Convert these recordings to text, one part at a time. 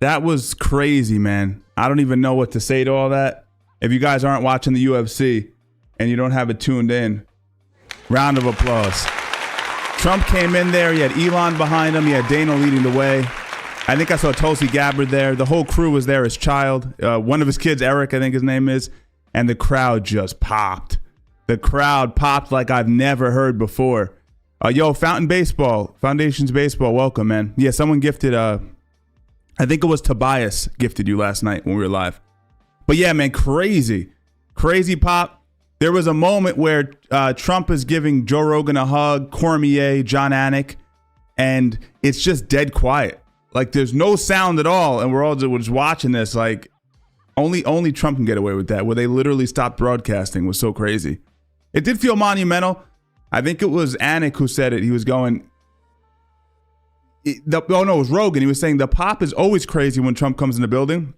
That was crazy, man. I don't even know what to say to all that. If you guys aren't watching the UFC and you don't have it tuned in, round of applause. Trump came in there. He had Elon behind him. He had Dana leading the way. I think I saw Tulsi Gabbard there. The whole crew was there. His child, one of his kids, Eric, I think his name is. And the crowd just popped. The crowd popped like I've never heard before. Yo, Foundations Baseball, welcome, man. Yeah, someone gifted, I think it was Tobias gifted you last night when we were live. But yeah, man, crazy pop. There was a moment where Trump is giving Joe Rogan a hug, Cormier, John Anik, and it's just dead quiet. Like there's no sound at all, and we're all just watching this. Like only Trump can get away with that, where they literally stopped broadcasting. It was so crazy. It did feel monumental. I think it was Anik who said it. He was going, it was Rogan. He was saying the pop is always crazy when Trump comes in the building,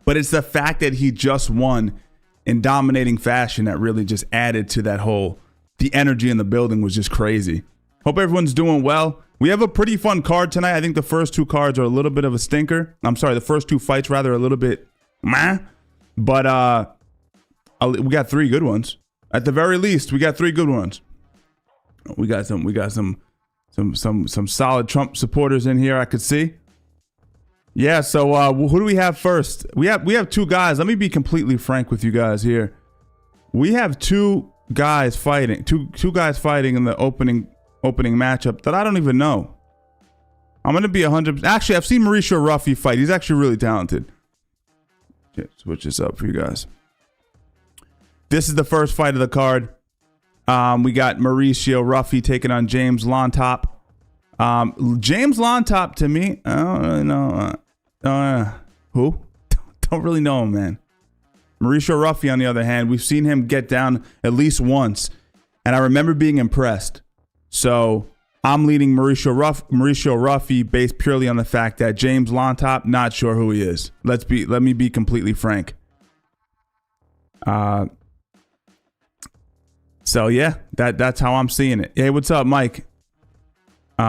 but it's the fact that he just won in dominating fashion that really just added to that whole, the energy in the building was just crazy. Hope everyone's doing well. We have a pretty fun card tonight. I think the first two cards are a little bit of a stinker. I'm sorry, the first two fights rather a little bit meh. But we got three good ones. At the very least, we got three good ones. We got some solid Trump supporters in here, I could see. Yeah, so who do we have first? We have two guys. Let me be completely frank with you guys here. We have two guys fighting in the opening matchup that I don't even know. I'm going to be 100%. Actually, I've seen Mauricio Ruffy fight. He's actually really talented. Okay, switch this up for you guys. This is the first fight of the card. We got Mauricio Ruffy taking on James Llontop. James Llontop, to me, I don't really know. Who? Don't really know him, man. Mauricio Ruffy, on the other hand, we've seen him get down at least once, and I remember being impressed. So I'm leading Mauricio Ruffy based purely on the fact that James Llontop, not sure who he is. Let me be completely frank. So yeah, that's how I'm seeing it. Hey, what's up, Mike? Who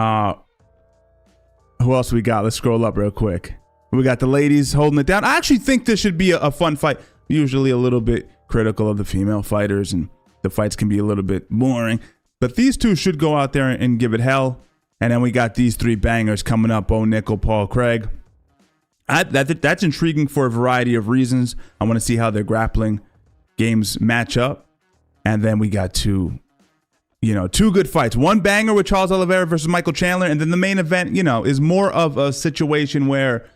else we got? Let's scroll up real quick. We got the ladies holding it down. I actually think this should be a fun fight. Usually a little bit critical of the female fighters, and the fights can be a little bit boring. But these two should go out there and give it hell. And then we got these three bangers coming up. Bo Nickal, Paul Craig. That's intriguing for a variety of reasons. I want to see how their grappling games match up. And then we got two good fights. One banger with Charles Oliveira versus Michael Chandler. And then the main event, is more of a situation where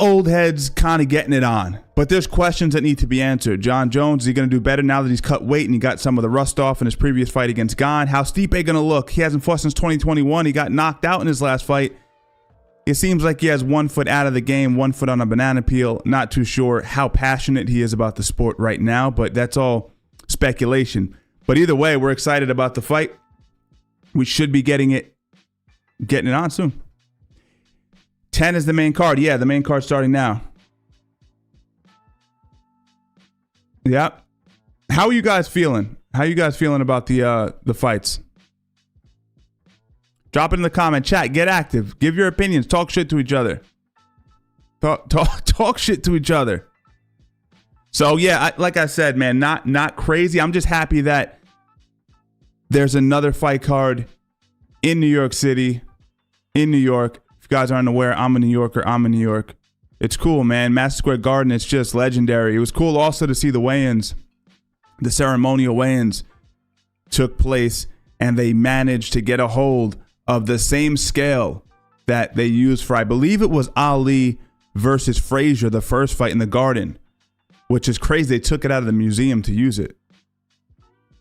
old heads kind of getting it on. But there's questions that need to be answered. Jon Jones, is he going to do better now that he's cut weight and he got some of the rust off in his previous fight against Gane? How's Stipe going to look? He hasn't fought since 2021. He got knocked out in his last fight. It seems like he has 1 foot out of the game, 1 foot on a banana peel. Not too sure how passionate he is about the sport right now, but that's all speculation. But either way, we're excited about the fight. We should be getting it on soon. 10 is the main card. Yeah, the main card starting now. Yep. How are you guys feeling? How are you guys feeling about the fights? Drop it in the comment chat. Get active. Give your opinions. Talk shit to each other. Talk shit to each other. So yeah, like I said, man, not crazy. I'm just happy that there's another fight card in New York City, in New York. If you guys aren't aware, I'm a New Yorker. I'm in New York. It's cool, man. Madison Square Garden, it's just legendary. It was cool also to see the weigh-ins. The ceremonial weigh-ins took place, and they managed to get a hold of the same scale that they used for, I believe it was Ali versus Frazier, the first fight in the Garden, which is crazy. They took it out of the museum to use it.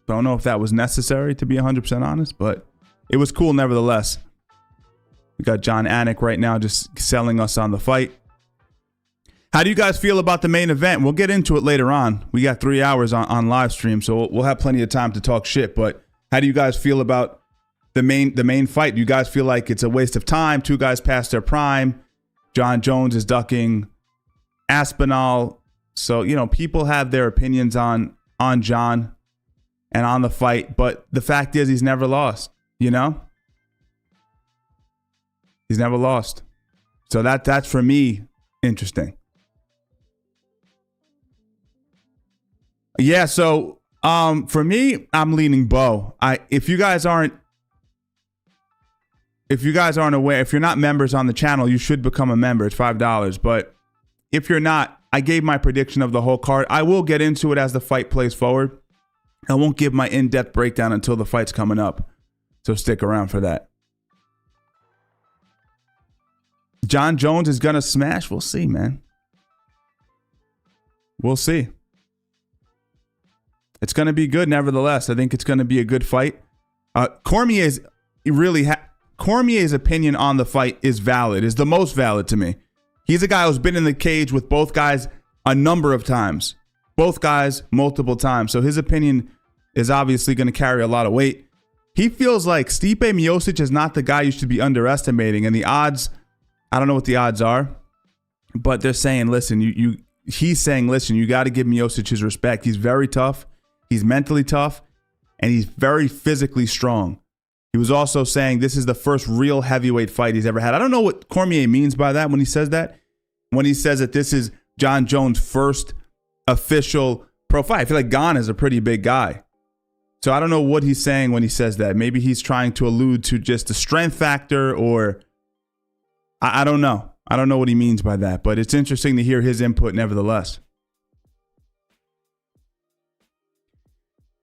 Don't know if that was necessary, to be 100% honest, but it was cool nevertheless. We got John Anik right now just selling us on the fight. How do you guys feel about the main event? We'll get into it later on. We got 3 hours on live stream, so we'll have plenty of time to talk shit. But how do you guys feel about the main fight? Do you guys feel like it's a waste of time? Two guys past their prime. Jon Jones is ducking Aspinall. So, people have their opinions on Jon and on the fight. But the fact is he's never lost, He's He's never lost. So that's for me interesting. Yeah, so for me, I'm leaning Bo. If you guys aren't aware, if you're not members on the channel, you should become a member. It's $5. But if you're not, I gave my prediction of the whole card. I will get into it as the fight plays forward. I won't give my in-depth breakdown until the fight's coming up. So stick around for that. Jon Jones is going to smash. We'll see, man. We'll see. It's going to be good, nevertheless. I think it's going to be a good fight. Cormier's opinion on the fight is valid, is the most valid to me. He's a guy who's been in the cage with both guys a number of times. Both guys multiple times. So his opinion is obviously going to carry a lot of weight. He feels like Stipe Miocic is not the guy you should be underestimating. And the odds, I don't know what the odds are, but they're saying, listen, he's saying, listen, you got to give Miocic his respect. He's very tough. He's mentally tough. And he's very physically strong. He was also saying this is the first real heavyweight fight he's ever had. I don't know what Cormier means by that when he says that. When he says that this is Jon Jones' first official pro fight. I feel like Gon is a pretty big guy. So I don't know what he's saying when he says that. Maybe he's trying to allude to just the strength factor, or I don't know. I don't know what he means by that, but it's interesting to hear his input nevertheless.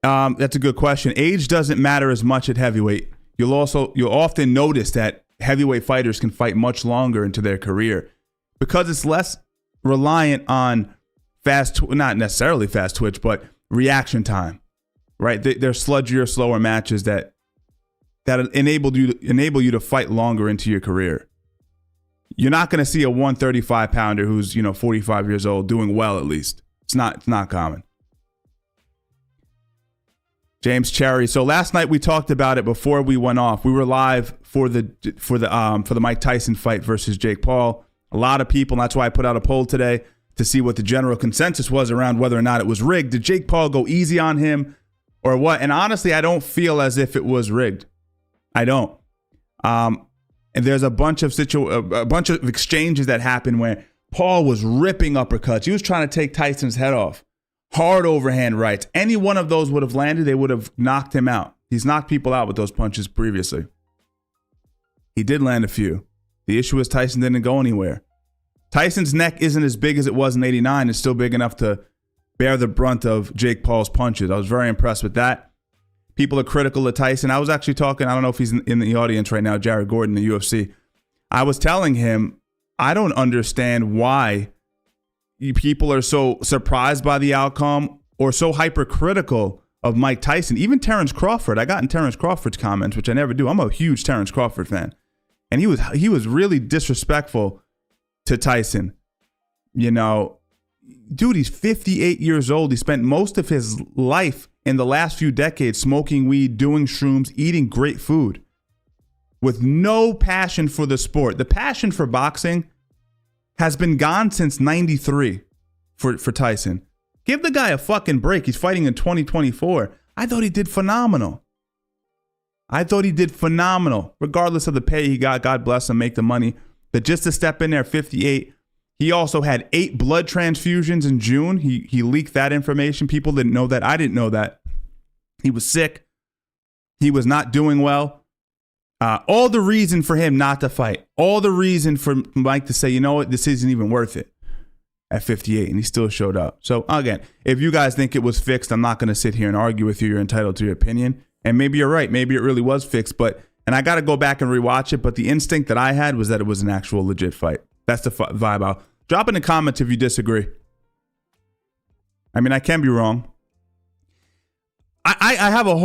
That's a good question. Age doesn't matter as much at heavyweight. You'll often notice that heavyweight fighters can fight much longer into their career because it's less reliant on not necessarily fast twitch, but reaction time, right? They're sludgier, slower matches that enable you to fight longer into your career. You're not going to see a 135 pounder who's 45 years old doing well. At least it's not common. James Cherry. So last night we talked about it before we went off. We were live for the Mike Tyson fight versus Jake Paul. A lot of people, and that's why I put out a poll today to see what the general consensus was around whether or not it was rigged. Did Jake Paul go easy on him or what? And honestly, I don't feel as if it was rigged. I don't. And there's a bunch of exchanges that happened where Paul was ripping uppercuts. He was trying to take Tyson's head off. Hard overhand rights. Any one of those would have landed, they would have knocked him out. He's knocked people out with those punches previously. He did land a few. The issue is Tyson didn't go anywhere. Tyson's neck isn't as big as it was in '89. It's still big enough to bear the brunt of Jake Paul's punches. I was very impressed with that. People are critical of Tyson. I was actually talking, I don't know if he's in the audience right now, Jared Gordon, the UFC. I was telling him, I don't understand why people are so surprised by the outcome or so hypercritical of Mike Tyson. Even Terrence Crawford. I got in Terrence Crawford's comments, which I never do. I'm a huge Terrence Crawford fan. And he was really disrespectful to Tyson. Dude, he's 58 years old. He spent most of his life in the last few decades smoking weed, doing shrooms, eating great food with no passion for the sport. The passion for boxing has been gone since 93 for Tyson. Give the guy a fucking break. He's fighting in 2024. I thought he did phenomenal. Regardless of the pay he got, God bless him, make the money. But just to step in there, 58. He also had 8 blood transfusions in June. He leaked that information. People didn't know that. I didn't know that. He was sick. He was not doing well. All the reason for him not to fight. All the reason for Mike to say, you know what, this isn't even worth it at 58. And he still showed up. So again, if you guys think it was fixed, I'm not going to sit here and argue with you. You're entitled to your opinion. And maybe you're right. Maybe it really was fixed. And I got to go back and rewatch it. But the instinct that I had was that it was an actual legit fight. That's the vibe out. Drop in the comments if you disagree. I mean, I can be wrong. I have a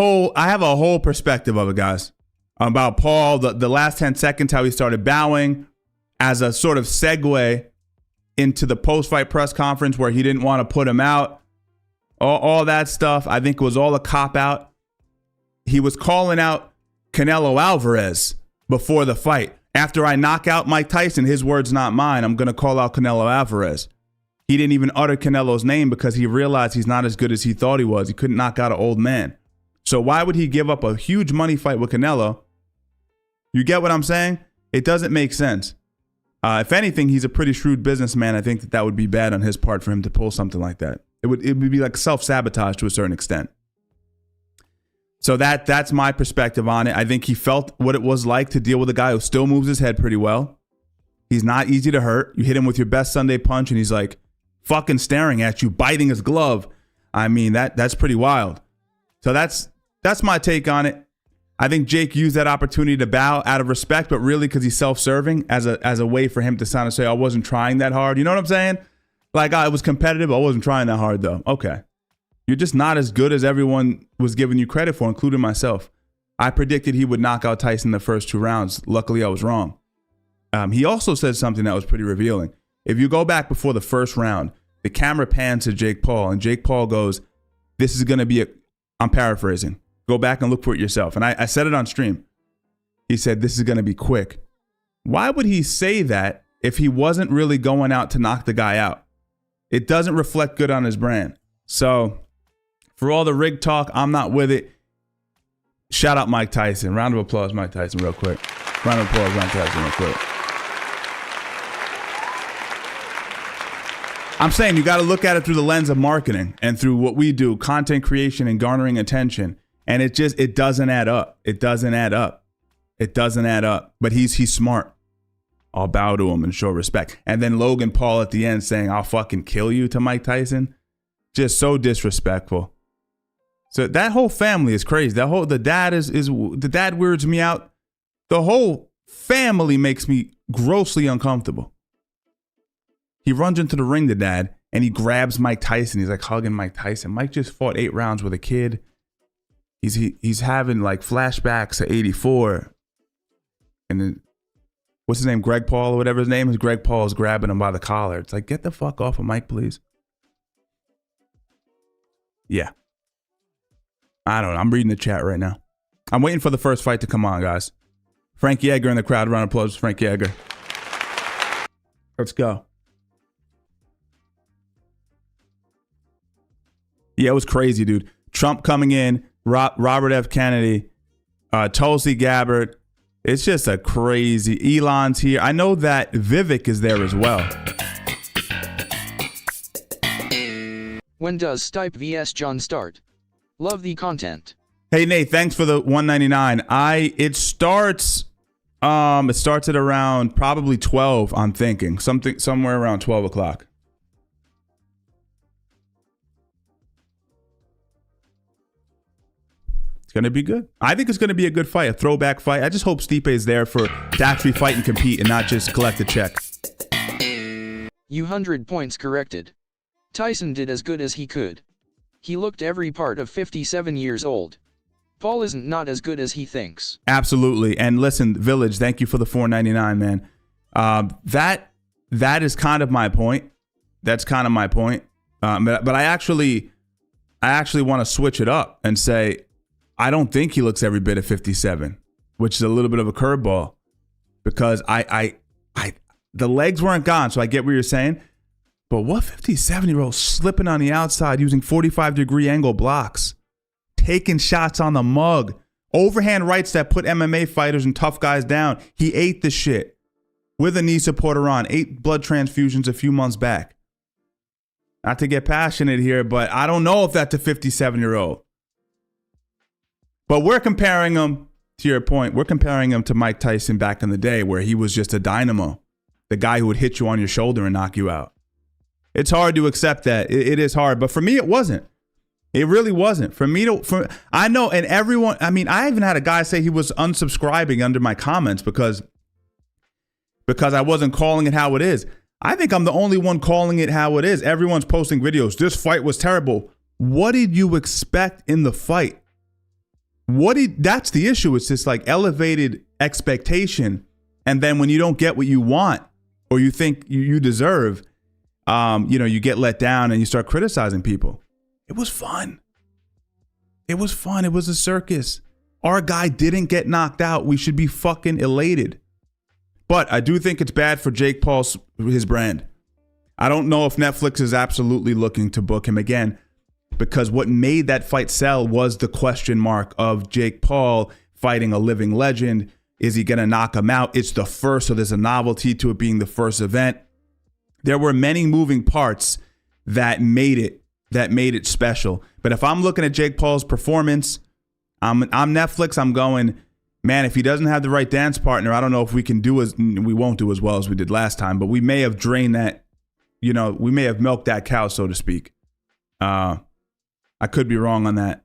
whole perspective of it, guys, about Paul. The last 10 seconds, how he started bowing as a sort of segue into the post-fight press conference where he didn't want to put him out. All that stuff, I think, was all a cop-out. He was calling out Canelo Alvarez before the fight. After I knock out Mike Tyson, his words, not mine, I'm going to call out Canelo Alvarez. He didn't even utter Canelo's name because he realized he's not as good as he thought he was. He couldn't knock out an old man. So why would he give up a huge money fight with Canelo? You get what I'm saying? It doesn't make sense. If anything, he's a pretty shrewd businessman. I think that would be bad on his part for him to pull something like that. It would be like self-sabotage to a certain extent. So that's my perspective on it. I think he felt what it was like to deal with a guy who still moves his head pretty well. He's not easy to hurt. You hit him with your best Sunday punch and he's like fucking staring at you, biting his glove. I mean, that's pretty wild. So that's my take on it. I think Jake used that opportunity to bow out of respect, but really because he's self-serving as a way for him to sound and say, I wasn't trying that hard. You know what I'm saying? Like, it was competitive. I wasn't trying that hard, though. Okay. You're just not as good as everyone was giving you credit for, including myself. I predicted he would knock out Tyson the first 2 rounds. Luckily, I was wrong. He also said something that was pretty revealing. If you go back before the first round, the camera pans to Jake Paul, and Jake Paul goes, this is going to be I'm paraphrasing. Go back and look for it yourself. And I said it on stream. He said, this is going to be quick. Why would he say that if he wasn't really going out to knock the guy out? It doesn't reflect good on his brand. So for all the rig talk, I'm not with it. Shout out Mike Tyson. Round of applause, Mike Tyson, real quick. Round of applause, Mike Tyson, real quick. I'm saying you got to look at it through the lens of marketing and through what we do, content creation and garnering attention. And it doesn't add up. It doesn't add up. It doesn't add up. But he's smart. I'll bow to him and show respect. And then Logan Paul at the end saying, I'll fucking kill you to Mike Tyson. Just so disrespectful. So that whole family is crazy. The dad weirds me out. The whole family makes me grossly uncomfortable. He runs into the ring, the dad, and he grabs Mike Tyson. He's like hugging Mike Tyson. Mike just fought 8 rounds with a kid. He's having like flashbacks to 84. And then, what's his name? Greg Paul or whatever his name is. Greg Paul is grabbing him by the collar. It's like, get the fuck off of Mike, please. Yeah. I don't know. I'm reading the chat right now. I'm waiting for the first fight to come on, guys. Frank Yeager in the crowd. Round of applause for Frank Yeager. Let's go. Yeah, it was crazy, dude. Trump coming in, Robert F. Kennedy, Tulsi Gabbard. It's just a crazy. Elon's here. I know that Vivek is there as well. When does Stipe vs. Jon start? Love the content. Hey Nate, thanks for the $1.99. It starts at around probably 12. I'm thinking somewhere around 12 o'clock. Going to be good. I think it's going to be a good fight, a throwback fight. I just hope Stipe is there to actually fight and compete and not just collect a check. You 100 points corrected. Tyson did as good as he could. He looked every part of 57 years old. Paul isn't not as good as he thinks. Absolutely. And listen, Village, thank you for the $4.99, man. That is kind of my point. That's kind of my point. But I actually want to switch it up and say, I don't think he looks every bit of 57, which is a little bit of a curveball because the legs weren't gone. So I get what you're saying. But what 57-year-old slipping on the outside using 45-degree angle blocks, taking shots on the mug, overhand rights that put MMA fighters and tough guys down. He ate the shit with a knee supporter on, 8 blood transfusions a few months back. Not to get passionate here, but I don't know if that's a 57-year-old. But we're comparing him, to your point, we're comparing him to Mike Tyson back in the day where he was just a dynamo, the guy who would hit you on your shoulder and knock you out. It's hard to accept that. It is hard. But for me, it wasn't. It really wasn't. I know, and everyone, I mean, I even had a guy say he was unsubscribing under my comments because I wasn't calling it how it is. I think I'm the only one calling it how it is. Everyone's posting videos. This fight was terrible. What did you expect in the fight? That's the issue. It's this like elevated expectation. And then when you don't get what you want or you think you deserve, you get let down and you start criticizing people. It was fun. It was fun. It was a circus. Our guy didn't get knocked out. We should be fucking elated. But I do think it's bad for Jake Paul's, his brand. I don't know if Netflix is absolutely looking to book him again. Because what made that fight sell was the question mark of Jake Paul fighting a living legend. Is he going to knock him out? It's the first, so there's a novelty to it being the first event. There were many moving parts that made it special. But if I'm looking at Jake Paul's performance, I'm Netflix, I'm going, man, if he doesn't have the right dance partner, I don't know if we won't do as well as we did last time, but we may have drained that, we may have milked that cow, so to speak. I could be wrong on that.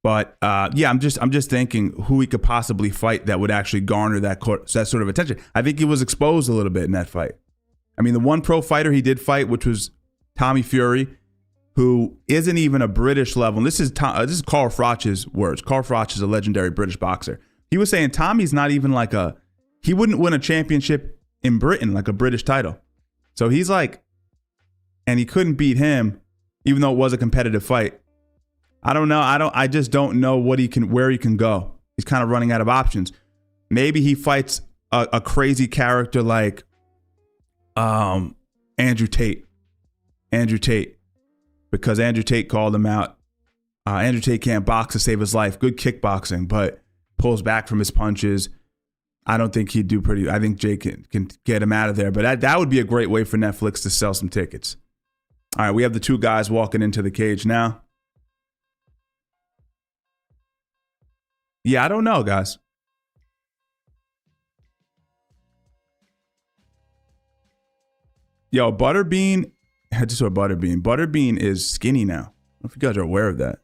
But yeah, I'm just thinking who he could possibly fight that would actually garner that sort of attention. I think he was exposed a little bit in that fight. I mean, the one pro fighter he did fight, which was Tommy Fury, who isn't even a British level. And this is Carl Froch's words. Carl Froch is a legendary British boxer. He was saying Tommy's not even he wouldn't win a championship in Britain, like a British title. So he's and he couldn't beat him, even though it was a competitive fight. I don't know. I just don't know where he can go. He's kind of running out of options. Maybe he fights a crazy character like Andrew Tate, because Andrew Tate called him out. Andrew Tate can't box to save his life. Good kickboxing, but pulls back from his punches. I don't think he'd do pretty. I think Jake can get him out of there. But that would be a great way for Netflix to sell some tickets. All right, we have the two guys walking into the cage now. Yeah, I don't know, guys. Yo, Butterbean. I just saw Butterbean. Butterbean is skinny now. I don't know if you guys are aware of that.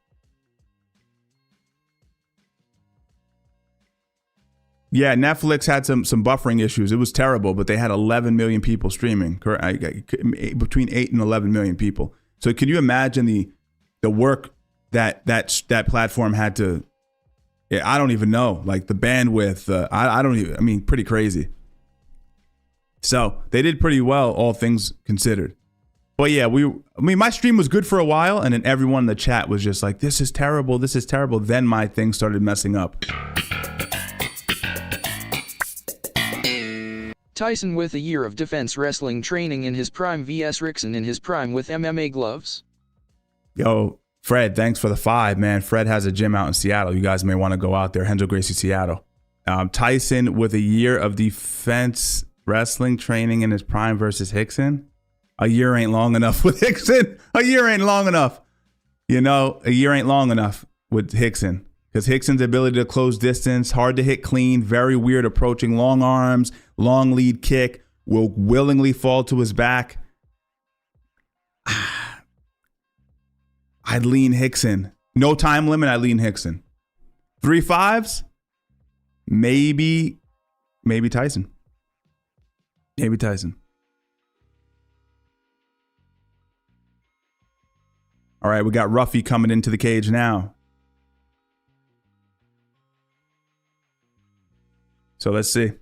Yeah, Netflix had some buffering issues. It was terrible, but they had 11 million people streaming. Between 8 and 11 million people. So can you imagine the work that platform had to? Yeah, I don't even know. Like the bandwidth. I mean, pretty crazy. So they did pretty well, all things considered. But yeah, my stream was good for a while, and then everyone in the chat was just like, "This is terrible. This is terrible." Then my thing started messing up. Tyson with a year of defense wrestling training in his prime vs. Rickson in his prime with MMA gloves. Yo, Fred, thanks for the 5, man. Fred has a gym out in Seattle. You guys may want to go out there. Henzo Gracie, Seattle. Tyson with a year of defense wrestling training in his prime versus Rickson. A year ain't long enough with Rickson. A year ain't long enough. A year ain't long enough with Rickson. Because Rickson's ability to close distance, hard to hit clean, very weird approaching, long arms, long lead kick, will willingly fall to his back. I'd lean Rickson. No time limit, I'd lean Rickson. 3 5s? Maybe Tyson. Maybe Tyson. All right, we got Ruffy coming into the cage now. So let's see.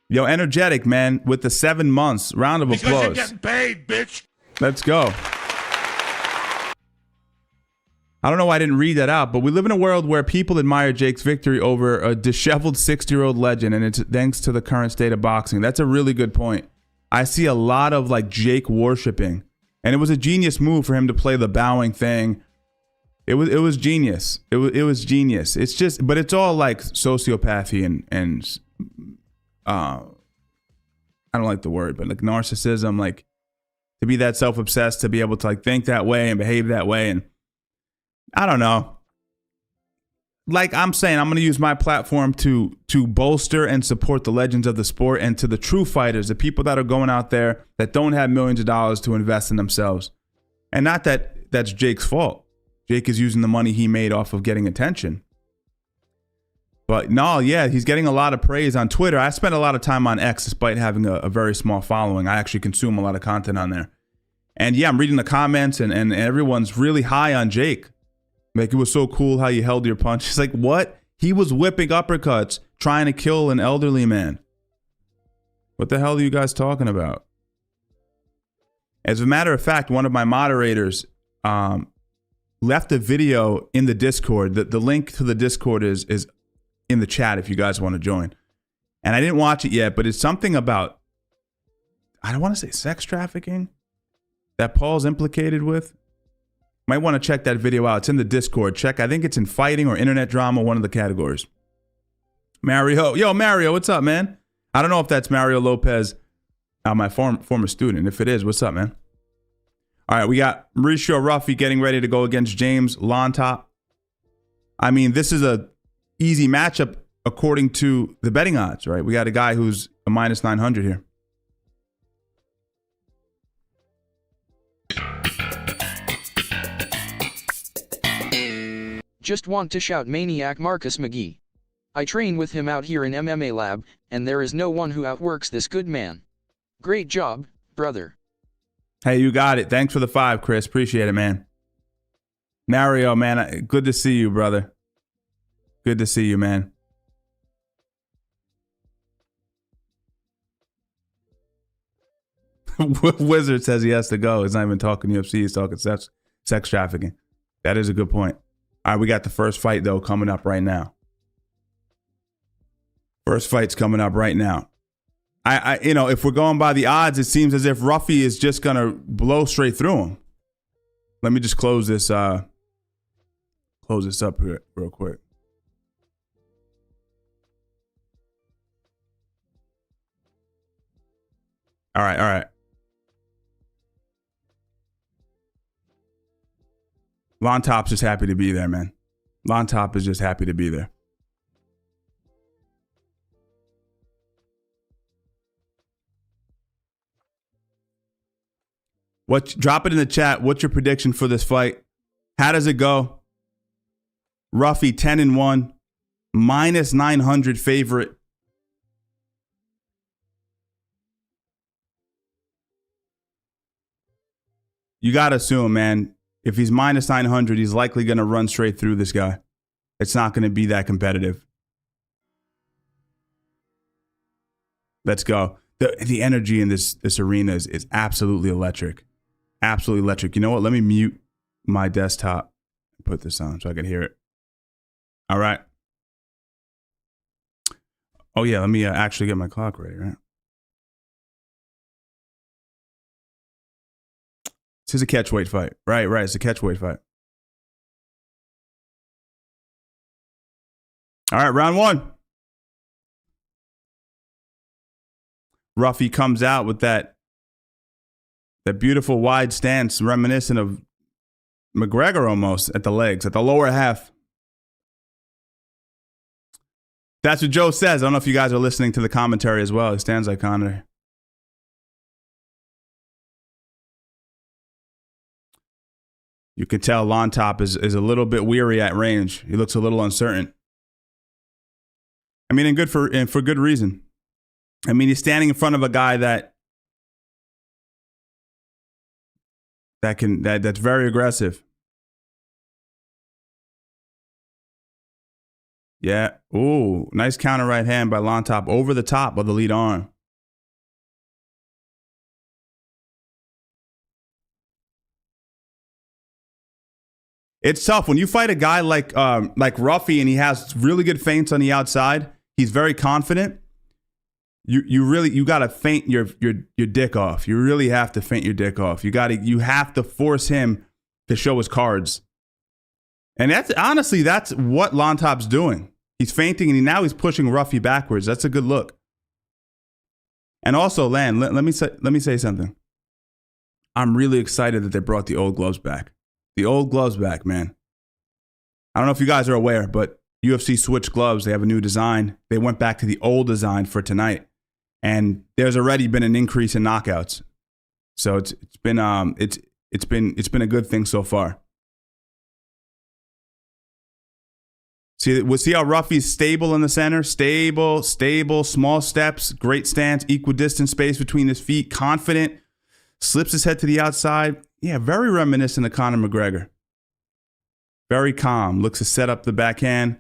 Yo, energetic, man, with the 7 months. Round of applause. Because you're getting paid, bitch. Let's go. I don't know why I didn't read that out, but we live in a world where people admire Jake's victory over a disheveled 60-year-old legend, and it's thanks to the current state of boxing. That's a really good point. I see a lot of Jake worshiping, and it was a genius move for him to play the bowing thing. It was genius. It was genius. It's just, but it's all sociopathy and I don't like the word, but narcissism, to be that self-obsessed, to be able to think that way and behave that way. And I don't know. I'm saying, I'm going to use my platform to bolster and support the legends of the sport, and to the true fighters, the people that are going out there that don't have millions of dollars to invest in themselves. And not that that's Jake's fault. Jake is using the money he made off of getting attention. But no, yeah, he's getting a lot of praise on Twitter. I spent a lot of time on X despite having a very small following. I actually consume a lot of content on there. And yeah, I'm reading the comments and everyone's really high on Jake. It was so cool how you held your punch. It's what? He was whipping uppercuts trying to kill an elderly man. What the hell are you guys talking about? As a matter of fact, one of my moderators left a video in the Discord. The link to the Discord is in the chat if you guys want to join. And I didn't watch it yet, but it's something about, I don't want to say sex trafficking that Paul's implicated with. Might want to check that video out. It's in the Discord. Check. I think it's in fighting or internet drama, one of the categories. Mario. Yo, Mario, what's up, man? I don't know if that's Mario Lopez, my former student. If it is, what's up, man? All right, we got Mauricio Ruffy getting ready to go against James Llontop. I mean, this is a easy matchup according to the betting odds, right? We got a guy who's a minus 900 here. Just want to shout Maniac Marcus McGee. I train with him out here in MMA Lab, and there is no one who outworks this good man. Great job, brother. Hey, you got it. Thanks for the 5, Chris. Appreciate it, man. Mario, man, good to see you, brother. Good to see you, man. Wizard says he has to go. He's not even talking UFC. He's talking sex trafficking. That is a good point. All right, we got the first fight, though, coming up right now. First fight's coming up right now. If we're going by the odds, it seems as if Ruffy is just going to blow straight through him. Let me just close this up here real quick. All right. Llontop's just happy to be there, man. Llontop is just happy to be there. Drop it in the chat. What's your prediction for this fight? How does it go? Ruffy 10-1, minus 900 favorite. You got to assume, man, if he's minus 900, he's likely going to run straight through this guy. It's not going to be that competitive. Let's go. The energy in this arena is absolutely electric. Absolutely electric. You know what? Let me mute my desktop and put this on so I can hear it. All right. Oh, yeah. Let me actually get my clock ready, right? This is a catchweight fight. Right. It's a catchweight fight. All right, round 1. Ruffy comes out with that beautiful wide stance, reminiscent of McGregor almost at the legs, at the lower half. That's what Joe says. I don't know if you guys are listening to the commentary as well. He stands like Connor. You can tell Llontop is a little bit weary at range. He looks a little uncertain. I mean, and for good reason. I mean, he's standing in front of a guy that's very aggressive. Yeah. Ooh, nice counter right hand by Llontop over the top of the lead arm. It's tough when you fight a guy like Ruffy and he has really good feints on the outside. He's very confident. You gotta feint your dick off. You really have to feint your dick off. You have to force him to show his cards. And that's what Llontop's doing. He's feinting and now he's pushing Ruffy backwards. That's a good look. And also, Lan, let me say something. I'm really excited that they brought the old gloves back. The old gloves back, man. I don't know if you guys are aware, but UFC switched gloves. They have a new design. They went back to the old design for tonight. And there's already been an increase in knockouts. So it's been a good thing so far. See how Ruffy's stable in the center? Stable, small steps, great stance, equidistant space between his feet, confident, slips his head to the outside. Yeah, very reminiscent of Conor McGregor. Very calm, looks to set up the backhand,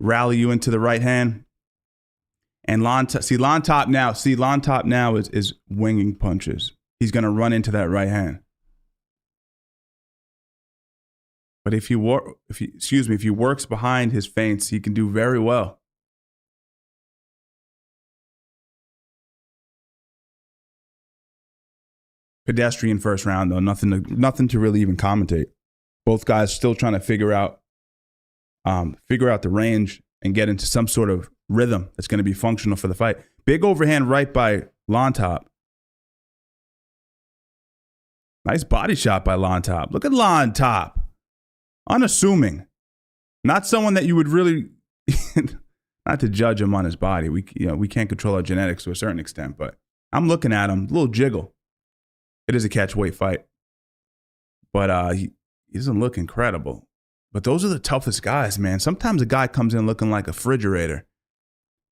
rally you into the right hand. And Llontop now is winging punches. He's going to run into that right hand. But if he works behind his feints, he can do very well. Pedestrian first round though, nothing to really even commentate. Both guys still trying to figure out the range and get into some sort of rhythm that's going to be functional for the fight. Big overhand right by Llontop. Nice body shot by Llontop. Look at Llontop. Unassuming. Not someone that you would really, not to judge him on his body. We can't control our genetics to a certain extent, but I'm looking at him, a little jiggle. It is a catch weight fight, but he doesn't look incredible. But those are the toughest guys, man. Sometimes a guy comes in looking like a refrigerator,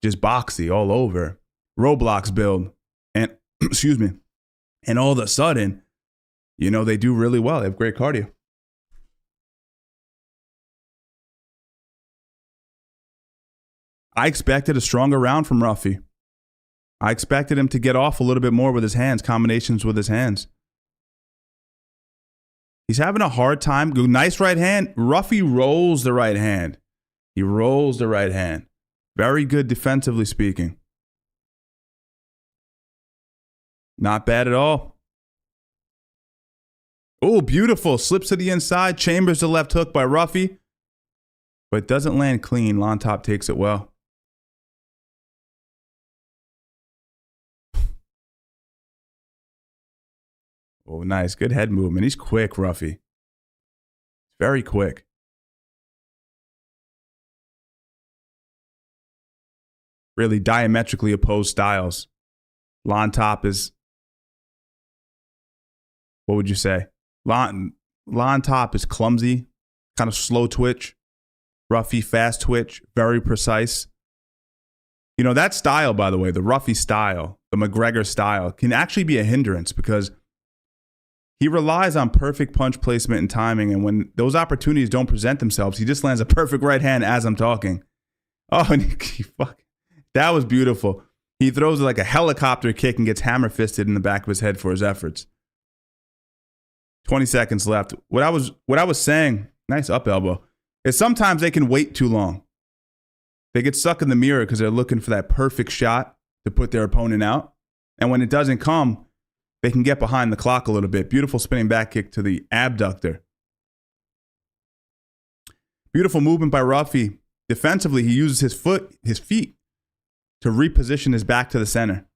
just boxy all over, Roblox build, and excuse me, and all of a sudden, they do really well. They have great cardio. I expected a stronger round from Ruffy. I expected him to get off a little bit more with his hands, combinations with his hands. He's having a hard time. Nice right hand. Ruffy rolls the right hand. He rolls the right hand. Very good defensively speaking. Not bad at all. Oh, beautiful. Slips to the inside. Chambers the left hook by Ruffy. But doesn't land clean. Llontop takes it well. Oh, nice. Good head movement. He's quick, Ruffy. Very quick. Really diametrically opposed styles. Llontop is, what would you say? Llontop is clumsy, kind of slow twitch. Ruffy, fast twitch, very precise. That style, by the way, the Ruffy style, the McGregor style, can actually be a hindrance because he relies on perfect punch placement and timing, and when those opportunities don't present themselves, he just lands a perfect right hand as I'm talking. Oh, and that was beautiful. He throws like a helicopter kick and gets hammer fisted in the back of his head for his efforts. 20 seconds left. What I was saying, nice up elbow, is sometimes they can wait too long. They get stuck in the mirror because they're looking for that perfect shot to put their opponent out, and when it doesn't come, they can get behind the clock a little bit. Beautiful spinning back kick to the abductor. Beautiful movement by Ruffy. Defensively, he uses his feet to reposition his back to the center.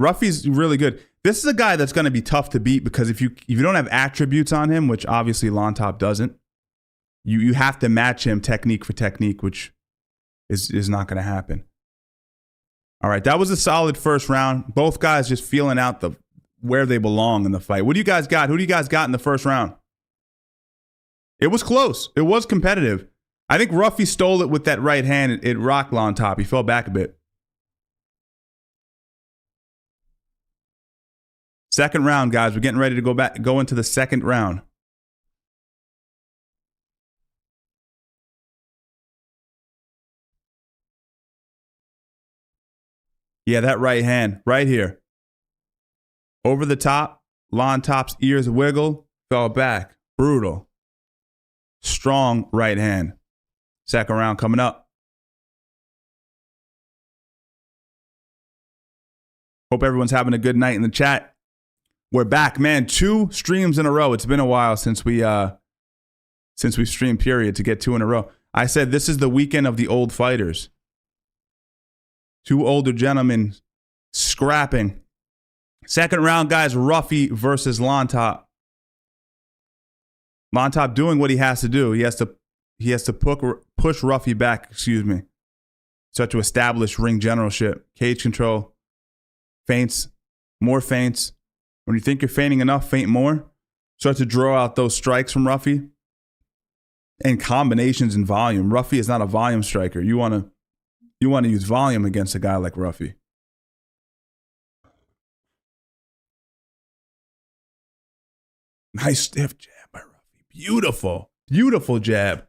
Ruffy's really good. This is a guy that's going to be tough to beat because if you don't have attributes on him, which obviously Llontop doesn't, you have to match him technique for technique, which is not going to happen. All right, that was a solid first round. Both guys just feeling out where they belong in the fight. What do you guys got? Who do you guys got in the first round? It was close. It was competitive. I think Ruffy stole it with that right hand. It rocked Llontop. He fell back a bit. Second round, guys. We're getting ready to go into the second round. Yeah, that right hand right here. Over the top, Llontop's ears wiggle, fell back. Brutal. Strong right hand. Second round coming up. Hope everyone's having a good night in the chat. We're back, man. 2 streams in a row. It's been a while since we streamed, period, to get 2 in a row. I said this is the weekend of the old fighters. 2 older gentlemen scrapping. Second round, guys, Ruffy versus Llontop. Llontop doing what he has to do. He has to push Ruffy back, start to establish ring generalship, cage control, feints, more feints. When you think you're feigning enough, feint more. Start to draw out those strikes from Ruffy. And combinations in volume. Ruffy is not a volume striker. You want to use volume against a guy like Ruffy. Nice stiff jab by Ruffy. Beautiful. Beautiful jab.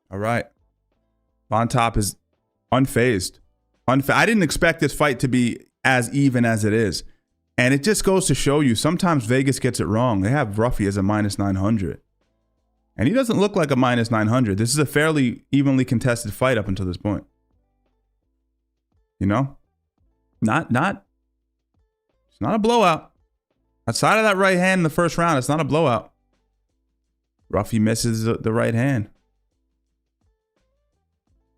All right. Llontop is unfazed. I didn't expect this fight to be as even as it is. And it just goes to show you, sometimes Vegas gets it wrong. They have Ruffy as a minus 900. And he doesn't look like a minus 900. This is a fairly evenly contested fight up until this point. It's not a blowout. Outside of that right hand in the first round, it's not a blowout. Ruffy misses the right hand.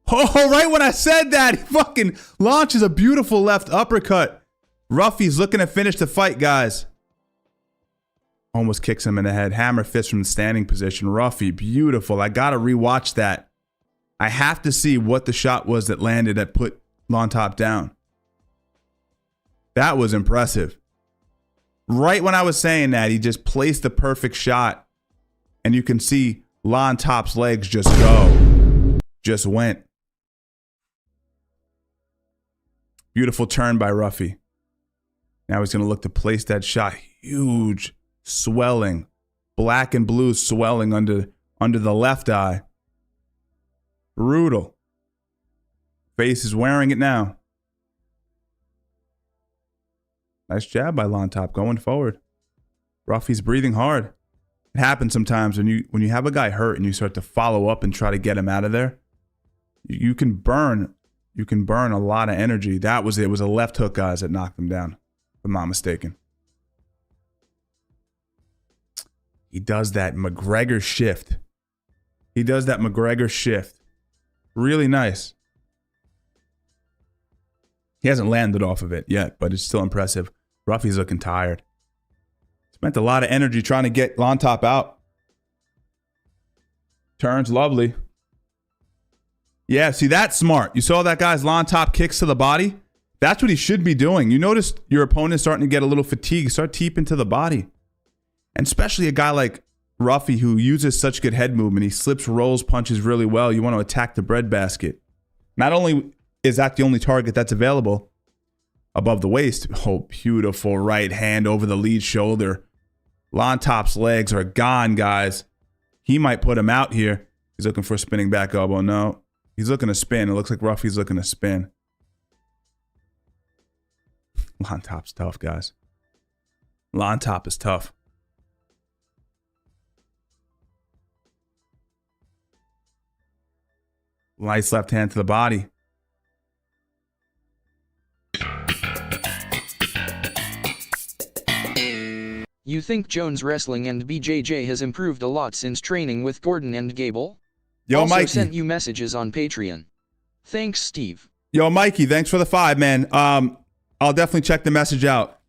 Oh, right when I said that, he fucking launches a beautiful left uppercut. Ruffy's looking to finish the fight, guys. Almost kicks him in the head. Hammer fist from the standing position. Ruffy, beautiful. I got to rewatch that. I have to see what the shot was that landed that put Llontop down. That was impressive. Right when I was saying that, he just placed the perfect shot. And you can see Llontop's legs just go. Just went. Beautiful turn by Ruffy. Now he's going to look to place that shot. Huge swelling. Black and blue swelling under the left eye. Brutal. Face is wearing it now. Nice jab by Llontop going forward. Ruffy's breathing hard. It happens sometimes when you have a guy hurt and you start to follow up and try to get him out of there. You can burn a lot of energy. It was a left hook, guys, that knocked him down, if I'm not mistaken. He does that McGregor shift. Really nice. He hasn't landed off of it yet, but it's still impressive. Ruffy's looking tired. Spent a lot of energy trying to get Llontop out. Turns lovely. Yeah, see, that's smart. You saw that guy's Llontop kicks to the body? That's what he should be doing. You notice your opponent starting to get a little fatigued. Start teeping to the body. And especially a guy like Ruffy who uses such good head movement. He slips, rolls, punches really well. You want to attack the breadbasket. Not only is that the only target that's available above the waist. Oh, beautiful right hand over the lead shoulder. Llontop's legs are gone, guys. He might put him out here. He's looking for a spinning back elbow. No, he's looking to spin. It looks like Ruffy's looking to spin. Llontop's tough, guys. Llontop is tough. Nice left hand to the body. You think Jones Wrestling and BJJ has improved a lot since training with Gordon and Gable? Yo, also Mikey. Sent you messages on Patreon. Thanks, Steve. Yo, Mikey, thanks for the 5, man. I'll definitely check the message out.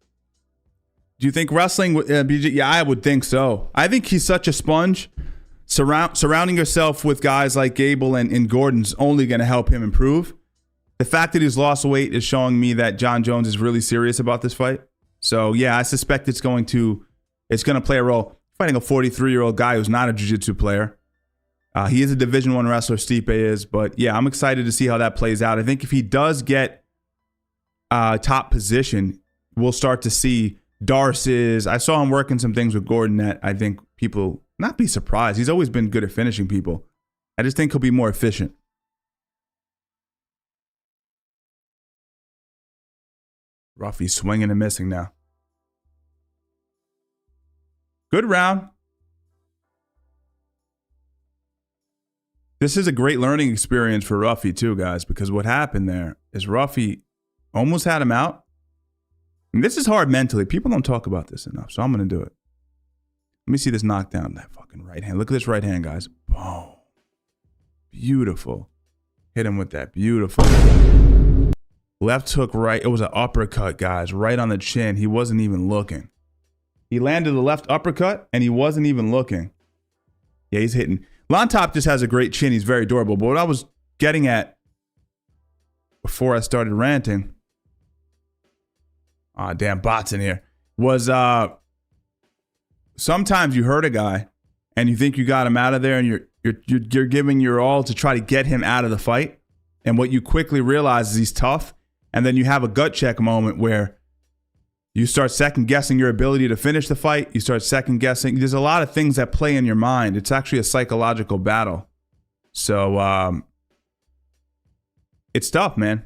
Do you think wrestling with BJJ? Yeah, I would think so. I think he's such a sponge. Surrounding yourself with guys like Gable and Gordon's only going to help him improve. The fact that he's lost weight is showing me that Jon Jones is really serious about this fight. So, yeah, I suspect it's going to play a role. Fighting a 43-year-old guy who's not a jiu-jitsu player. He is a Division I wrestler, Stipe is. But, yeah, I'm excited to see how that plays out. I think if he does get top position, we'll start to see Darce's. I saw him working some things with Gordon that I think people not be surprised. He's always been good at finishing people. I just think he'll be more efficient. Ruffy swinging and missing now. Good round. This is a great learning experience for Ruffy too, guys, because what happened there is Ruffy almost had him out. And this is hard mentally. People don't talk about this enough, so I'm going to do it. Let me see this knockdown. That fucking right hand. Look at this right hand, guys. Boom. Beautiful. Hit him with that. Beautiful. Left hook right. It was an uppercut, guys. Right on the chin. He wasn't even looking. He landed the left uppercut, and he wasn't even looking. Yeah, he's hitting. Llontop just has a great chin. He's very durable. But what I was getting at before I started ranting, damn bots in here, was sometimes you hurt a guy and you think you got him out of there and you're giving your all to try to get him out of the fight. And what you quickly realize is he's tough. And then you have a gut check moment where you start second guessing your ability to finish the fight. You start second guessing. There's a lot of things that play in your mind. It's actually a psychological battle. So it's tough, man.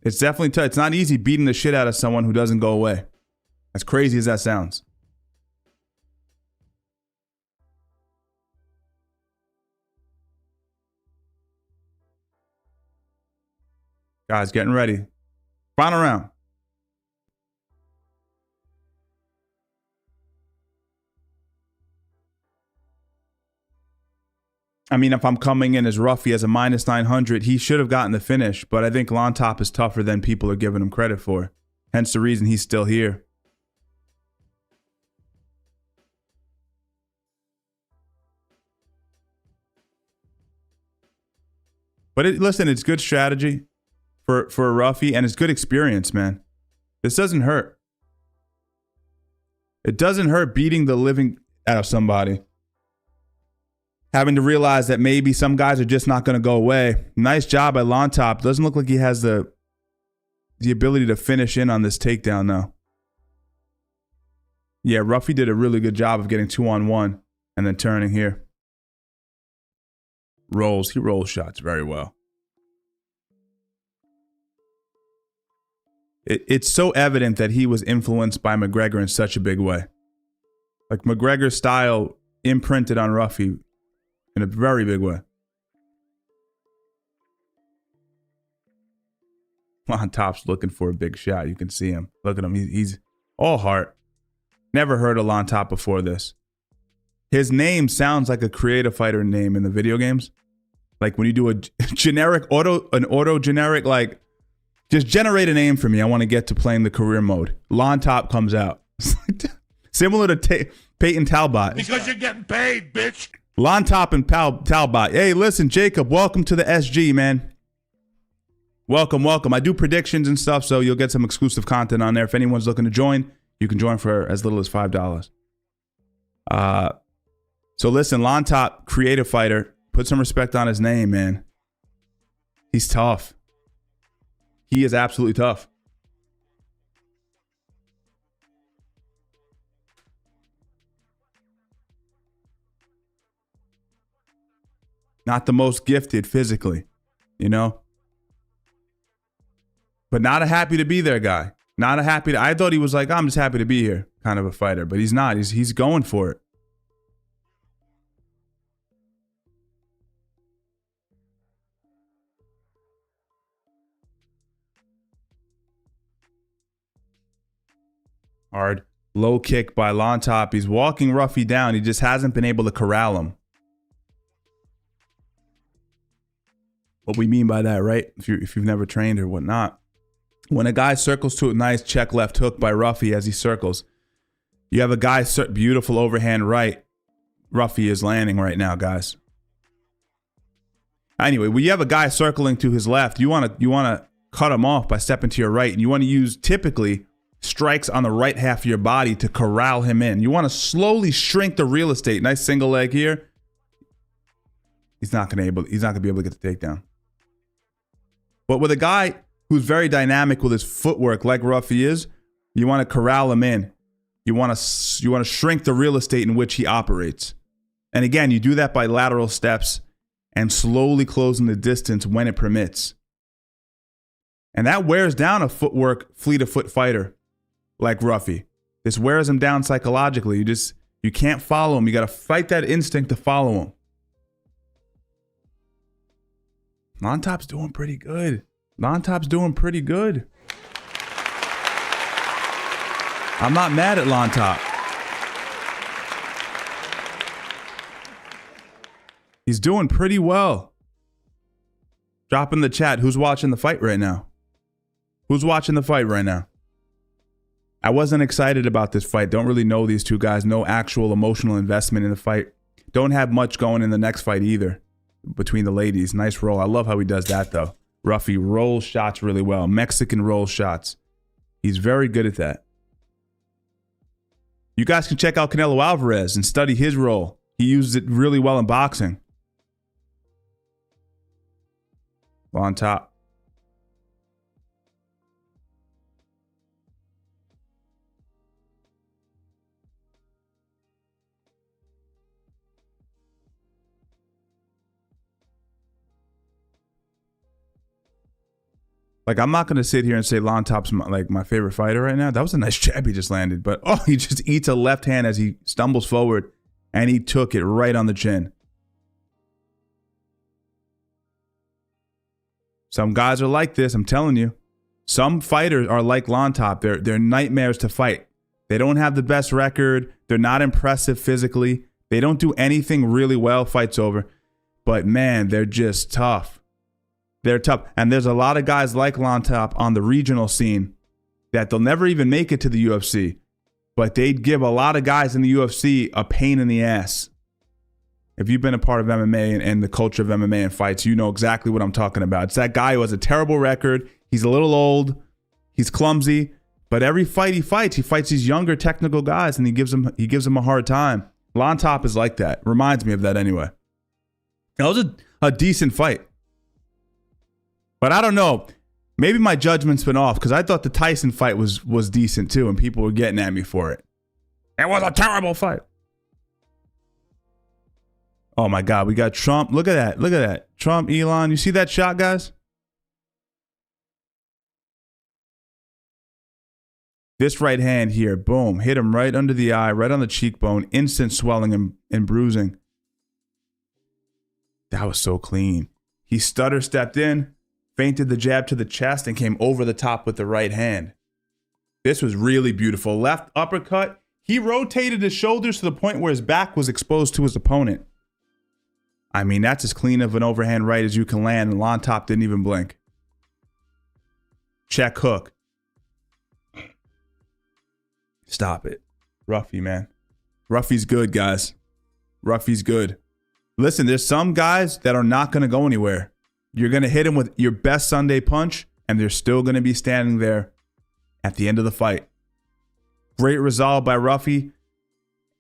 It's definitely tough. It's not easy beating the shit out of someone who doesn't go away. As crazy as that sounds. Guys, getting ready. Final round. I mean, if I'm coming in as Ruffy as a minus 900, he should have gotten the finish, but I think Llontop is tougher than people are giving him credit for. Hence the reason he's still here. But listen, it's good strategy for Ruffy, and it's good experience, man. This doesn't hurt. It doesn't hurt beating the living out of somebody. Having to realize that maybe some guys are just not going to go away. Nice job by Llontop. Doesn't look like he has the ability to finish in on this takedown, though. Yeah, Ruffy did a really good job of getting 2-on-1 and then turning here. Rolls. He rolls shots very well. It's so evident that he was influenced by McGregor in such a big way. Like McGregor's style imprinted on Ruffy in a very big way. Llontop's looking for a big shot. You can see him. Look at him. He's all heart. Never heard of Llontop before this. His name sounds like a creative fighter name in the video games. Like when you do a generic auto generic, like, just generate a name for me. I want to get to playing the career mode. Llontop comes out. Similar to Peyton Talbot. Because you're getting paid, bitch. Llontop and Talbot. Hey, listen, Jacob, welcome to the SG, man. Welcome, welcome. I do predictions and stuff, so you'll get some exclusive content on there. If anyone's looking to join, you can join for as little as $5. So listen, Llontop, creative fighter. Put some respect on his name, man. He's tough. He is absolutely tough. Not the most gifted physically, you know? But not a happy to be there guy. Not a happy to, I thought he was like, I'm just happy to be here kind of a fighter, but he's not. He's going for it. Hard. Low kick by Llontop. He's walking Ruffy down. He just hasn't been able to corral him. What we mean by that, right? If you've never trained or whatnot. When a guy circles to a nice check left hook by Ruffy as he circles, you have a guy, beautiful overhand right. Ruffy is landing right now, guys. Anyway, when you have a guy circling to his left, you want to cut him off by stepping to your right, and you want to use typically strikes on the right half of your body to corral him in. You want to slowly shrink the real estate. Nice single leg here. He's not gonna be able to get the takedown. But with a guy who's very dynamic with his footwork, like Ruffy is, you want to corral him in. You want to shrink the real estate in which he operates. And again, you do that by lateral steps and slowly closing the distance when it permits. And that wears down a fleet of foot fighter like Ruffy. This wears him down psychologically. You can't follow him. You got to fight that instinct to follow him. Llontop's doing pretty good. Llontop's doing pretty good. I'm not mad at Llontop. He's doing pretty well. Drop in the chat. Who's watching the fight right now? Who's watching the fight right now? I wasn't excited about this fight. Don't really know these two guys. No actual emotional investment in the fight. Don't have much going in the next fight either between the ladies. Nice roll. I love how he does that, though. Ruffy rolls shots really well. Mexican roll shots. He's very good at that. You guys can check out Canelo Alvarez and study his roll. He uses it really well in boxing. On top. Like, I'm not going to sit here and say Llontop's my favorite fighter right now. That was a nice jab he just landed. But, oh, he just eats a left hand as he stumbles forward, and he took it right on the chin. Some guys are like this, I'm telling you. Some fighters are like Llontop. They're nightmares to fight. They don't have the best record. They're not impressive physically. They don't do anything really well. Fight's over. But man, they're just tough. They're tough. And there's a lot of guys like Llontop on the regional scene that they'll never even make it to the UFC. But they'd give a lot of guys in the UFC a pain in the ass. If you've been a part of MMA and the culture of MMA and fights, you know exactly what I'm talking about. It's that guy who has a terrible record. He's a little old. He's clumsy. But every fight he fights these younger technical guys, and he gives them a hard time. Llontop is like that. Reminds me of that anyway. That was a decent fight. But I don't know. Maybe my judgment's been off because I thought the Tyson fight was decent too, and people were getting at me for it. It was a terrible fight. Oh my God, we got Trump. Look at that. Look at that. Trump, Elon. You see that shot, guys? This right hand here, boom, hit him right under the eye, right on the cheekbone, instant swelling and bruising. That was so clean. He stutter stepped in, feinted the jab to the chest, and came over the top with the right hand. This was really beautiful. Left uppercut. He rotated his shoulders to the point where his back was exposed to his opponent. I mean, that's as clean of an overhand right as you can land, and Llontop didn't even blink. Check hook. Stop it. Ruffy, man. Ruffy's good, guys. Ruffy's good. Listen, there's some guys that are not going to go anywhere. You're going to hit them with your best Sunday punch, and they're still going to be standing there at the end of the fight. Great resolve by Ruffy.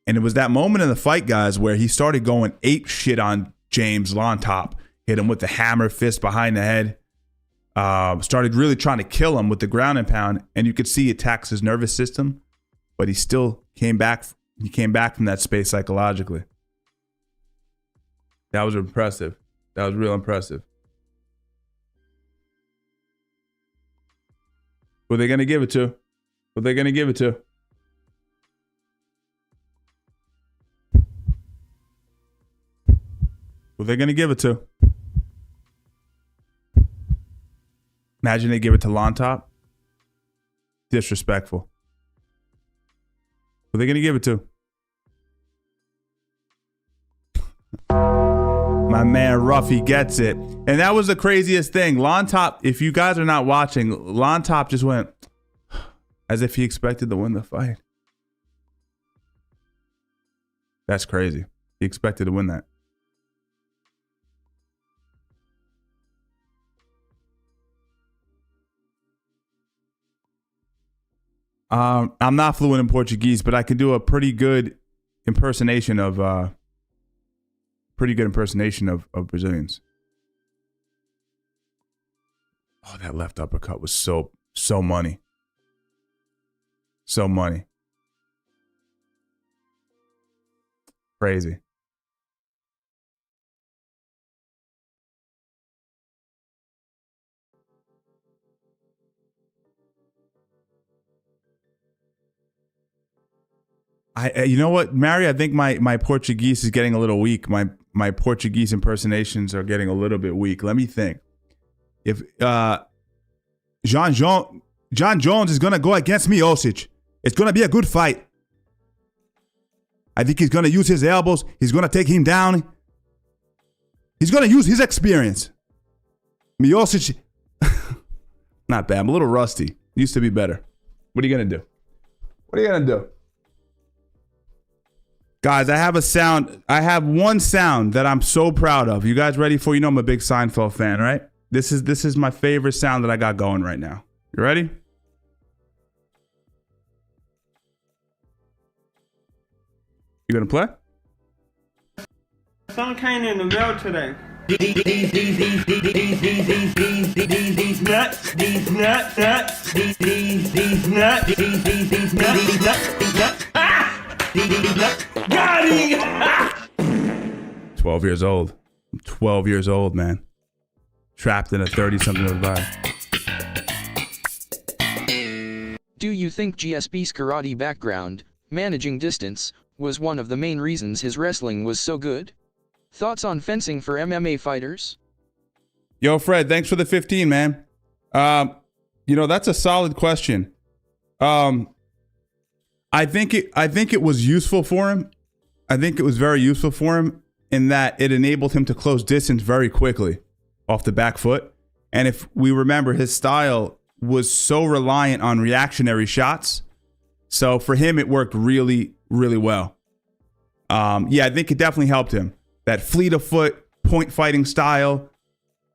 And it was that moment in the fight, guys, where he started going ape shit on James Llontop. Hit him with the hammer fist behind the head. Started really trying to kill him with the ground and pound. And you could see it attacks his nervous system. But he still came back. He came back from that space psychologically. That was impressive. That was real impressive. Who are they going to give it to? Who are they going to give it to? Who are they going to give it to? Imagine they give it to Llontop. Disrespectful. Who are they going to give it to? My man Ruffy gets it. And that was the craziest thing. Llontop, if you guys are not watching, Llontop just went as if he expected to win the fight. That's crazy. He expected to win that. I'm not fluent in Portuguese, but I can do a pretty good impersonation of Brazilians. Oh, that left uppercut was so money. So money. Crazy. You know what, Mary? I think my Portuguese is getting a little weak. My Portuguese impersonations are getting a little bit weak. Let me think. If Jon Jones is gonna go against Miocic, it's gonna be a good fight. I think he's gonna use his elbows. He's gonna take him down. He's gonna use his experience. Miocic, not bad. I'm a little rusty. Used to be better. What are you gonna do? What are you gonna do? Guys, I have a sound. I have one sound that I'm so proud of. You guys ready for? You know I'm a big Seinfeld fan, right? This is my favorite sound that I got going right now. You ready? You gonna play? Someone came in the mail today. These nuts, these nuts, ah! Got him! 12 years old. I'm 12 years old, man. Trapped in a 30-something vibe. Do you think GSP's karate background, managing distance, was one of the main reasons his wrestling was so good? Thoughts on fencing for MMA fighters? Yo, Fred, thanks for the 15, man. That's a solid question. I think it was useful for him. I think it was very useful for him. in that it enabled him to close distance very quickly off the back foot. And if we remember, his style was so reliant on reactionary shots. So for him, it worked really, really well. Yeah, I think it definitely helped him. That fleet of foot, point fighting style.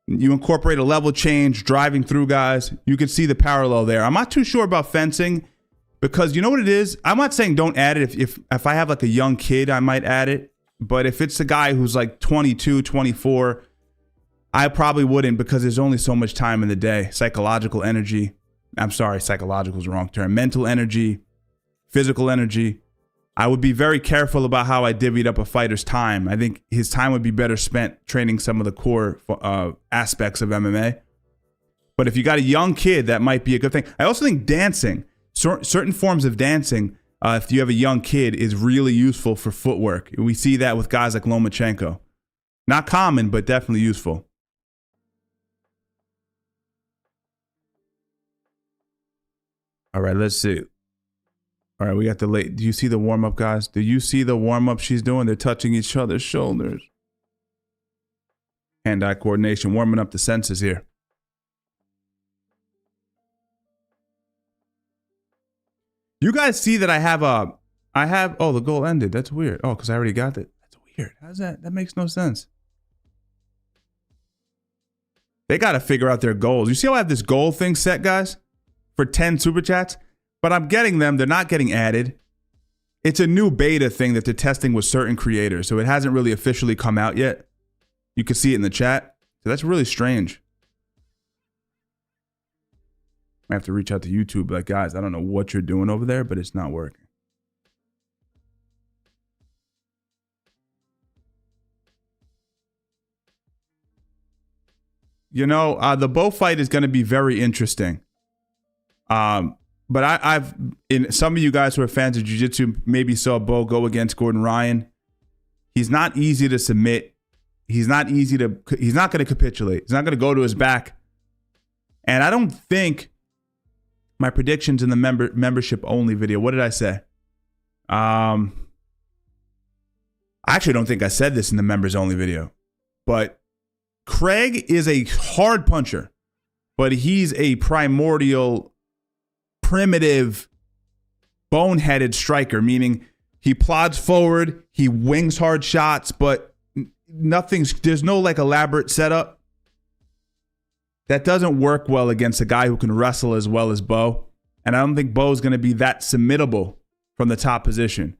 You incorporate a level change, driving through guys. You can see the parallel there. I'm not too sure about fencing because you know what it is? I'm not saying don't add it. If I have like a young kid, I might add it. But if it's a guy who's like 22, 24, I probably wouldn't because there's only so much time in the day. Psychological energy. I'm sorry, psychological is the wrong term. Mental energy, physical energy. I would be very careful about how I divvied up a fighter's time. I think his time would be better spent training some of the core aspects of MMA. But if you got a young kid, that might be a good thing. I also think dancing, certain forms of dancing, if you have a young kid, is really useful for footwork. We see that with guys like Lomachenko. Not common, but definitely useful. All right, let's see. All right, we got the late. Do you see the warm-up, guys? Do you see the warm-up she's doing? They're touching each other's shoulders. Hand-eye coordination, warming up the senses here. You guys see that I have, oh, the goal ended. That's weird. Oh, because I already got it. That's weird. How's that? That makes no sense. They got to figure out their goals. You see how I have this goal thing set, guys? For 10 super chats? But I'm getting them. They're not getting added. It's a new beta thing that they're testing with certain creators. So it hasn't really officially come out yet. You can see it in the chat. So that's really strange. I have to reach out to YouTube like, guys, I don't know what you're doing over there, but it's not working. You know, the Bo fight is going to be very interesting. But I've, in some of you guys who are fans of jiu-jitsu, maybe saw Bo go against Gordon Ryan. He's not easy to submit. He's not going to capitulate. He's not going to go to his back. And I don't think my predictions in the membership only video, what did I say? I actually don't think I said this in the members only video, but Craig is a hard puncher, but he's a primitive, boneheaded striker, meaning he plods forward, he wings hard shots, but there's no like elaborate setup. That doesn't work well against a guy who can wrestle as well as Bo. And I don't think Bo's going to be that submittable from the top position.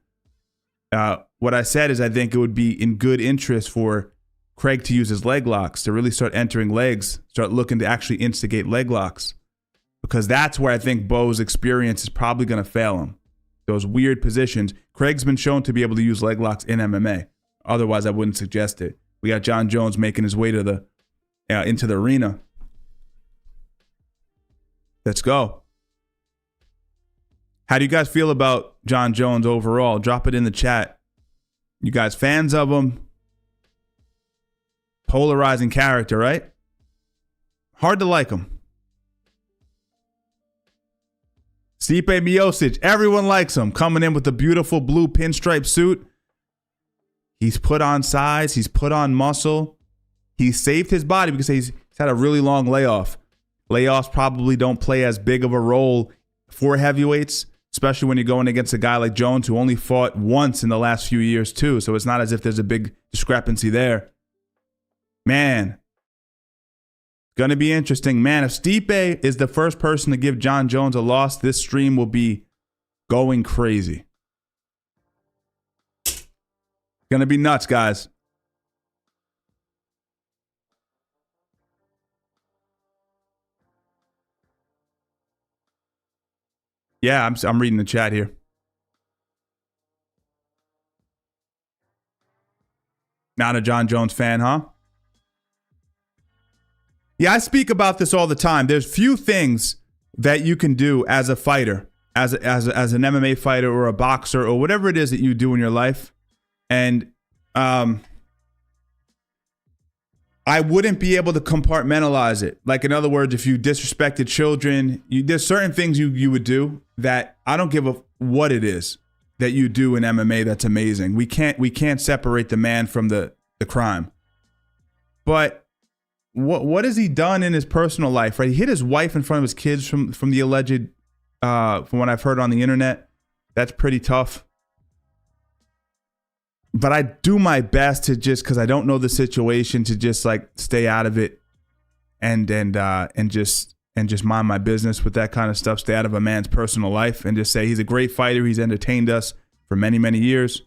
What I said is I think it would be in good interest for Craig to use his leg locks, to really start entering legs, start looking to actually instigate leg locks. Because that's where I think Bo's experience is probably going to fail him. Those weird positions. Craig's been shown to be able to use leg locks in MMA. Otherwise, I wouldn't suggest it. We got Jon Jones making his way to into the arena. Let's go. How do you guys feel about Jon Jones overall? Drop it in the chat. You guys fans of him? Polarizing character, right? Hard to like him. Stipe Miocic, everyone likes him. Coming in with the beautiful blue pinstripe suit. He's put on size. He's put on muscle. He saved his body because he's had a really long layoff. Layoffs probably don't play as big of a role for heavyweights, especially when you're going against a guy like Jones who only fought once in the last few years too. So it's not as if there's a big discrepancy there. Man, going to be interesting. Man, if Stipe is the first person to give Jon Jones a loss, this stream will be going crazy. Going to be nuts, guys. Yeah, I'm reading the chat here. Not a Jon Jones fan, huh? Yeah, I speak about this all the time. There's few things that you can do as a fighter, as an MMA fighter or a boxer or whatever it is that you do in your life. And I wouldn't be able to compartmentalize it. Like, in other words, if you disrespected children, there's certain things you would do that I don't give a what it is that you do in MMA that's amazing. We can't separate the man from the the crime. But what has he done in his personal life, right? He hit his wife in front of his kids from the alleged, from what I've heard on the internet. That's pretty tough. But I do my best to just, because I don't know the situation, to just like stay out of it and just mind my business with that kind of stuff. Stay out of a man's personal life and just say he's a great fighter. He's entertained us for many, many years.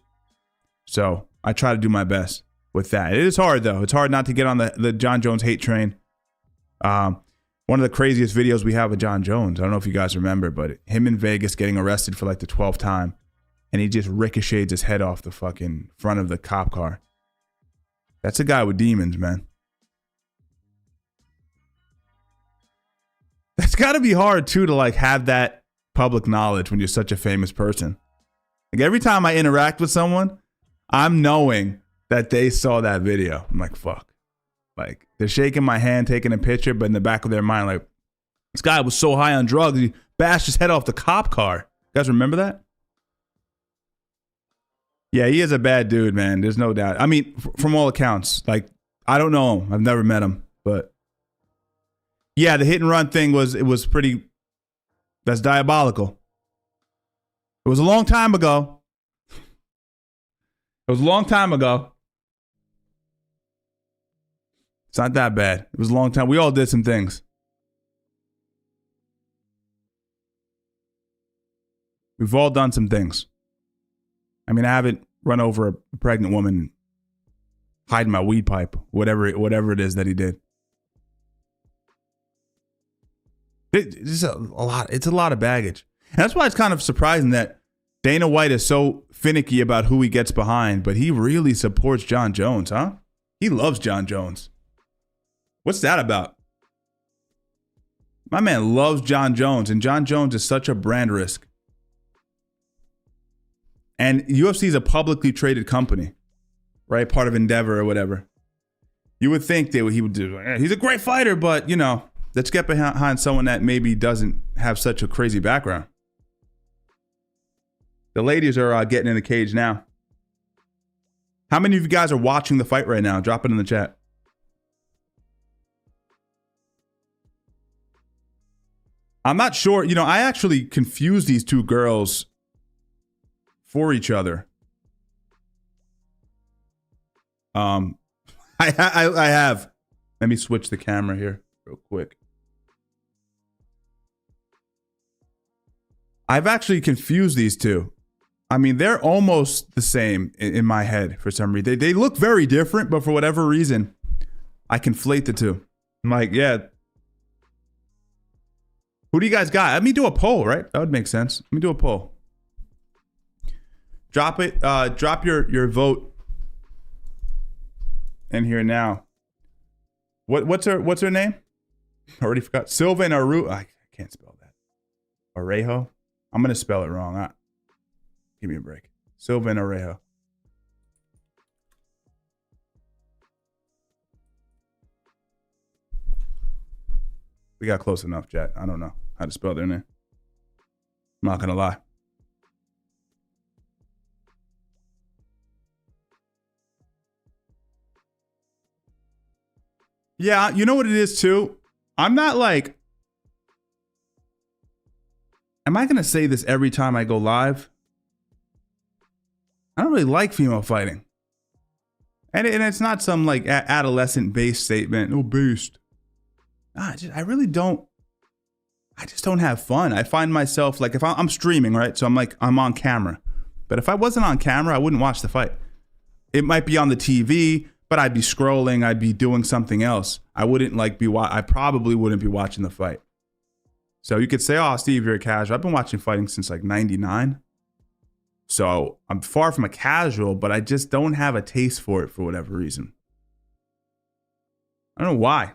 So I try to do my best with that. It is hard though. It's hard not to get on the Jon Jones hate train. One of the craziest videos we have of Jon Jones, I don't know if you guys remember, but him in Vegas getting arrested for like the 12th time. And he just ricochets his head off the fucking front of the cop car. That's a guy with demons, man. That's got to be hard, too, to like have that public knowledge when you're such a famous person. Like every time I interact with someone, I'm knowing that they saw that video. I'm like, fuck. Like they're shaking my hand, taking a picture, but in the back of their mind, like, this guy was so high on drugs, he bashed his head off the cop car. You guys remember that? Yeah, he is a bad dude, man. There's no doubt. I mean, from all accounts, like, I don't know him. I've never met him, but yeah, the hit and run thing was pretty, that's diabolical. It was a long time ago. It was a long time ago. It's not that bad. It was a long time. We all did some things. We've all done some things. I mean, I haven't run over a pregnant woman hiding my weed pipe, whatever it is that he did. It's a lot. It's a lot of baggage. And that's why it's kind of surprising that Dana White is so finicky about who he gets behind, but he really supports Jon Jones, huh? He loves Jon Jones. What's that about? My man loves Jon Jones, and Jon Jones is such a brand risk. And UFC is a publicly traded company, right? Part of Endeavor or whatever. You would think that he would do, he's a great fighter, but, you know, let's get behind someone that maybe doesn't have such a crazy background. The ladies are getting in the cage now. How many of you guys are watching the fight right now? Drop it in the chat. I'm not sure. You know, I actually confused these two girls for each other. I have. Let me switch the camera here real quick. I've actually confused these two. I mean, they're almost the same in my head for some reason. They look very different, but for whatever reason, I conflate the two. I'm like, yeah. Who do you guys got? Let me do a poll, right? That would make sense. Let me do a poll. Drop it. Drop your vote in here now. What's her name? I already forgot. Silva and Araujo. I can't spell that. Araujo. I'm gonna spell it wrong. Give me a break. Silva and Araujo. We got close enough, chat. I don't know how to spell their name. I'm not gonna lie. Yeah, you know what it is too? I'm not like, am I going to say this every time I go live? I don't really like female fighting. And it's not some like adolescent-based statement. Oh, based. Nah, I really don't. I just don't have fun. I find myself like, if I'm streaming, right? So I'm on camera. But if I wasn't on camera, I wouldn't watch the fight. It might be on the TV, but I'd be scrolling. I'd be doing something else. I wouldn't like I probably wouldn't be watching the fight. So you could say, oh, Steve, you're a casual. I've been watching fighting since like 99. So I'm far from a casual, but I just don't have a taste for it for whatever reason. I don't know why.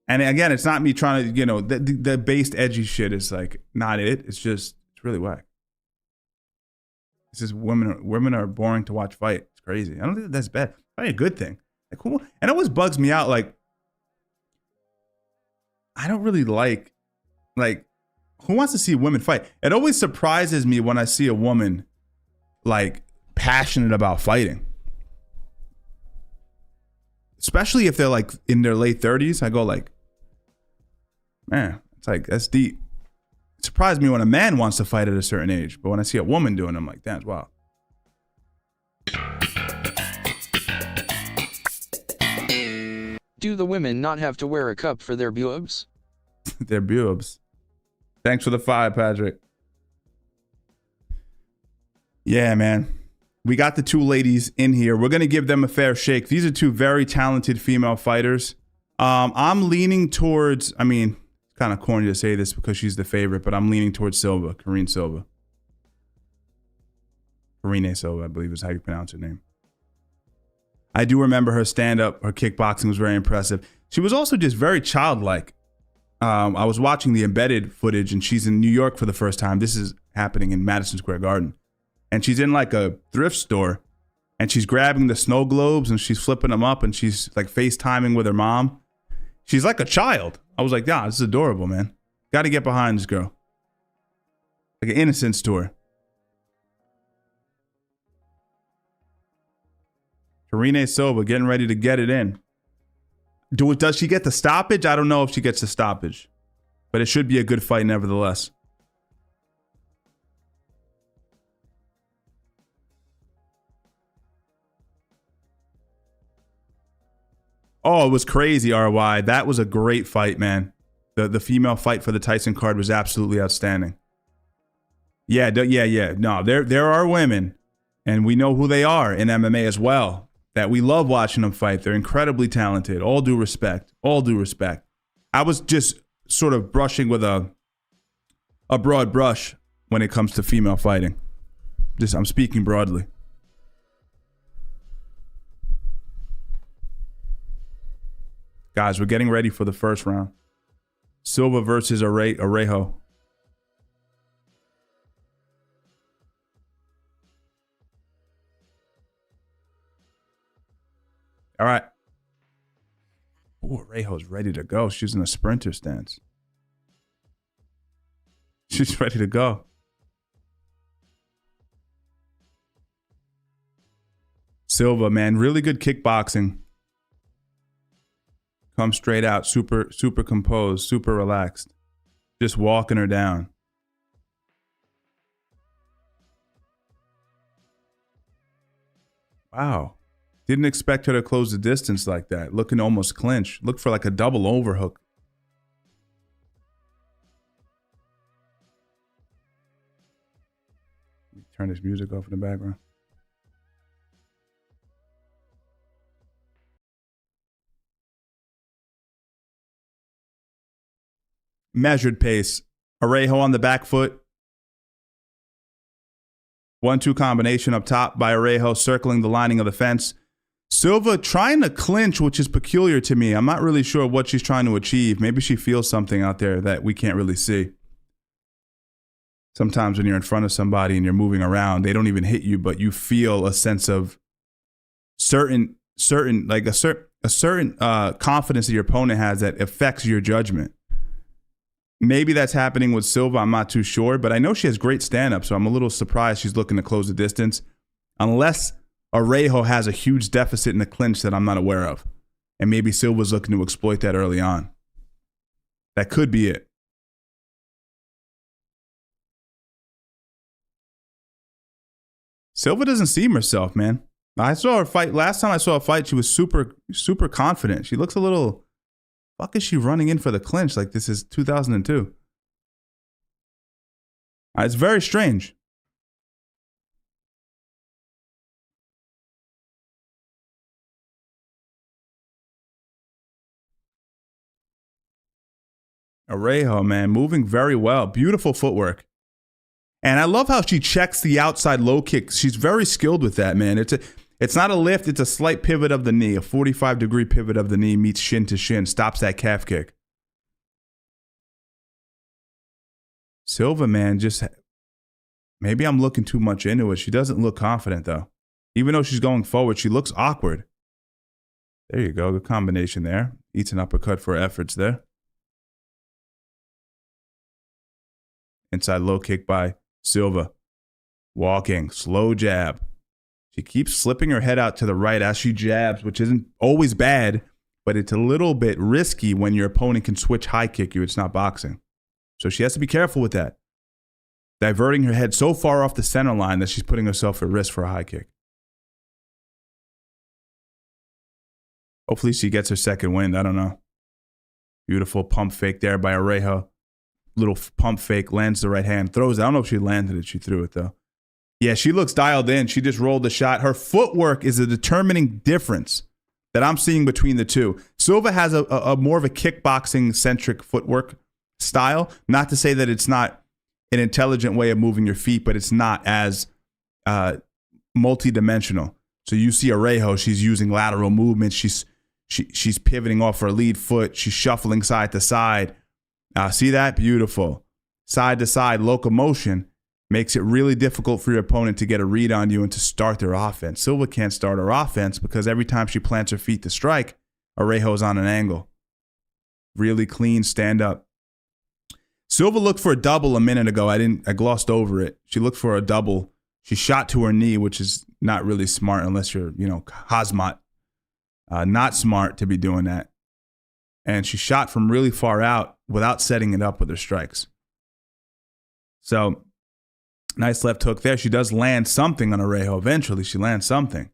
And again, it's not me trying to, you know, the based edgy shit is like not it. It's just, it's really whack. It's just women are boring to watch fight. It's crazy. I don't think that's bad. Probably a good thing. Like, cool. And it always bugs me out. Like, I don't really like, who wants to see women fight? It always surprises me when I see a woman like passionate about fighting. Especially if they're like in their late 30s. I go like, man, it's like, that's deep. It surprised me when a man wants to fight at a certain age. But when I see a woman doing it, I'm like, that's wild. Do the women not have to wear a cup for their boobs? Their boobs. Thanks for the 5, Patrick. Yeah, man. We got the 2 ladies in here. We're going to give them a fair shake. These are 2 very talented female fighters. I'm leaning towards, I mean, it's kind of corny to say this because she's the favorite, but I'm leaning towards Silva, Karine Silva. Karine Silva, I believe is how you pronounce her name. I do remember her stand-up. Her kickboxing was very impressive. She was also just very childlike. I was watching the embedded footage, and she's in New York for the first time. This is happening in Madison Square Garden. And she's in like a thrift store, and she's grabbing the snow globes, and she's flipping them up, and she's like FaceTiming with her mom. She's like a child. I was like, yeah, this is adorable, man. Got to get behind this girl. Like an Innocence tour. Karine Silva getting ready to get it in. Does she get the stoppage? I don't know if she gets the stoppage, but it should be a good fight nevertheless. Oh, it was crazy, RY. That was a great fight, man. The female fight for the Tyson card was absolutely outstanding. Yeah. No, there are women, and we know who they are in MMA as well, that we love watching them fight. They're incredibly talented. All due respect. All due respect. I was just sort of brushing with a broad brush when it comes to female fighting. I'm speaking broadly. Guys, we're getting ready for the first round. Silva versus Araujo. All right. Oh, Araujo's ready to go. She's in a sprinter stance. She's ready to go. Silva, man, really good kickboxing. Come straight out, super composed, super relaxed. Just walking her down. Wow. Didn't expect her to close the distance like that. Looking to almost clinch. Look for like a double overhook. Let me turn this music off in the background. Measured pace. Araujo on the back foot. 1-2 combination up top by Araujo, circling the lining of the fence. Silva trying to clinch, which is peculiar to me. I'm not really sure what she's trying to achieve. Maybe she feels something out there that we can't really see. Sometimes when you're in front of somebody and you're moving around, they don't even hit you, but you feel a sense of certain confidence that your opponent has that affects your judgment. Maybe that's happening with Silva. I'm not too sure, but I know she has great stand-up, so I'm a little surprised she's looking to close the distance. Unless Araujo has a huge deficit in the clinch that I'm not aware of. And maybe Silva's looking to exploit that early on. That could be it. Silva doesn't seem herself, man. I saw her fight. Last time I saw a fight, she was super confident. She looks a little... Fuck is she running in for the clinch like this is 2002? It's very strange. Araujo, man, moving very well. Beautiful footwork. And I love how she checks the outside low kick. She's very skilled with that, man. It's not a lift. It's a slight pivot of the knee. A 45-degree pivot of the knee meets shin to shin. Stops that calf kick. Silva, man, just... Maybe I'm looking too much into it. She doesn't look confident, though. Even though she's going forward, she looks awkward. There you go. Good combination there. Eats an uppercut for her efforts there. Inside low kick by Silva. Walking. Slow jab. She keeps slipping her head out to the right as she jabs, which isn't always bad, but it's a little bit risky when your opponent can switch high kick you. It's not boxing. So she has to be careful with that. Diverting her head so far off the center line that she's putting herself at risk for a high kick. Hopefully she gets her second wind. I don't know. Beautiful pump fake there by Araujo. Little pump fake, lands the right hand, throws it. I don't know if she landed it. She threw it, though. Yeah, she looks dialed in. She just rolled the shot. Her footwork is a determining difference that I'm seeing between the two. Silva has a more of a kickboxing-centric footwork style. Not to say that it's not an intelligent way of moving your feet, but it's not as multi-dimensional. So you see Araujo, she's using lateral movement. She's pivoting off her lead foot. She's shuffling side to side. See that? Beautiful. Side to side locomotion makes it really difficult for your opponent to get a read on you and to start their offense. Silva can't start her offense because every time she plants her feet to strike, Araujo's on an angle. Really clean stand up. Silva looked for a double a minute ago. I glossed over it. She looked for a double. She shot to her knee, which is not really smart unless you're, Hazmat. Not smart to be doing that. And she shot from really far out without setting it up with her strikes. So, nice left hook there. She does land something on Araujo. Eventually, she lands something.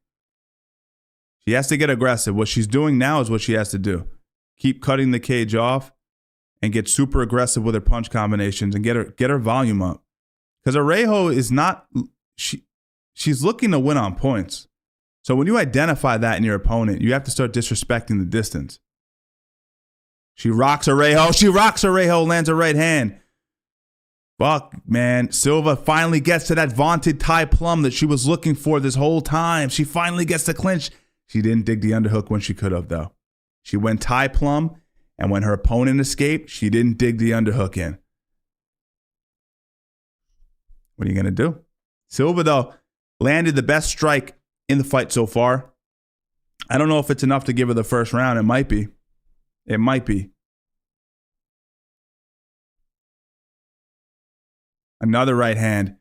She has to get aggressive. What she's doing now is what she has to do. Keep cutting the cage off and get super aggressive with her punch combinations and get her volume up. Because Araujo is not... She's looking to win on points. So when you identify that in your opponent, you have to start disrespecting the distance. She rocks Araujo. She rocks Araujo, lands a right hand. Fuck, man. Silva finally gets to that vaunted Thai plum that she was looking for this whole time. She finally gets the clinch. She didn't dig the underhook when she could have, though. She went Thai plum, and when her opponent escaped, she didn't dig the underhook in. What are you going to do? Silva, though, landed the best strike in the fight so far. I don't know if it's enough to give her the first round. It might be. It might be. Another right hand.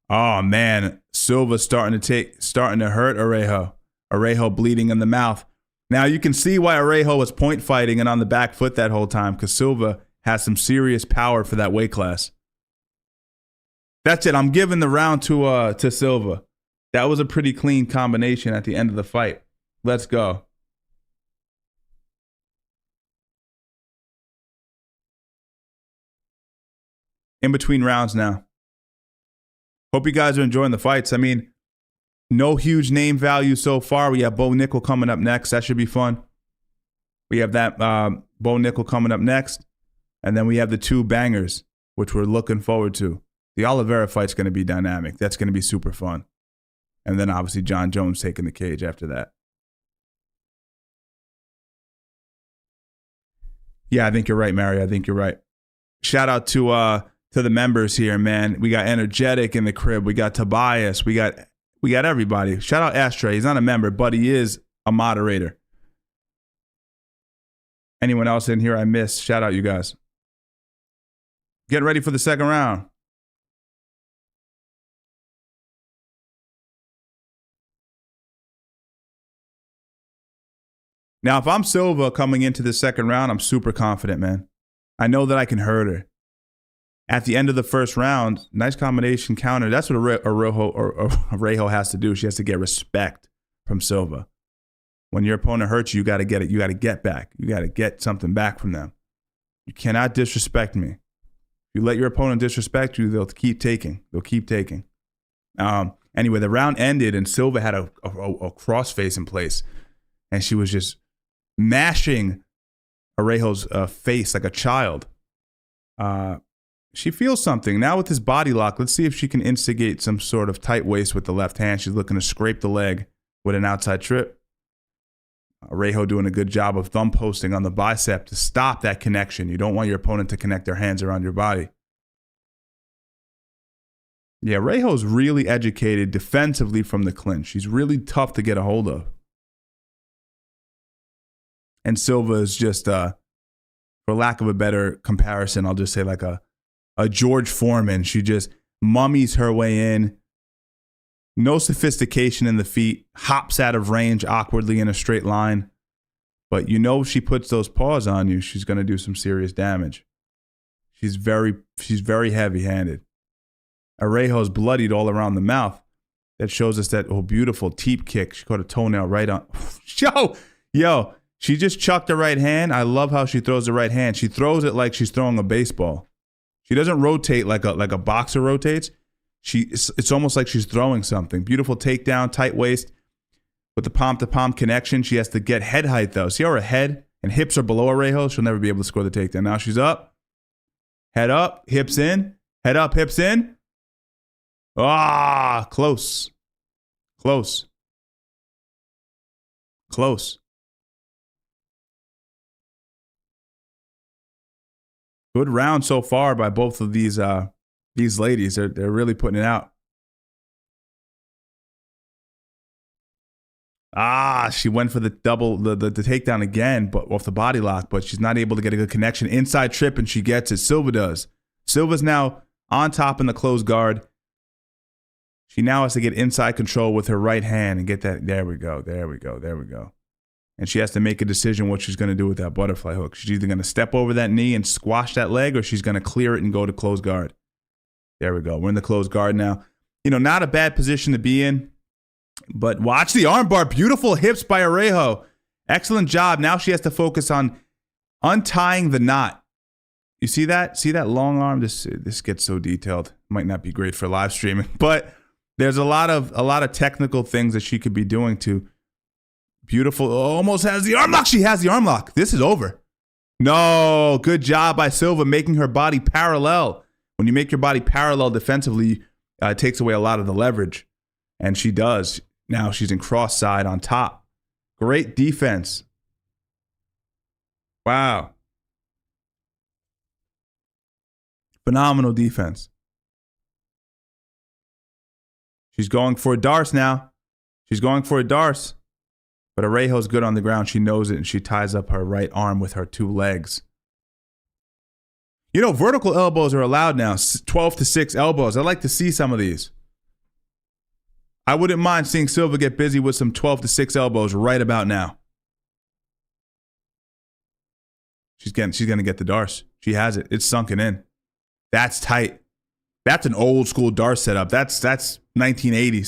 Oh, man. Silva starting to hurt Araujo. Araujo bleeding in the mouth. Now, you can see why Araujo was point fighting and on the back foot that whole time, because Silva has some serious power for that weight class. That's it. I'm giving the round to Silva. That was a pretty clean combination at the end of the fight. Let's go. In between rounds now. Hope you guys are enjoying the fights. I mean, no huge name value so far. We have Bo Nickal coming up next. That should be fun. We have that Bo Nickal coming up next. And then we have the two bangers, which we're looking forward to. The Oliveira fight's going to be dynamic. That's going to be super fun. And then obviously Jon Jones taking the cage after that. Yeah, I think you're right, Mary. I think you're right. Shout out to the members here, man. We got Energetic in the crib. We got Tobias. We got everybody. Shout out Ashtray. He's not a member, but he is a moderator. Anyone else in here I missed? Shout out you guys. Get ready for the second round. Now, if I'm Silva coming into the second round, I'm super confident, man. I know that I can hurt her. At the end of the first round, nice combination counter. That's what Araujo has to do. She has to get respect from Silva. When your opponent hurts you, you got to get it. You got to get back. You got to get something back from them. You cannot disrespect me. If you let your opponent disrespect you, they'll keep taking. Anyway, the round ended and Silva had a crossface in place. And she was just mashing Araujo's face like a child. She feels something. Now with this body lock, let's see if she can instigate some sort of tight waist with the left hand. She's looking to scrape the leg with an outside trip. Araujo doing a good job of thumb posting on the bicep to stop that connection. You don't want your opponent to connect their hands around your body. Yeah, Araujo's really educated defensively from the clinch. She's really tough to get a hold of. And Silva is just, for lack of a better comparison, I'll just say like a George Foreman. She just mummies her way in, No sophistication in the feet. Hops out of range awkwardly in a straight line. But you know if she puts those paws on you, she's going to do some serious damage. She's very heavy-handed. Araujo's bloodied all around the mouth. That shows us that, beautiful teep kick. She caught a toenail right on. Yo, she just chucked her right hand. I love how she throws the right hand. She throws it like she's throwing a baseball. She doesn't rotate like a boxer rotates. It's almost like she's throwing something. Beautiful takedown, tight waist with the palm-to-palm connection. She has to get head height, though. See how her head and hips are below Araujo? She'll never be able to score the takedown. Now she's up. Head up, hips in. Head up, hips in. Close. Close. Close. Good round so far by both of these ladies. They're really putting it out. She went for the double, the takedown again, but off the body lock, but she's not able to get a good connection. Inside trip, and she gets it. Silva does. Silva's now on top in the closed guard. She now has to get inside control with her right hand and get that. There we go. And she has to make a decision what she's going to do with that butterfly hook. She's either going to step over that knee and squash that leg, or she's going to clear it and go to closed guard. There we go. We're in the closed guard now. Not a bad position to be in. But watch the armbar. Beautiful hips by Araujo. Excellent job. Now she has to focus on untying the knot. You see that? See that long arm? This gets so detailed. Might not be great for live streaming, but there's a lot of technical things that she could be doing to. Beautiful. Almost has the arm lock. She has the arm lock. This is over. No. Good job by Silva making her body parallel. When you make your body parallel defensively, it takes away a lot of the leverage. And she does. Now she's in cross side on top. Great defense. Wow. Phenomenal defense. She's going for a darce now. But Araujo's good on the ground. She knows it, and she ties up her right arm with her two legs. Vertical elbows are allowed now. 12-6 elbows. I'd like to see some of these. I wouldn't mind seeing Silva get busy with some 12-6 elbows right about now. She's going to get the darce. She has it. It's sunken in. That's tight. That's an old school darce setup. That's 1980s,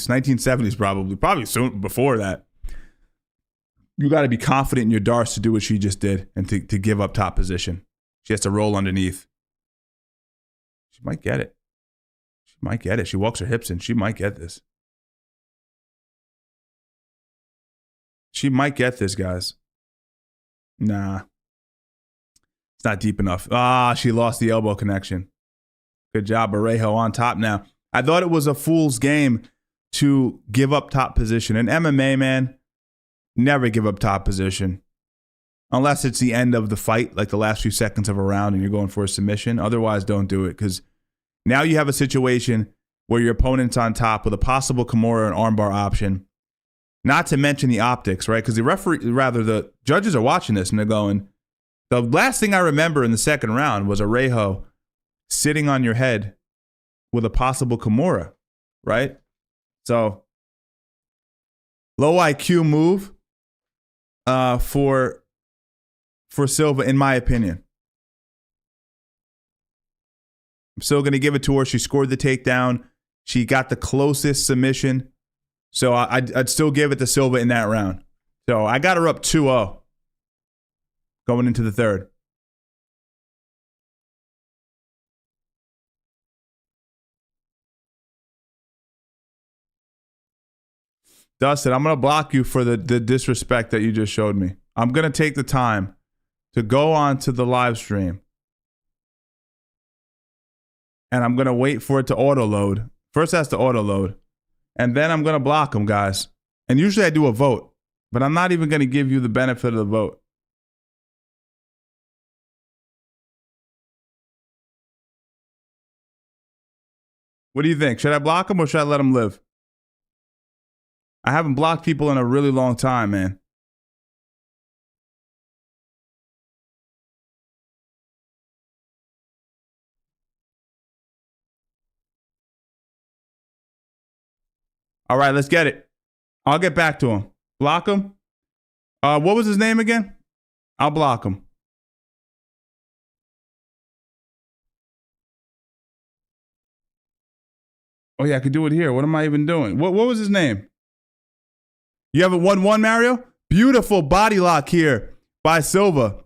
1970s probably soon before that. You got to be confident in your darce to do what she just did and to give up top position. She has to roll underneath. She might get it. She walks her hips in. She might get this. She might get this, guys. Nah. It's not deep enough. She lost the elbow connection. Good job, Araujo on top now. I thought it was a fool's game to give up top position. In MMA, man, never give up top position. Unless it's the end of the fight, like the last few seconds of a round and you're going for a submission. Otherwise, don't do it, because now you have a situation where your opponent's on top with a possible Kimura and armbar option. Not to mention the optics, right? Because the judges are watching this and they're going, the last thing I remember in the second round was Araujo sitting on your head with a possible Kimura, right? So, low IQ move for Silva, in my opinion. I'm still going to give it to her. She scored the takedown. She got the closest submission. So I'd still give it to Silva in that round. So I got her up 2-0 going into the third. Dustin, I'm going to block you for the disrespect that you just showed me. I'm going to take the time to go on to the live stream. And I'm going to wait for it to auto load. First it has to auto load. And then I'm going to block them, guys. And usually I do a vote. But I'm not even going to give you the benefit of the vote. What do you think? Should I block them or should I let them live? I haven't blocked people in a really long time, man. All right, let's get it. I'll get back to him. Block him. What was his name again? I'll block him. Oh, yeah, I could do it here. What am I even doing? What was his name? You have a 1-1, Mario? Beautiful body lock here by Silva.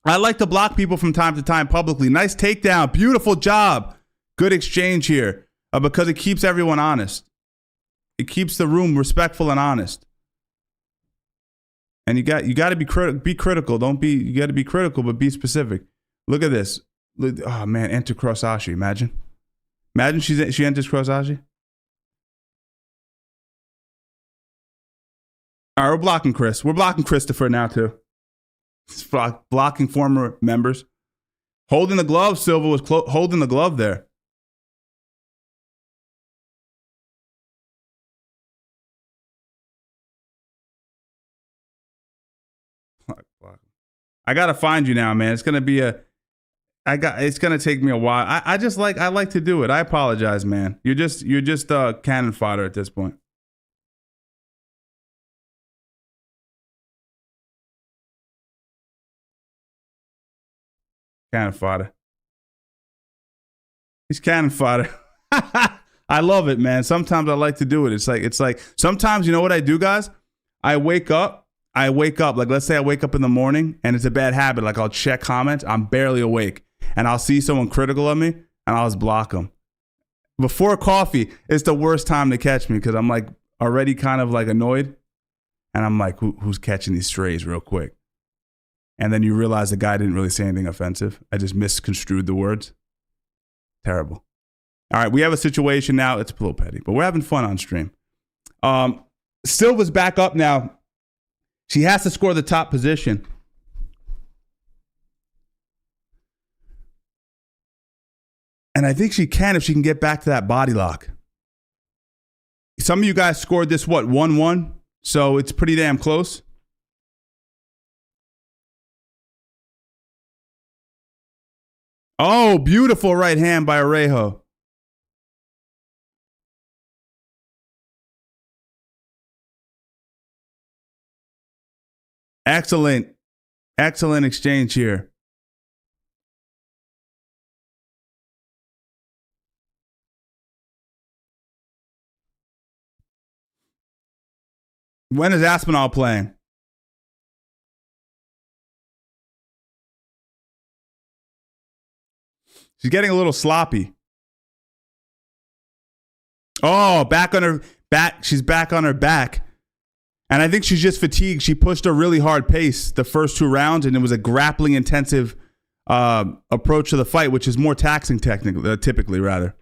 I like to block people from time to time publicly. Nice takedown. Beautiful job. Good exchange here because it keeps everyone honest. It keeps the room respectful and honest. And you got to be critical. You got to be critical, but be specific. Look at this. Oh, man, enter Crossashi. Imagine she enters Crossashi. All right, we're blocking Chris. We're blocking Christopher now, too. Blocking former members. Holding the glove. Silva was holding the glove there. I gotta find you now, man. It's gonna be it's gonna take me a while. I like to do it. I apologize, man. You're just cannon fodder at this point. Cannon fodder. He's cannon fodder. I love it, man. Sometimes I like to do it. It's like sometimes, you know what I do, guys? I wake up. Like, let's say I wake up in the morning and it's a bad habit. Like, I'll check comments. I'm barely awake and I'll see someone critical of me and I'll just block them. Before coffee, it's the worst time to catch me because I'm like already kind of like annoyed. And I'm like, who's catching these strays real quick? And then you realize the guy didn't really say anything offensive. I just misconstrued the words. Terrible. All right, we have a situation now. It's a little petty, but we're having fun on stream. Silva's back up now. She has to score the top position. And I think she can if she can get back to that body lock. Some of you guys scored this, 1-1? So it's pretty damn close. Oh, beautiful right hand by Araujo. Excellent exchange here. When is Aspinall playing? She's getting a little sloppy. Oh, back on her back. She's back on her back. And I think she's just fatigued. She pushed a really hard pace the first 2 rounds, and it was a grappling intensive approach to the fight, which is more taxing typically, rather.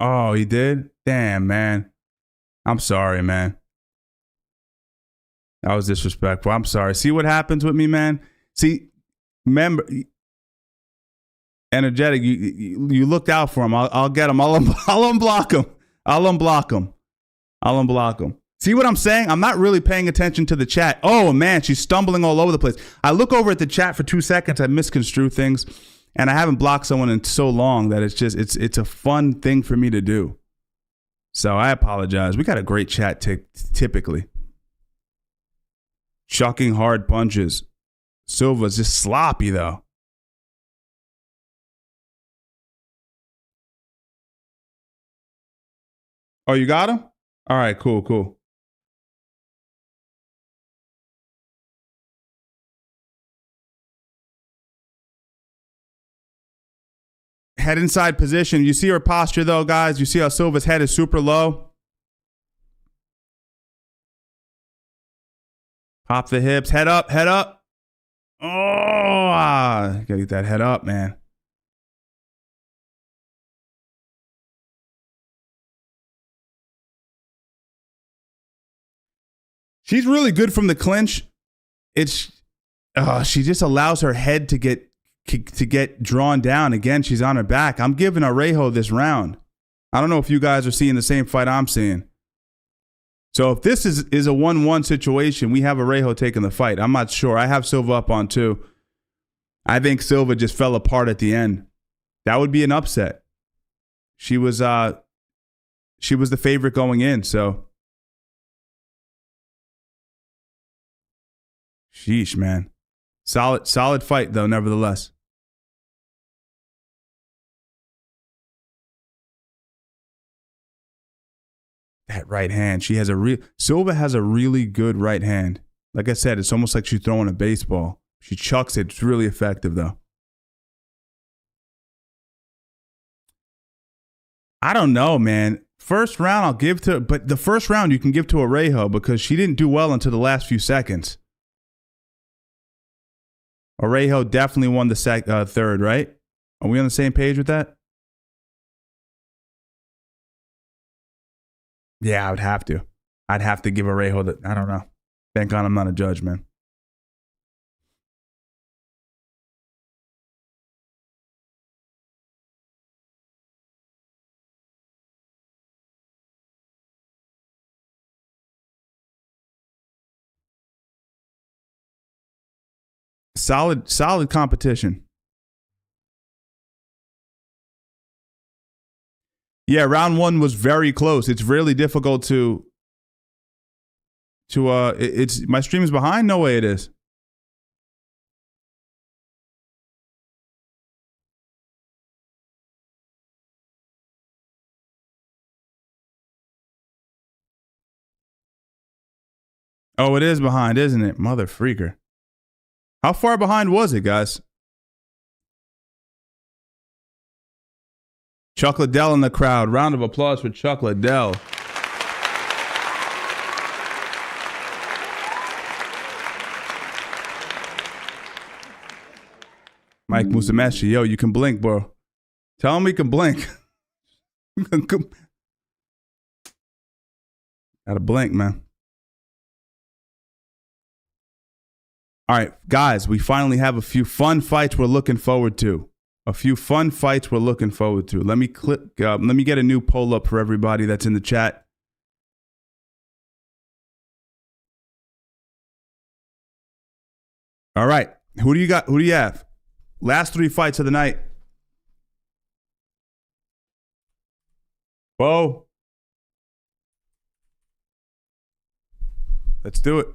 Oh, he did? Damn, man. I'm sorry, man. That was disrespectful. I'm sorry. See what happens with me, man? See, remember, energetic, you looked out for him. I'll get him. I'll unblock him. I'll unblock him. See what I'm saying? I'm not really paying attention to the chat. Oh, man, she's stumbling all over the place. I look over at the chat for 2 seconds. I misconstrue things. And I haven't blocked someone in so long that it's a fun thing for me to do. So I apologize. We got a great chat typically. Chucking hard punches. Silva's just sloppy, though. Oh, you got him? All right, cool. Head inside position. You see her posture, though, guys. You see how Silva's head is super low. Pop the hips. Head up. Oh, gotta get that head up, man. She's really good from the clinch. She just allows her head to get drawn down. Again, she's on her back. I'm giving Araujo this round. I don't know if you guys are seeing the same fight I'm seeing. So if this is a 1-1 situation, we have Araujo taking the fight. I'm not sure. I have Silva up on 2. I think Silva just fell apart at the end. That would be an upset. She was the favorite going in, so sheesh, man. Solid fight though, nevertheless. That right hand. Silva has a really good right hand. Like I said, it's almost like she's throwing a baseball. She chucks it. It's really effective though. I don't know, man. First round I'll give to, but the first round you can give to Araujo because she didn't do well until the last few seconds. Araujo definitely won the third, right? Are we on the same page with that? Yeah, I would have to. I'd have to give Araujo the, I don't know. Thank God I'm not a judge, man. Solid competition. Yeah, round 1 was very close. It's really difficult to it's my stream is behind? No way it is. Oh, it is behind, isn't it? Mother freaker. How far behind was it, guys? Chuck Liddell in the crowd. Round of applause for Chuck Liddell. Mike Musameshi, yo, you can blink, bro. Tell him we can blink. Gotta blink, man. All right, guys, we finally have a few fun fights we're looking forward to. Let me let me get a new poll up for everybody that's in the chat. All right, who do you got? Who do you have? Last 3 fights of the night. Bo. Let's do it.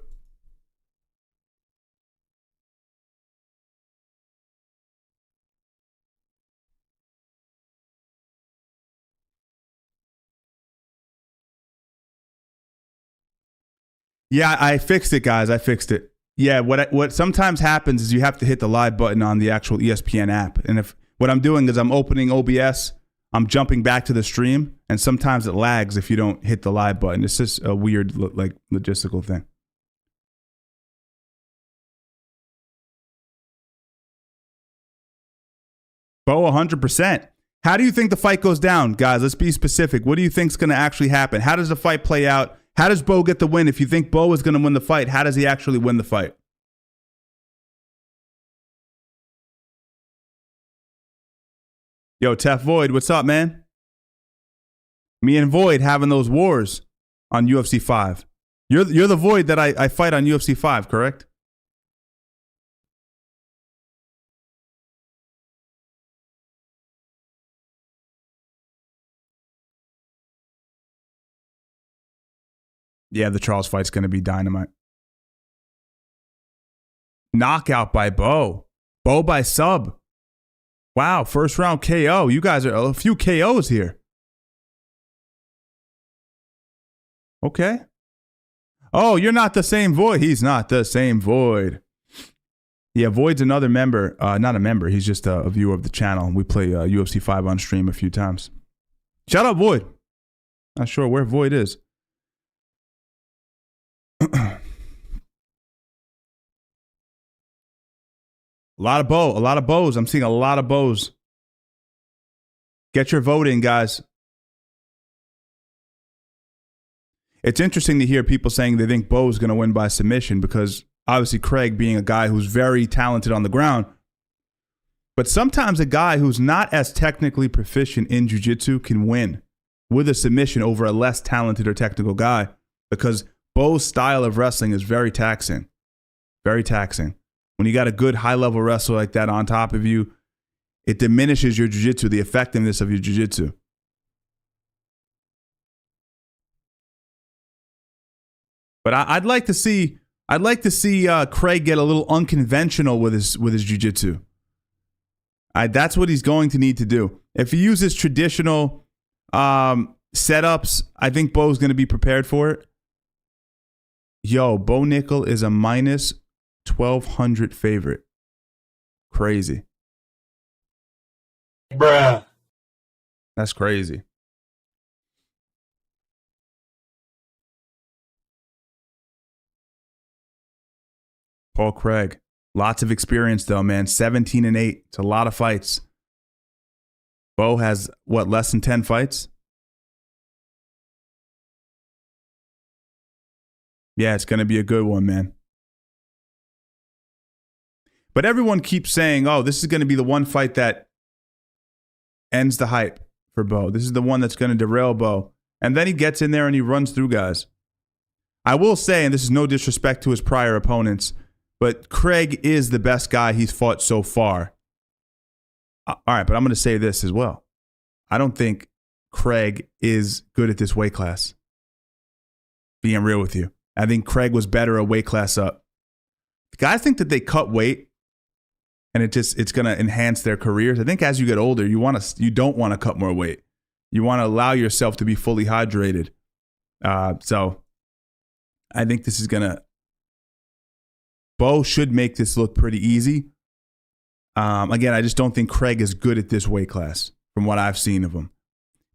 Yeah, I fixed it, guys. I fixed it. Yeah, what sometimes happens is you have to hit the live button on the actual ESPN app. And if what I'm doing is I'm opening OBS, I'm jumping back to the stream, and sometimes it lags if you don't hit the live button. It's just a weird like logistical thing. Bo, 100%. How do you think the fight goes down, guys? Let's be specific. What do you think's going to actually happen? How does the fight play out? How does Bo get the win? If you think Bo is going to win the fight, how does he actually win the fight? Yo, Tef Void, what's up, man? Me and Void having those wars on UFC 5. You're the Void that I fight on UFC 5, correct? Yeah, the Charles fight's going to be dynamite. Knockout by Bo. Bo by sub. Wow, first round KO. You guys are a few KOs here. Okay. Oh, you're not the same Void. He's not the same Void. Yeah, Void's another member. Not a member. He's just a viewer of the channel. We play UFC 5 on stream a few times. Shout out Void. Not sure where Void is. A lot of bows. I'm seeing a lot of bows. Get your vote in, guys. It's interesting to hear people saying they think Bo's going to win by submission because obviously Craig being a guy who's very talented on the ground. But sometimes a guy who's not as technically proficient in jiu-jitsu can win with a submission over a less talented or technical guy. because Bo's style of wrestling is very taxing. Very taxing. When you got a good high-level wrestler like that on top of you, it diminishes your jiu-jitsu, the effectiveness of your jiu-jitsu. But I'd like to see Craig get a little unconventional with his jiu-jitsu. That's what he's going to need to do. If he uses traditional setups, I think Bo's going to be prepared for it. Yo, Bo Nickal is a minus 1,200 favorite. Crazy. Bruh. That's crazy. Paul Craig. Lots of experience, though, man. 17-8. It's a lot of fights. Bo has, what, less than 10 fights? Yeah, it's going to be a good one, man. But everyone keeps saying, oh, this is going to be the one fight that ends the hype for Bo. This is the one that's going to derail Bo. And then he gets in there and he runs through guys. I will say, and this is no disrespect to his prior opponents, but Craig is the best guy he's fought so far. All right, but I'm going to say this as well. I don't think Craig is good at this weight class. Being real with you. I think Craig was better a weight class up. The guys think that they cut weight and it's going to enhance their careers. I think as you get older, you don't want to cut more weight. You want to allow yourself to be fully hydrated. So I think this is going to... Bo should make this look pretty easy. Again, I just don't think Craig is good at this weight class from what I've seen of him.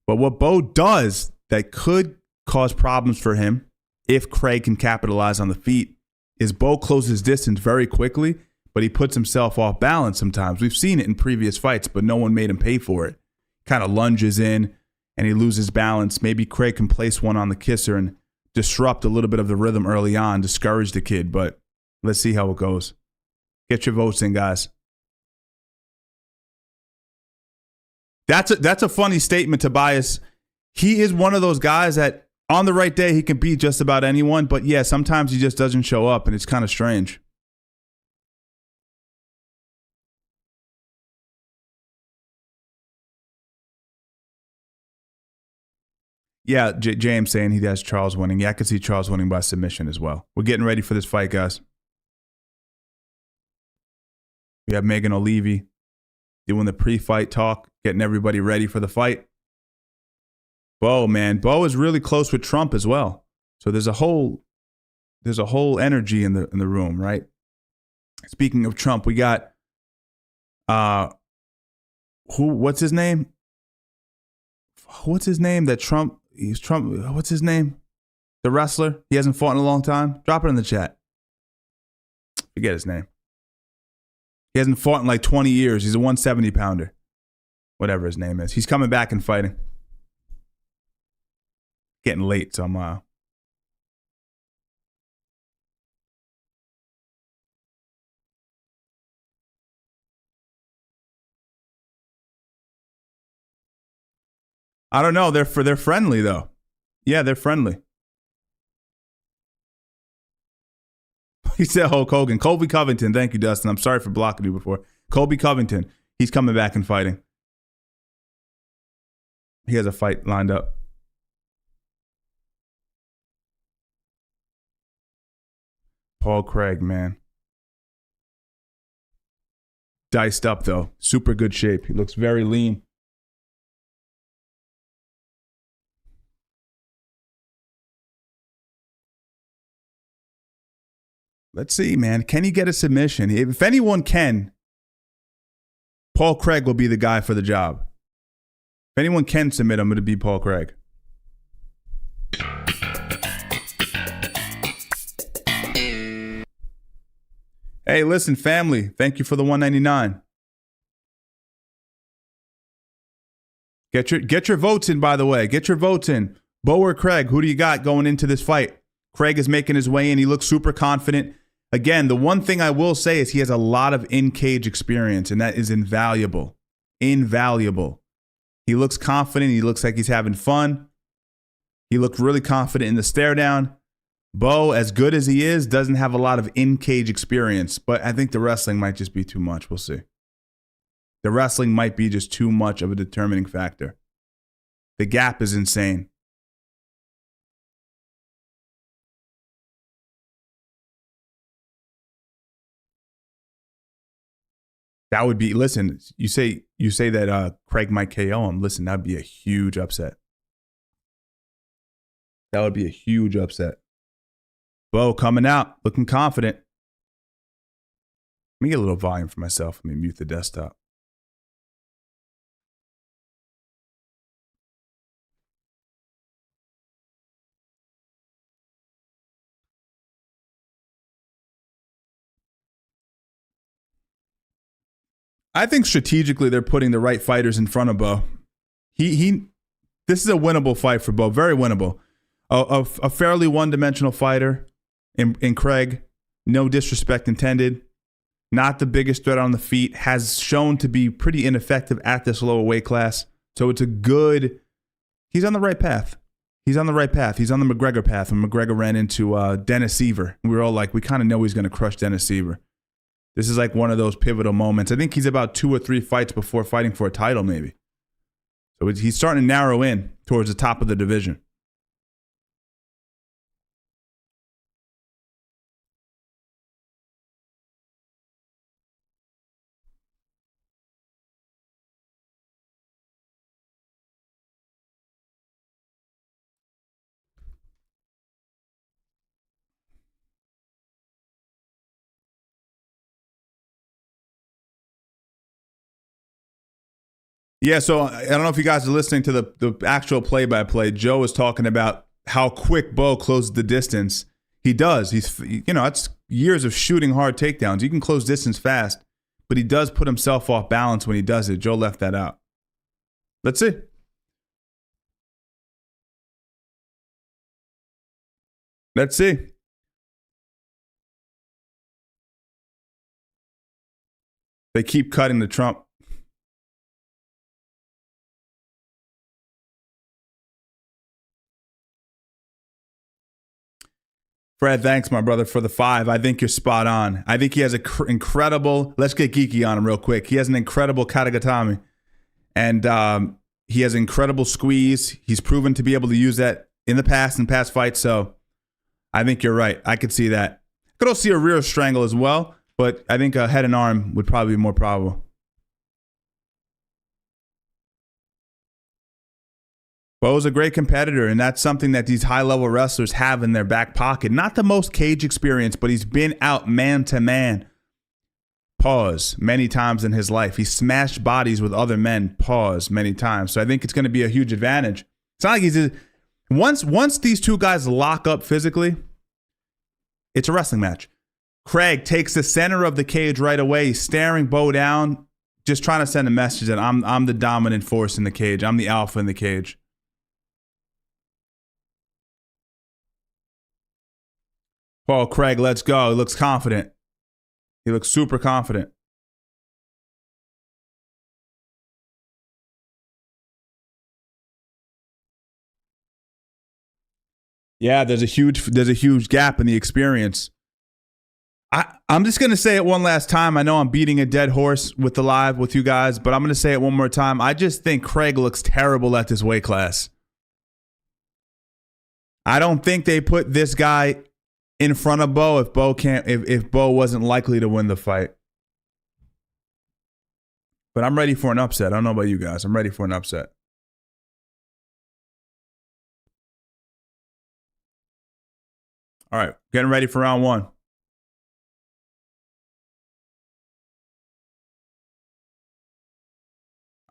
But what Bo does that could cause problems for him if Craig can capitalize on the feet is Bo closes distance very quickly, but he puts himself off balance sometimes. We've seen it in previous fights, but no one made him pay for it. Kind of lunges in and he loses balance. Maybe Craig can place one on the kisser and disrupt a little bit of the rhythm early on, discourage the kid, but let's see how it goes. Get your votes in, guys. That's a funny statement, Tobias. He is one of those guys that on the right day, he can beat just about anyone. But yeah, sometimes he just doesn't show up and it's kind of strange. Yeah, James saying he has Charles winning. Yeah, I could see Charles winning by submission as well. We're getting ready for this fight, guys. We have Megan Olivi doing the pre-fight talk, getting everybody ready for the fight. Bo, man. Bo is really close with Trump as well. So there's a whole energy in the room, right? Speaking of Trump, we got what's his name? What's his name? What's his name? The wrestler? He hasn't fought in a long time. Drop it in the chat. Forget his name. He hasn't fought in like 20 years. He's a 170 pounder. Whatever his name is. He's coming back and fighting. Getting late, so I'm I don't know. They're friendly though. Yeah, they're friendly. He said Hulk Hogan. Colby Covington. Thank you, Dustin. I'm sorry for blocking you before. Colby Covington. He's coming back and fighting. He has a fight lined up. Paul Craig, man. Diced up, though. Super good shape. He looks very lean. Let's see, man. Can he get a submission? If anyone can, Paul Craig will be the guy for the job. If anyone can submit, I'm going to be Paul Craig. Hey, listen, family. Thank you for the $1.99. Get your votes in, by the way. Get your votes in. Bo or Craig, who do you got going into this fight? Craig is making his way in. He looks super confident. Again, the one thing I will say is he has a lot of in-cage experience, and that is invaluable. Invaluable. He looks confident. He looks like he's having fun. He looked really confident in the stare down. Bo, as good as he is, doesn't have a lot of in-cage experience, but I think the wrestling might just be too much. We'll see. The wrestling might be just too much of a determining factor. The gap is insane. That would be, listen, you say that Craig might KO him. Listen, that'd be a huge upset. That would be a huge upset. Bo coming out, looking confident. Let me get a little volume for myself. Let me mute the desktop. I think strategically they're putting the right fighters in front of Bo. This is a winnable fight for Bo, very winnable. A fairly one-dimensional fighter in Craig, no disrespect intended, not the biggest threat on the feet, has shown to be pretty ineffective at this lower weight class. So it's a good, he's on the right path. He's on the right path. He's on the McGregor path. And McGregor ran into Dennis Seaver. We were all like, we kind of know he's going to crush Dennis Seaver. This is like one of those pivotal moments. I think he's about 2 or 3 fights before fighting for a title, maybe. So he's starting to narrow in towards the top of the division. Yeah, so I don't know if you guys are listening to the actual play-by-play. Joe is talking about how quick Bo closes the distance. He does. It's years of shooting hard takedowns. You can close distance fast, but he does put himself off balance when he does it. Joe left that out. Let's see. Let's see. They keep cutting the Trump. Fred, thanks, my brother, for the 5. I think you're spot on. I think he has an incredible, let's get geeky on him real quick. He has an incredible katagatame. And he has incredible squeeze. He's proven to be able to use that in the past, in past fights. So I think you're right. I could see that. Could also see a rear strangle as well, but I think a head and arm would probably be more probable. Bo's a great competitor, and that's something that these high-level wrestlers have in their back pocket. Not the most cage experience, but he's been out man-to-man, pause, many times in his life. He's smashed bodies with other men, pause, many times. So I think it's going to be a huge advantage. It's not like he's... Once these two guys lock up physically, it's a wrestling match. Craig takes the center of the cage right away, staring Bo down, just trying to send a message that I'm the dominant force in the cage. I'm the alpha in the cage. Oh, Craig, let's go. He looks confident. He looks super confident. Yeah, there's a huge gap in the experience. I'm just going to say it one last time. I know I'm beating a dead horse with the live with you guys, but I'm going to say it one more time. I just think Craig looks terrible at this weight class. I don't think they put this guy in front of Bo if Bo wasn't likely to win the fight. But I'm ready for an upset. I don't know about you guys. I'm ready for an upset. All right, getting ready for round 1.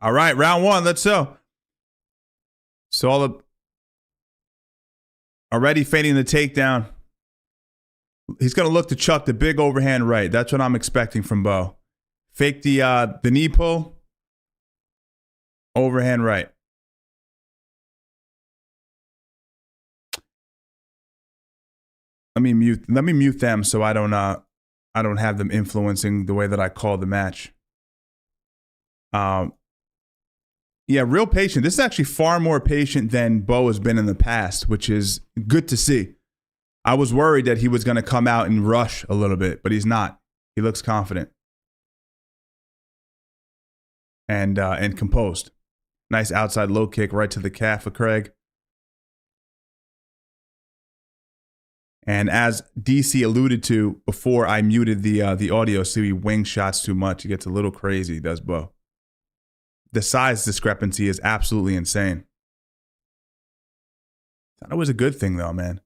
All right, round 1. Let's go. So already fading the takedown. He's going to look to chuck the big overhand right. That's what I'm expecting from Bo. Fake the knee pull. Overhand right. Let me mute them so I don't have them influencing the way that I call the match. Yeah, real patient. This is actually far more patient than Bo has been in the past, which is good to see. I was worried that he was going to come out and rush a little bit, but he's not. He looks confident and composed. Nice outside low kick right to the calf of Craig. And as DC alluded to before I muted the audio, so he wing shots too much. He gets a little crazy, does Bo. The size discrepancy is absolutely insane. That was a good thing, though, man.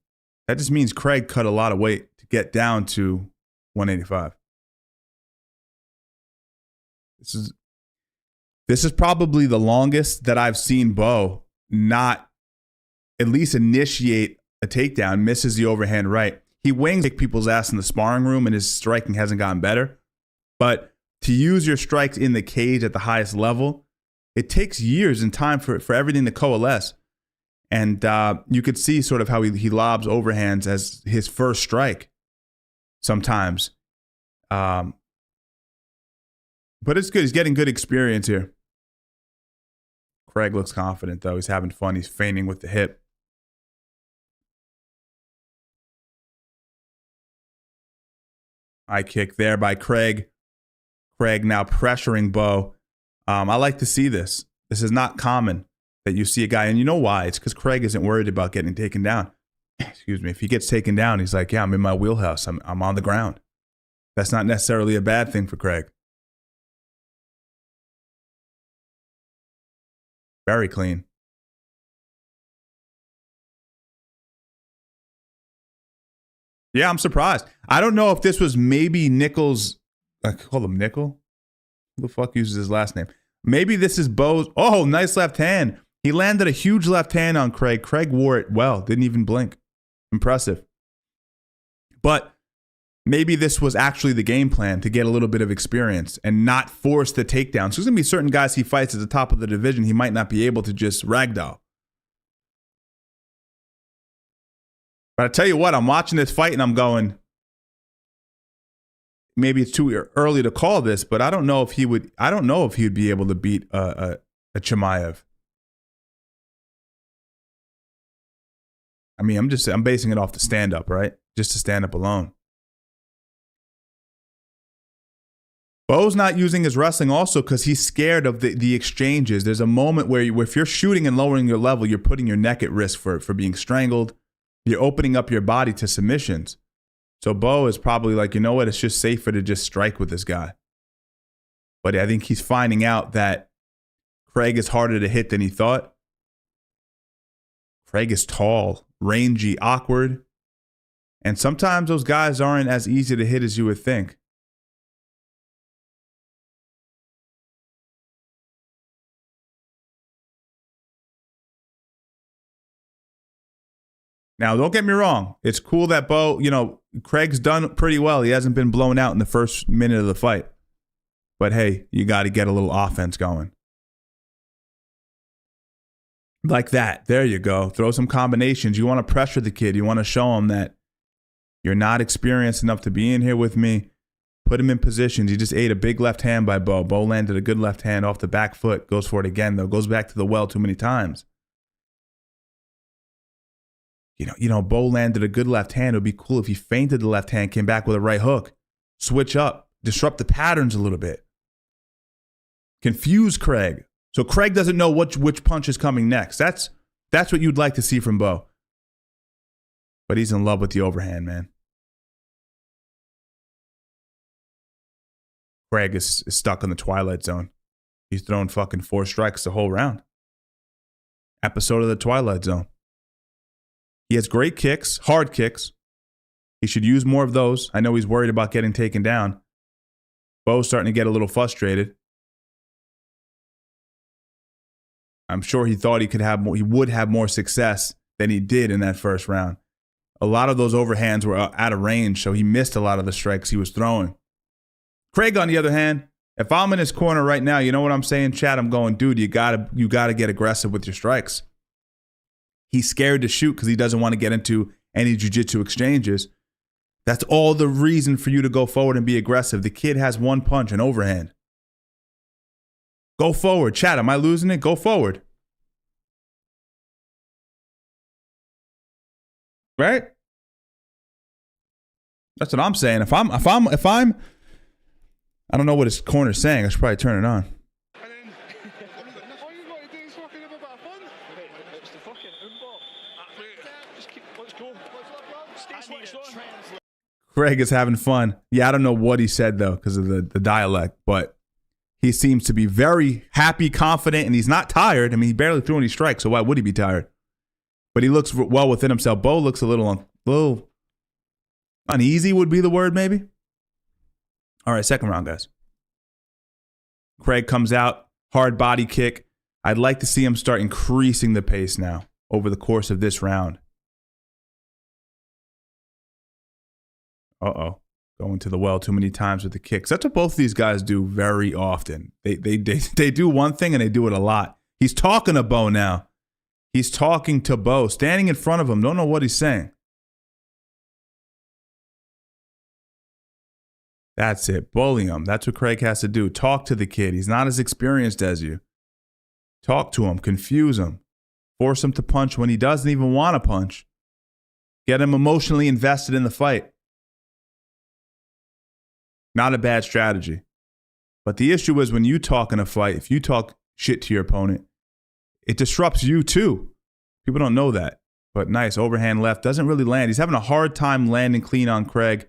That just means Craig cut a lot of weight to get down to 185. This is probably the longest that I've seen Bo not at least initiate a takedown, misses the overhand right. He wings people's ass in the sparring room and his striking hasn't gotten better. But to use your strikes in the cage at the highest level, it takes years and time for everything to coalesce. And you could see sort of how he lobs overhands as his first strike sometimes. But it's good. He's getting good experience here. Craig looks confident, though. He's having fun. He's feigning with the hip. High kick there by Craig. Craig now pressuring Bo. I like to see this. This is not common that you see a guy, and you know why? It's because Craig isn't worried about getting taken down. Excuse me. If he gets taken down, he's like, yeah, I'm in my wheelhouse. I'm on the ground. That's not necessarily a bad thing for Craig. Very clean. Yeah, I'm surprised. I don't know if this was maybe Nickal's. I call him Nickal. Who the fuck uses his last name? Maybe this is Bo's. Oh, nice left hand. He landed a huge left hand on Craig. Craig wore it well. Didn't even blink. Impressive. But maybe this was actually the game plan to get a little bit of experience and not force the takedown. So there's going to be certain guys he fights at the top of the division he might not be able to just ragdoll. But I tell you what, I'm watching this fight and I'm going, maybe it's too early to call this, but I don't know if he would be able to beat a Chimaev. I mean, I'm basing it off the stand up, right? Just to stand up alone. Bo's not using his wrestling also because he's scared of the exchanges. There's a moment where if you're shooting and lowering your level, you're putting your neck at risk for being strangled. You're opening up your body to submissions. So Bo is probably like, you know what? It's just safer to just strike with this guy. But I think he's finding out that Craig is harder to hit than he thought. Craig is tall, rangy, awkward. And sometimes those guys aren't as easy to hit as you would think. Now, don't get me wrong. It's cool that Bo, Craig's done pretty well. He hasn't been blown out in the first minute of the fight. But hey, you got to get a little offense going. Like that. There you go. Throw some combinations. You want to pressure the kid. You want to show him that you're not experienced enough to be in here with me. Put him in positions. He just ate a big left hand by Bo. Bo landed a good left hand off the back foot. Goes for it again, though. Goes back to the well too many times. Bo landed a good left hand. It would be cool if he feinted the left hand, came back with a right hook. Switch up. Disrupt the patterns a little bit. Confuse Craig. So Craig doesn't know which punch is coming next. That's what you'd like to see from Bo. But he's in love with the overhand, man. Craig is stuck in the Twilight Zone. He's thrown fucking 4 strikes the whole round. Episode of the Twilight Zone. He has great kicks, hard kicks. He should use more of those. I know he's worried about getting taken down. Bo's starting to get a little frustrated. I'm sure he thought he would have more success than he did in that first round. A lot of those overhands were out of range, so he missed a lot of the strikes he was throwing. Craig, on the other hand, if I'm in his corner right now, you know what I'm saying, Chad? I'm going, dude, you gotta get aggressive with your strikes. He's scared to shoot because he doesn't want to get into any jiu-jitsu exchanges. That's all the reason for you to go forward and be aggressive. The kid has one punch, an overhand. Go forward. Chad, am I losing it? Go forward. Right? That's what I'm saying. If I'm, I don't know what his corner's saying. I should probably turn it on. Craig is having fun. Yeah, I don't know what he said, though, because of the dialect, but he seems to be very happy, confident, and he's not tired. I mean, he barely threw any strikes, so why would he be tired? But he looks well within himself. Bo looks a little uneasy would be the word, maybe. All right, second round, guys. Craig comes out, hard body kick. I'd like to see him start increasing the pace now over the course of this round. Uh-oh. Going to the well too many times with the kicks. That's what both of these guys do very often. They do one thing and they do it a lot. He's talking to Bo now. He's talking to Bo, standing in front of him. Don't know what he's saying. That's it. Bully him. That's what Craig has to do. Talk to the kid. He's not as experienced as you. Talk to him. Confuse him. Force him to punch when he doesn't even want to punch. Get him emotionally invested in the fight. Not a bad strategy. But the issue is when you talk in a fight, if you talk shit to your opponent, it disrupts you too. People don't know that. But nice overhand left. Doesn't really land. He's having a hard time landing clean on Craig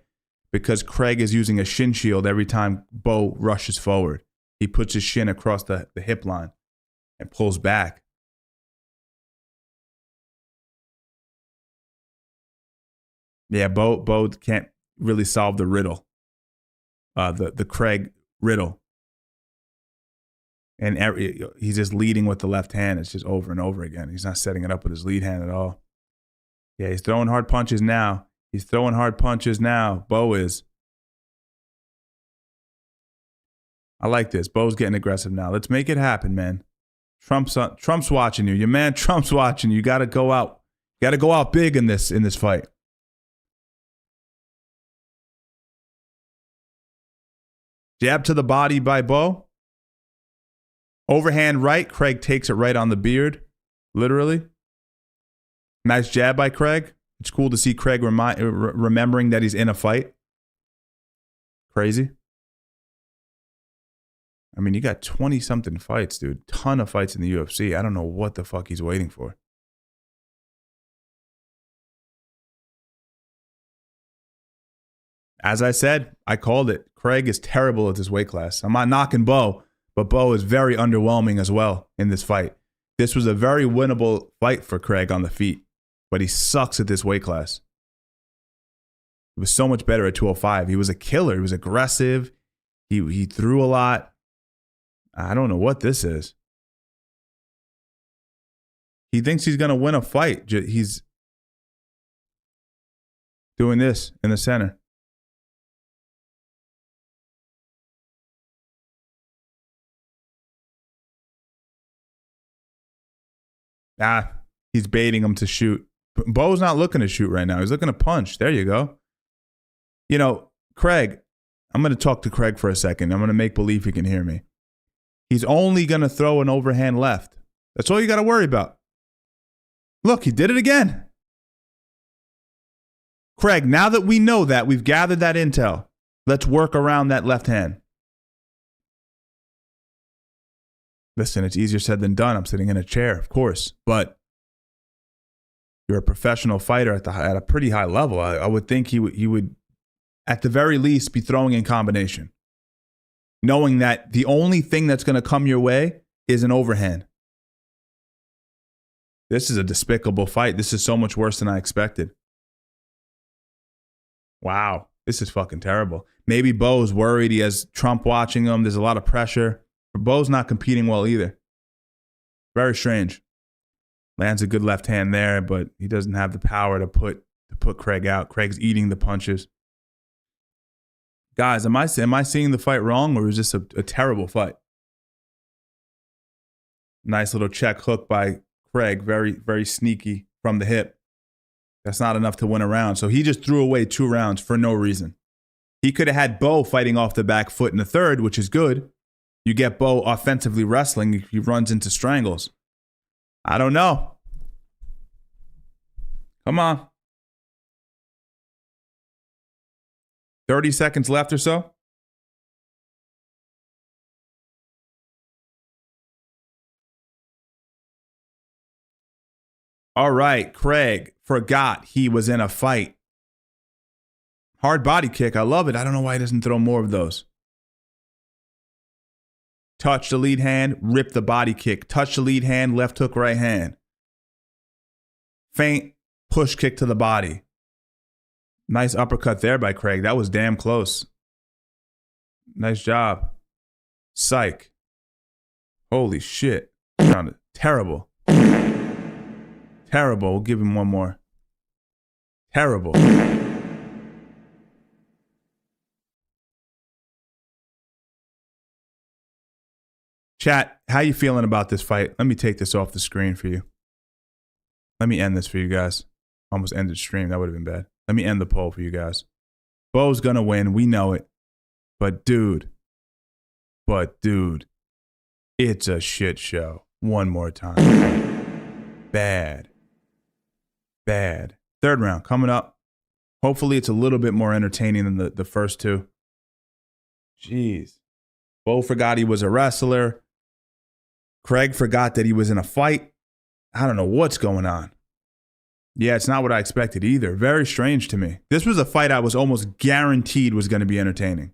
because Craig is using a shin shield every time Bo rushes forward. He puts his shin across the hip line and pulls back. Yeah, Bo can't really solve the riddle. The Craig riddle. And he's just leading with the left hand. It's just over and over again. He's not setting it up with his lead hand at all. Yeah, he's throwing hard punches now. Bo is. I like this. Bo's getting aggressive now. Let's make it happen, man. Trump's watching you. Your man Trump's watching you. You got to go out. You got to go out big in this fight. Jab to the body by Bo. Overhand right. Craig takes it right on the beard. Literally. Nice jab by Craig. It's cool to see Craig remembering that he's in a fight. Crazy. I mean, you got 20-something fights, dude. Ton of fights in the UFC. I don't know what the fuck he's waiting for. As I said, I called it. Craig is terrible at this weight class. I'm not knocking Bo, but Bo is very underwhelming as well in this fight. This was a very winnable fight for Craig on the feet, but he sucks at this weight class. He was so much better at 205. He was a killer. He was aggressive. He threw a lot. I don't know what this is. He thinks he's going to win a fight. He's doing this in the center. He's baiting him to shoot. Bo's not looking to shoot right now. He's looking to punch. There you go. You know, Craig, I'm going to talk to Craig for a second. I'm going to make believe he can hear me. He's only going to throw an overhand left. That's all you got to worry about. Look, he did it again. Craig, now that we know that, we've gathered that intel, let's work around that left hand. Listen, it's easier said than done. I'm sitting in a chair, of course, but you're a professional fighter at a pretty high level. I would think he would, at the very least, be throwing in combination, knowing that the only thing that's going to come your way is an overhand. This is a despicable fight. This is so much worse than I expected. Wow, this is fucking terrible. Maybe Bo's worried. He has Trump watching him. There's a lot of pressure. Bo's not competing well either. Very strange. Lands a good left hand there, but he doesn't have the power to put Craig out. Craig's eating the punches. Guys, am I seeing the fight wrong, or is this a terrible fight? Nice little check hook by Craig. Very, very sneaky from the hip. That's not enough to win a round. So he just threw away 2 rounds for no reason. He could have had Bo fighting off the back foot in the third, which is good. You get Bo offensively wrestling. He runs into strangles. I don't know. Come on. 30 seconds left or so. All right, Craig forgot he was in a fight. Hard body kick. I love it. I don't know why he doesn't throw more of those. Touch the lead hand, rip the body kick. Touch the lead hand, left hook, right hand. Feint, push kick to the body. Nice uppercut there by Craig. That was damn close. Nice job. Psych. Holy shit. Terrible. Terrible. We'll give him one more. Terrible. Chat, how you feeling about this fight? Let me take this off the screen for you. Let me end this for you guys. Almost ended stream. That would have been bad. Let me end the poll for you guys. Bo's going to win. We know it. But dude, it's a shit show. One more time. Bad. Third round coming up. Hopefully it's a little bit more entertaining than the first two. Jeez. Bo forgot he was a wrestler. Craig forgot that he was in a fight. I don't know what's going on. Yeah, it's not what I expected either. Very strange to me. This was a fight I was almost guaranteed was going to be entertaining.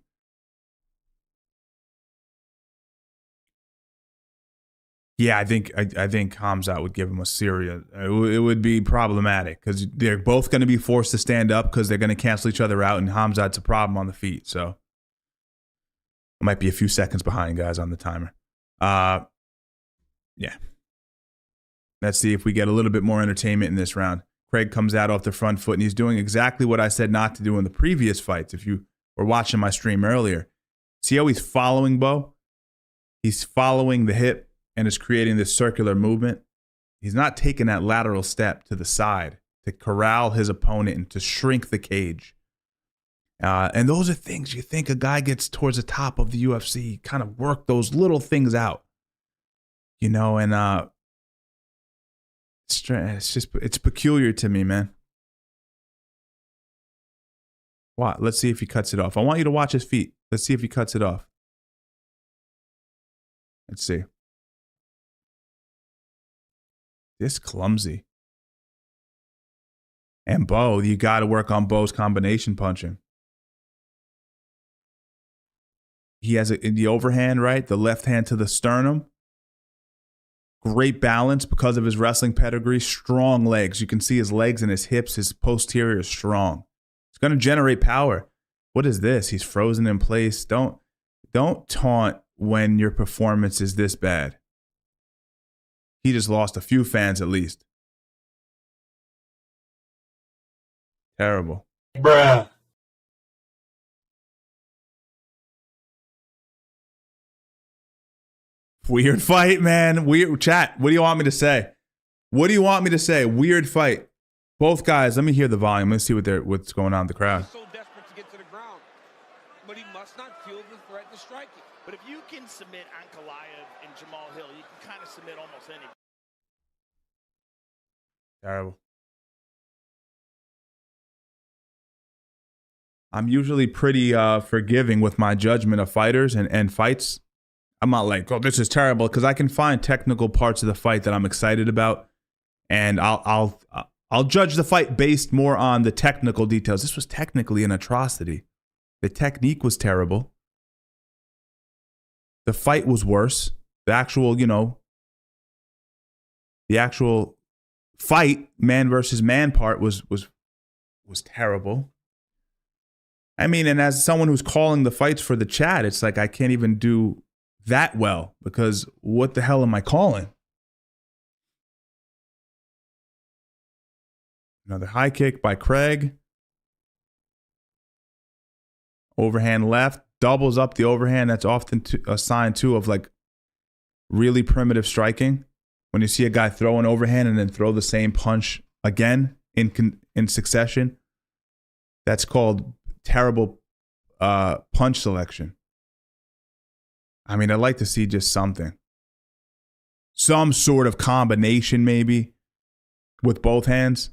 Yeah, I think Hamzat would give him a serious. It would be problematic because they're both going to be forced to stand up because they're going to cancel each other out, and Hamzat's a problem on the feet. So I might be a few seconds behind, guys, on the timer. Yeah. Let's see if we get a little bit more entertainment in this round. Craig comes out off the front foot, and he's doing exactly what I said not to do in the previous fights. If you were watching my stream earlier, see how he's following Bo? He's following the hip and is creating this circular movement. He's not taking that lateral step to the side to corral his opponent and to shrink the cage. And those are things you think a guy gets towards the top of the UFC, kind of work those little things out. You know, and it's peculiar to me, man. What? Let's see if he cuts it off. I want you to watch his feet. Let's see if he cuts it off. Let's see. This clumsy. And Bo, you got to work on Bo's combination punching. He has the overhand, right? The left hand to the sternum. Great balance because of his wrestling pedigree. Strong legs. You can see his legs and his hips. His posterior is strong. It's going to generate power. What is this? He's frozen in place. Don't taunt when your performance is this bad. He just lost a few fans at least. Terrible. Bruh. Weird fight, man. Weird chat. What do you want me to say? Weird fight. Both guys. Let me hear the volume. Let's see what's going on in the crowd. So desperate to get to the ground, but he must not feel the threat to striking. But if you can submit Ankalaev and Jamal Hill, you can kind of submit almost any. Terrible. I'm usually pretty forgiving with my judgment of fighters and fights. I'm not like, oh, this is terrible, because I can find technical parts of the fight that I'm excited about, and I'll judge the fight based more on the technical details. This was technically an atrocity. The technique was terrible. The fight was worse. The actual fight, man versus man part was terrible. I mean, and as someone who's calling the fights for the chat, it's like I can't even do that well, because what the hell am I calling? Another high kick by Craig. Overhand left, doubles up the overhand. That's often a sign too of like really primitive striking. When you see a guy throw an overhand and then throw the same punch again in succession, that's called terrible punch selection. I mean, I'd like to see just something. Some sort of combination maybe with both hands.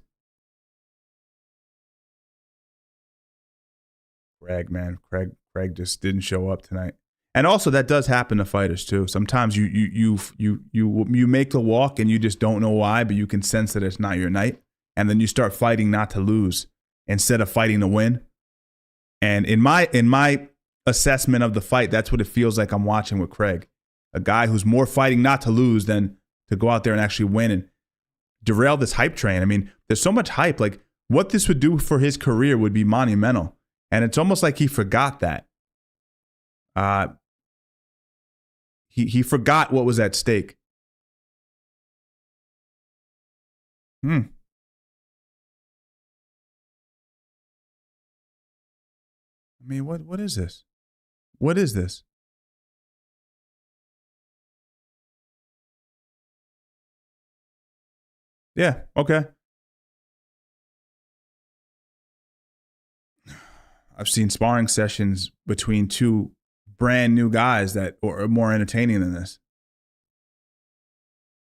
Craig, man. Craig just didn't show up tonight. And also that does happen to fighters too. Sometimes you make the walk and you just don't know why, but you can sense that it's not your night. And then you start fighting not to lose instead of fighting to win. And in my assessment of the fight, that's what it feels like I'm watching with Craig. A guy who's more fighting not to lose than to go out there and actually win and derail this hype train. I mean, there's so much hype. Like, what this would do for his career would be monumental. And it's almost like he forgot that. He forgot what was at stake. I mean, what is this? What is this? Yeah, okay. I've seen sparring sessions between two brand new guys that are more entertaining than this.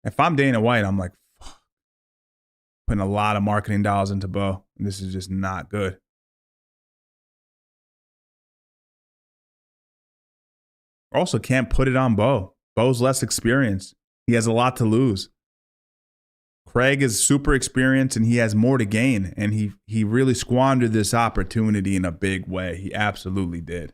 If I'm Dana White, I'm like, fuck. Putting a lot of marketing dollars into Bo. And this is just not good. Also, can't put it on Bo. Bo's less experienced. He has a lot to lose. Craig is super experienced and he has more to gain. And he really squandered this opportunity in a big way. He absolutely did.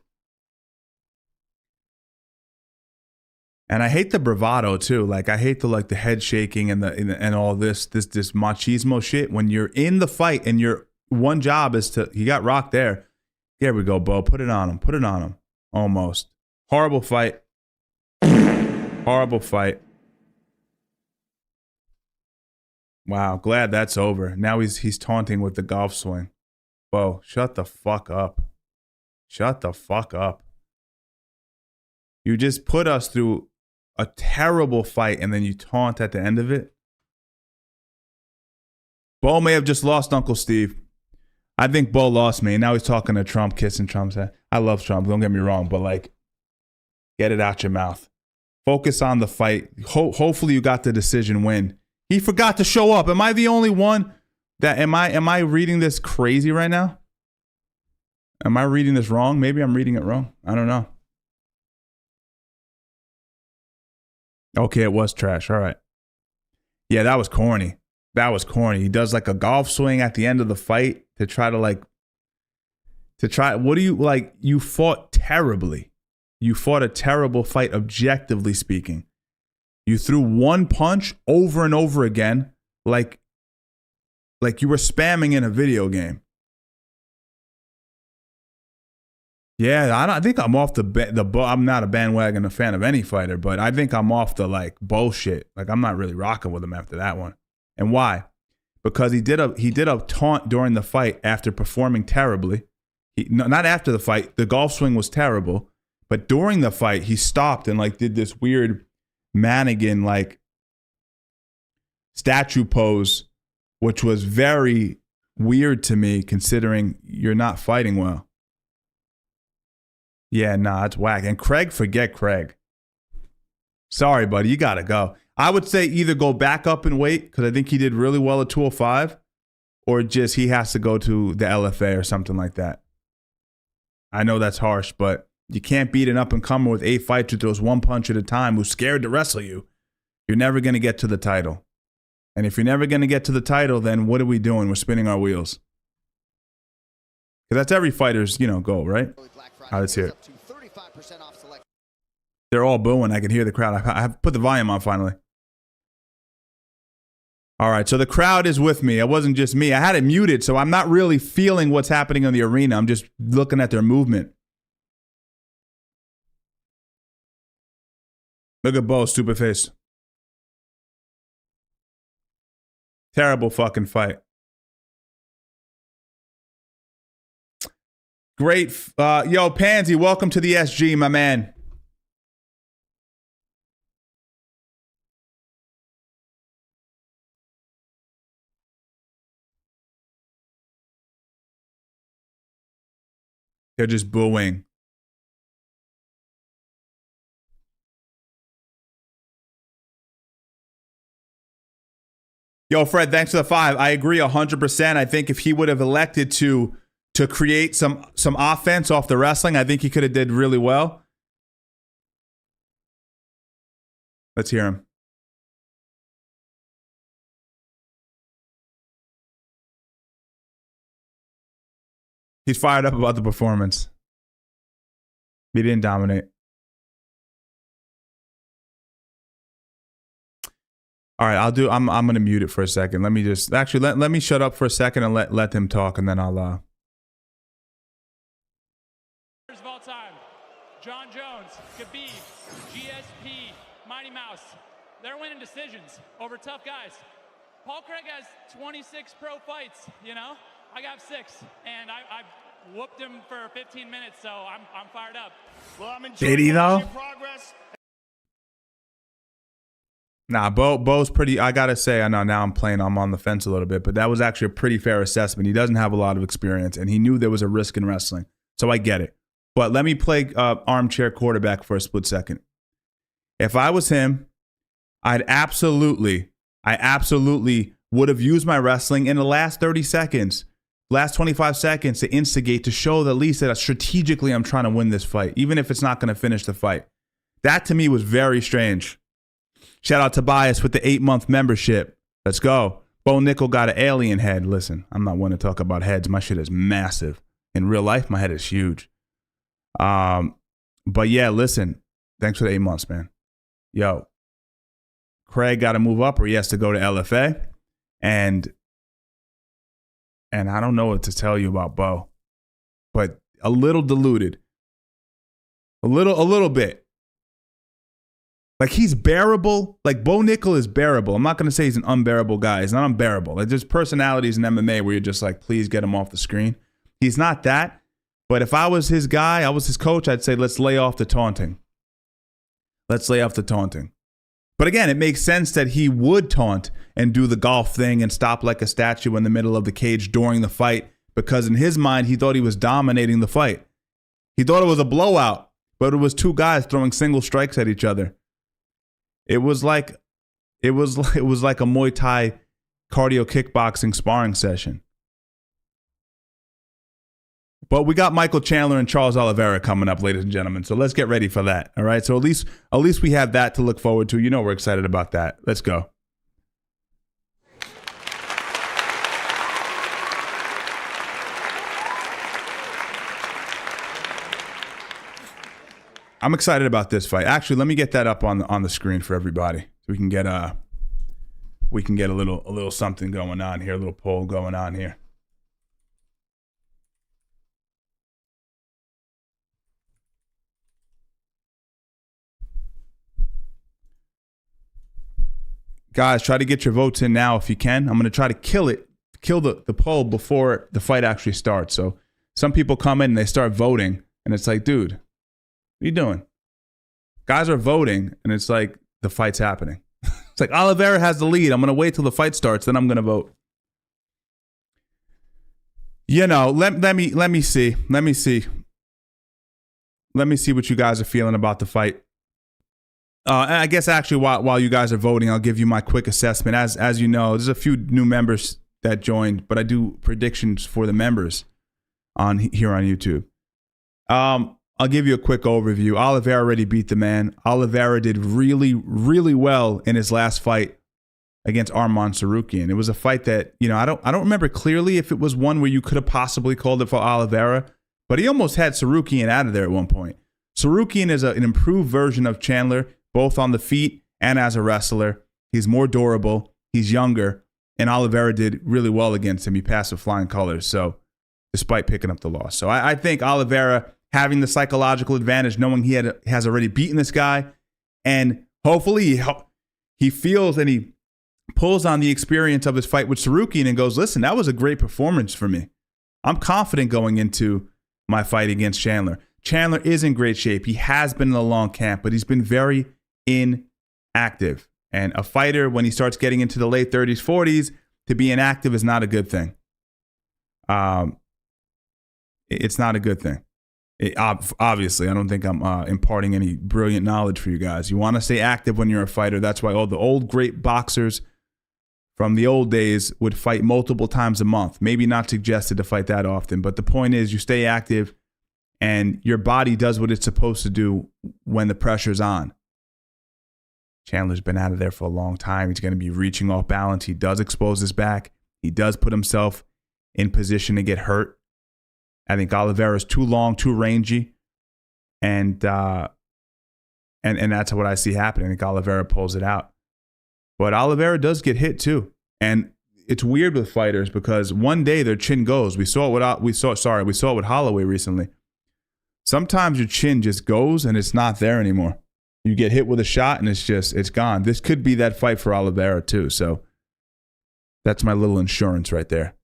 And I hate the bravado too. Like, I hate the head shaking and all this machismo shit. When you're in the fight and your one job is to, he got rocked there. There we go, Bo. Put it on him. Put it on him. Almost. Horrible fight. Horrible fight. Wow, glad that's over. Now he's taunting with the golf swing. Bo, shut the fuck up. Shut the fuck up. You just put us through a terrible fight and then you taunt at the end of it. Bo may have just lost Uncle Steve. I think Bo lost me. And now he's talking to Trump, kissing Trump's head. I love Trump, don't get me wrong, but like, get it out your mouth. Focus on the fight. Hopefully you got the decision win. He forgot to show up. Am I the only one that am I reading this crazy right now? Am I reading this wrong? Maybe I'm reading it wrong. I don't know. Okay, it was trash. All right. Yeah, that was corny. That was corny. He does like a golf swing at the end of the fight to try to what do you like? You fought terribly. You fought a terrible fight, objectively speaking. You threw one punch over and over again, like you were spamming in a video game. Yeah, I think I'm off I'm not a bandwagon fan of any fighter, but I think I'm off the like bullshit. Like, I'm not really rocking with him after that one. And why? Because he did a taunt during the fight after performing terribly. Not after the fight. The golf swing was terrible, but during the fight he stopped and like did this weird Manigan like statue pose, which was very weird to me considering you're not fighting well. Yeah, nah, it's whack. And Craig, forget Craig. Sorry, buddy, you gotta go. I would say either go back up and wait, because I think he did really well at 205, or just he has to go to the LFA or something like that. I know that's harsh, but you can't beat an up-and-comer with 8 fights who throws one punch at a time, who's scared to wrestle you. You're never going to get to the title. And if you're never going to get to the title, then what are we doing? We're spinning our wheels. Because that's every fighter's, goal, right? All right, let's hear it. They're all booing. I can hear the crowd. I have put the volume on finally. All right, so the crowd is with me. It wasn't just me. I had it muted, so I'm not really feeling what's happening in the arena. I'm just looking at their movement. Look at Bo, stupid face. Terrible fucking fight. Great. Yo, Pansy, welcome to the SG, my man. They're just booing. Yo, Fred, thanks for the 5. I agree 100%. I think if he would have elected to to create some offense off the wrestling. I think he could have did really well. Let's hear him. He's fired up about the performance. He didn't dominate. All right, I'm gonna mute it for a second. Let me just let me shut up for a second and let them talk, and then I'll Of all time, Jon Jones, Khabib, GSP, Mighty Mouse. They're winning decisions over tough guys. Paul Craig has 26 pro fights, you know? I got 6, and I whooped him for 15 minutes, so I'm fired up. Well, I'm Did he, though? your progress. Nah, Bo's pretty. I gotta say, I know now I'm on the fence a little bit, but that was actually a pretty fair assessment. He doesn't have a lot of experience, and he knew there was a risk in wrestling, so I get it. But let me play armchair quarterback for a split second. If I was him, I absolutely would have used my wrestling in the last 30 seconds, last 25 seconds to instigate, to show at least that strategically I'm trying to win this fight, even if it's not going to finish the fight. That to me was very strange. Shout out to Tobias with the 8-month membership. Let's go. Bo Nickal got an alien head. Listen, I'm not one to talk about heads. My shit is massive. In real life, my head is huge. But yeah, listen. Thanks for the 8 months, man. Yo, Craig got to move up, or he has to go to LFA. And I don't know what to tell you about Bo, but a little diluted. A little bit. Like, he's bearable. Like, Bo Nickal is bearable. I'm not going to say he's an unbearable guy. He's not unbearable. Like, there's personalities in MMA where you're just like, please get him off the screen. He's not that. But if I was his guy, I was his coach, I'd say, let's lay off the taunting. Let's lay off the taunting. But again, it makes sense that he would taunt and do the golf thing and stop like a statue in the middle of the cage during the fight, because in his mind, he thought he was dominating the fight. He thought it was a blowout, but it was 2 guys throwing single strikes at each other. It was like a Muay Thai cardio kickboxing sparring session. But we got Michael Chandler and Charles Oliveira coming up, ladies and gentlemen. So let's get ready for that. All right. So at least we have that to look forward to. You know, we're excited about that. Let's go. I'm excited about this fight. Actually, let me get that up on the screen for everybody, so we can get a little something going on here, a little poll going on here. Guys, try to get your votes in now if you can. I'm going to try to kill the poll before the fight actually starts. So some people come in and they start voting, and it's like, dude, what are you doing? Guys are voting, and it's like the fight's happening. It's like Oliveira has the lead. I'm going to wait till the fight starts, then I'm going to vote. You know, let me see. Let me see what you guys are feeling about the fight. And I guess actually while you guys are voting, I'll give you my quick assessment. As you know, there's a few new members that joined, but I do predictions for the members here on YouTube. I'll give you a quick overview. Oliveira already beat the man. Oliveira did really, really well in his last fight against Arman Tsarukyan. It was a fight that, you know, I don't remember clearly if it was one where you could have possibly called it for Oliveira, but he almost had Tsarukyan out of there at one point. Tsarukyan is an improved version of Chandler, both on the feet and as a wrestler. He's more durable. He's younger. And Oliveira did really well against him. He passed with flying colors, so despite picking up the loss. So I think Oliveira having the psychological advantage, knowing he has already beaten this guy, and hopefully he feels and he pulls on the experience of his fight with Tsarukyan and goes, listen, that was a great performance for me. I'm confident going into my fight against Chandler. Chandler is in great shape. He has been in a long camp, but he's been very inactive. And a fighter, when he starts getting into the late 30s, 40s, to be inactive is not a good thing. It's not a good thing. Obviously, I don't think I'm imparting any brilliant knowledge for you guys. You want to stay active when you're a fighter. That's why all the old great boxers from the old days would fight multiple times a month. Maybe not suggested to fight that often, but the point is you stay active and your body does what it's supposed to do when the pressure's on. Chandler's been out of there for a long time. He's going to be reaching off balance. He does expose his back. He does put himself in position to get hurt. I think Oliveira's too long, too rangy. And that's what I see happening. I think Oliveira pulls it out. But Oliveira does get hit too. And it's weird with fighters because one day their chin goes. We saw it with Holloway recently. Sometimes your chin just goes and it's not there anymore. You get hit with a shot and it's gone. This could be that fight for Oliveira too. So that's my little insurance right there.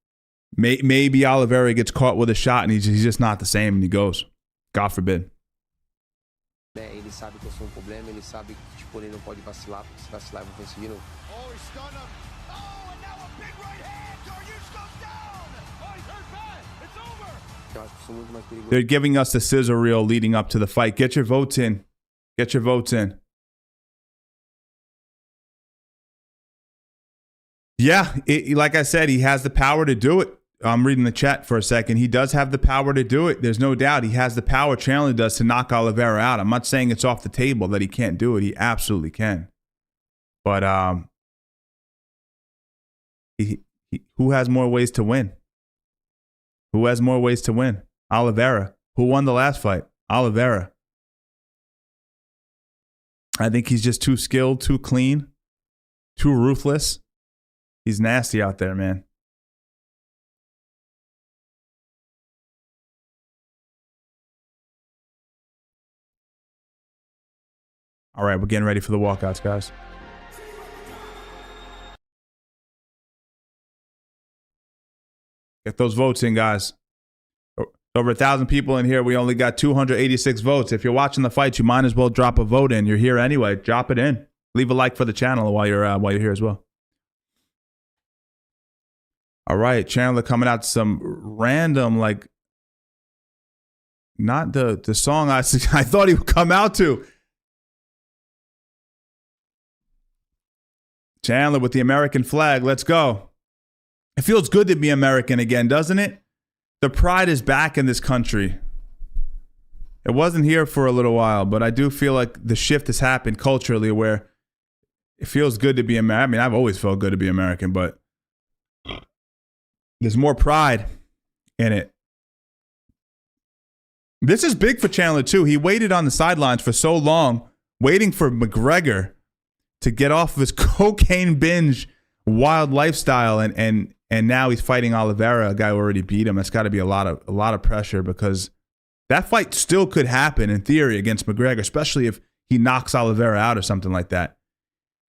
Maybe Oliveira gets caught with a shot and he's just not the same and he goes. God forbid. Ele sabe que eu sou problema, ele sabe que tipo, ele não pode vacilar, porque se vacilar eu vou conseguir não. Oh, he's stunned him. Oh, and now a big right hand. Darius goes down. Oh, he's hurt bad. It's over. Eu acho que sou muito mais perigoso. They're giving us the scissor reel leading up to the fight. Get your votes in. Get your votes in. Yeah, like I said, he has the power to do it. I'm reading the chat for a second. He does have the power to do it. There's no doubt he has the power, Chandler does, to knock Oliveira out. I'm not saying it's off the table that he can't do it. He absolutely can. But who has more ways to win? Who has more ways to win? Oliveira. Who won the last fight? Oliveira. I think he's just too skilled, too clean, too ruthless. He's nasty out there, man. All right, we're getting ready for the walkouts, guys. Get those votes in, guys. Over 1,000 people in here. We only got 286 votes. If you're watching the fight, you might as well drop a vote in. You're here anyway. Drop it in. Leave a like for the channel while you're here as well. All right, Chandler coming out to some random, like, not the song I thought he would come out to. Chandler with the American flag. Let's go. It feels good to be American again, doesn't it? The pride is back in this country. It wasn't here for a little while, but I do feel like the shift has happened culturally where it feels good to be American. I mean, I've always felt good to be American, but there's more pride in it. This is big for Chandler, too. He waited on the sidelines for so long, waiting for McGregor to get off of his cocaine binge wild lifestyle, and now he's fighting Oliveira, a guy who already beat him. That's got to be a lot of pressure because that fight still could happen in theory against McGregor, especially if he knocks Oliveira out or something like that.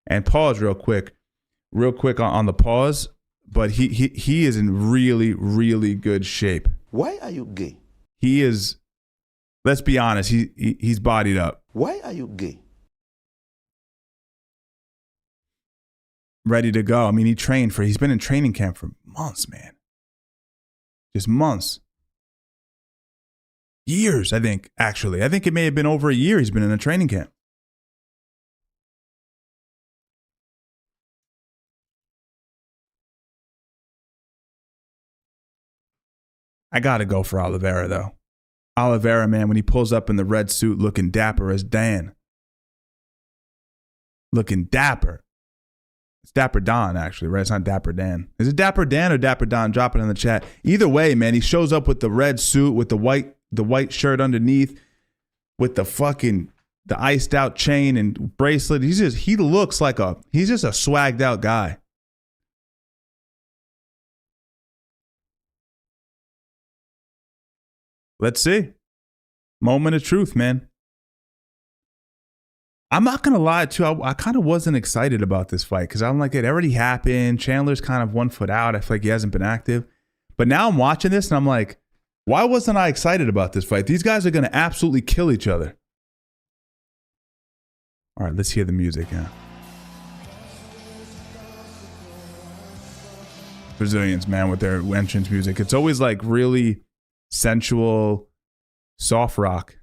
And pause real quick on the pause, but he is in really, really good shape. Why are you gay? He is, let's be honest, he's bodied up. Why are you gay? Ready to go. I mean, he's been in training camp for months, man. Just months. Years, I think, actually. I think it may have been over a year he's been in a training camp. I got to go for Oliveira, though. Oliveira, man, when he pulls up in the red suit looking dapper as Dan. Looking dapper. It's Dapper Don, actually, right? It's not Dapper Dan. Is it Dapper Dan or Dapper Don? Drop it in the chat. Either way, man, he shows up with the red suit, with the white shirt underneath, with the iced out chain and bracelet. He looks like he's just a swagged out guy. Let's see. Moment of truth, man. I'm not going to lie, too. I kind of wasn't excited about this fight because I'm like, it already happened. Chandler's kind of 1 foot out. I feel like he hasn't been active. But now I'm watching this and I'm like, why wasn't I excited about this fight? These guys are going to absolutely kill each other. All right, let's hear the music now. Brazilians, man, with their entrance music. It's always like really sensual, soft rock.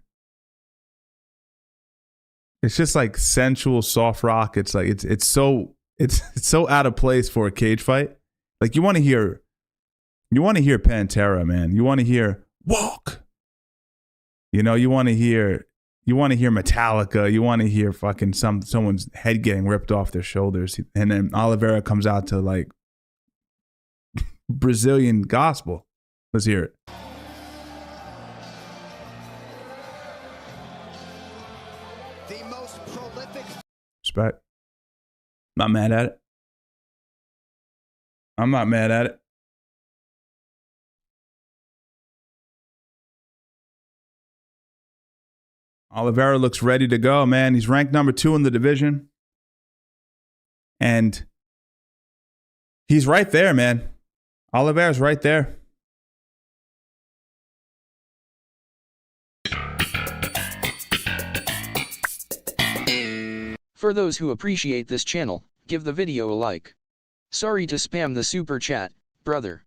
It's just like sensual soft rock. It's like it's so It's so out of place for a cage fight. Like you want to hear Pantera, man. You want to hear Walk. You know, you want to hear Metallica. You want to hear fucking someone's head getting ripped off their shoulders, and then Oliveira comes out to like Brazilian gospel. Let's hear it. The most prolific. Respect. Not mad at it. I'm not mad at it. Oliveira looks ready to go, man. He's ranked number 2 in the division. And he's right there, man. Oliveira's right there. For those who appreciate this channel, give the video a like. Sorry to spam the super chat, brother.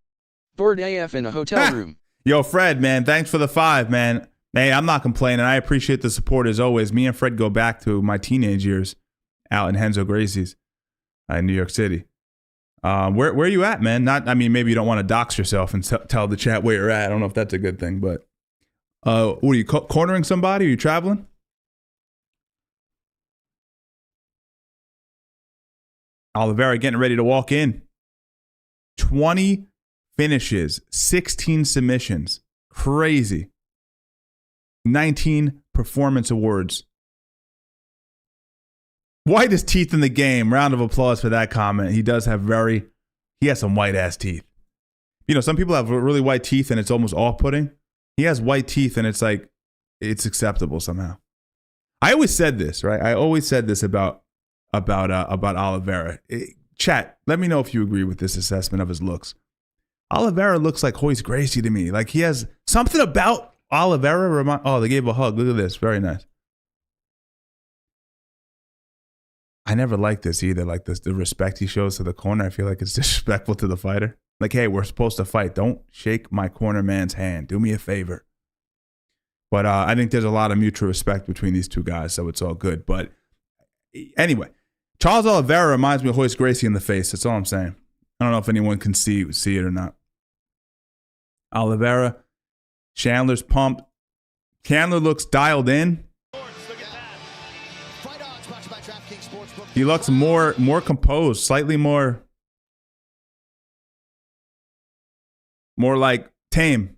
Bored AF in a hotel room. Yo, Fred, man, thanks for the 5, man. Hey, I'm not complaining. I appreciate the support as always. Me and Fred go back to my teenage years out in Henzo Gracie's in New York City. Where are you at, man? Maybe you don't want to dox yourself and tell the chat where you're at. I don't know if that's a good thing, but what are you cornering somebody? Are you traveling? Oliveira getting ready to walk in. 20 finishes, 16 submissions. Crazy. 19 performance awards. Whitest teeth in the game. Round of applause for that comment. He has some white ass teeth. You know, some people have really white teeth and it's almost off-putting. He has white teeth and it's like, it's acceptable somehow. I always said this, right? I always said this about Oliveira. Chat, let me know if you agree with this assessment of his looks. Oliveira looks like Royce Gracie to me. Like he has something about Oliveira. They gave a hug. Look at this. Very nice. I never liked this either. Like this, the respect he shows to the corner. I feel like it's disrespectful to the fighter. Like, hey, we're supposed to fight. Don't shake my corner man's hand. Do me a favor. But I think there's a lot of mutual respect between these two guys, so it's all good. But anyway, Charles Oliveira reminds me of Royce Gracie in the face. That's all I'm saying. I don't know if anyone can see it or not. Oliveira, Chandler's pumped. Chandler looks dialed in. He looks more composed, slightly more like tame.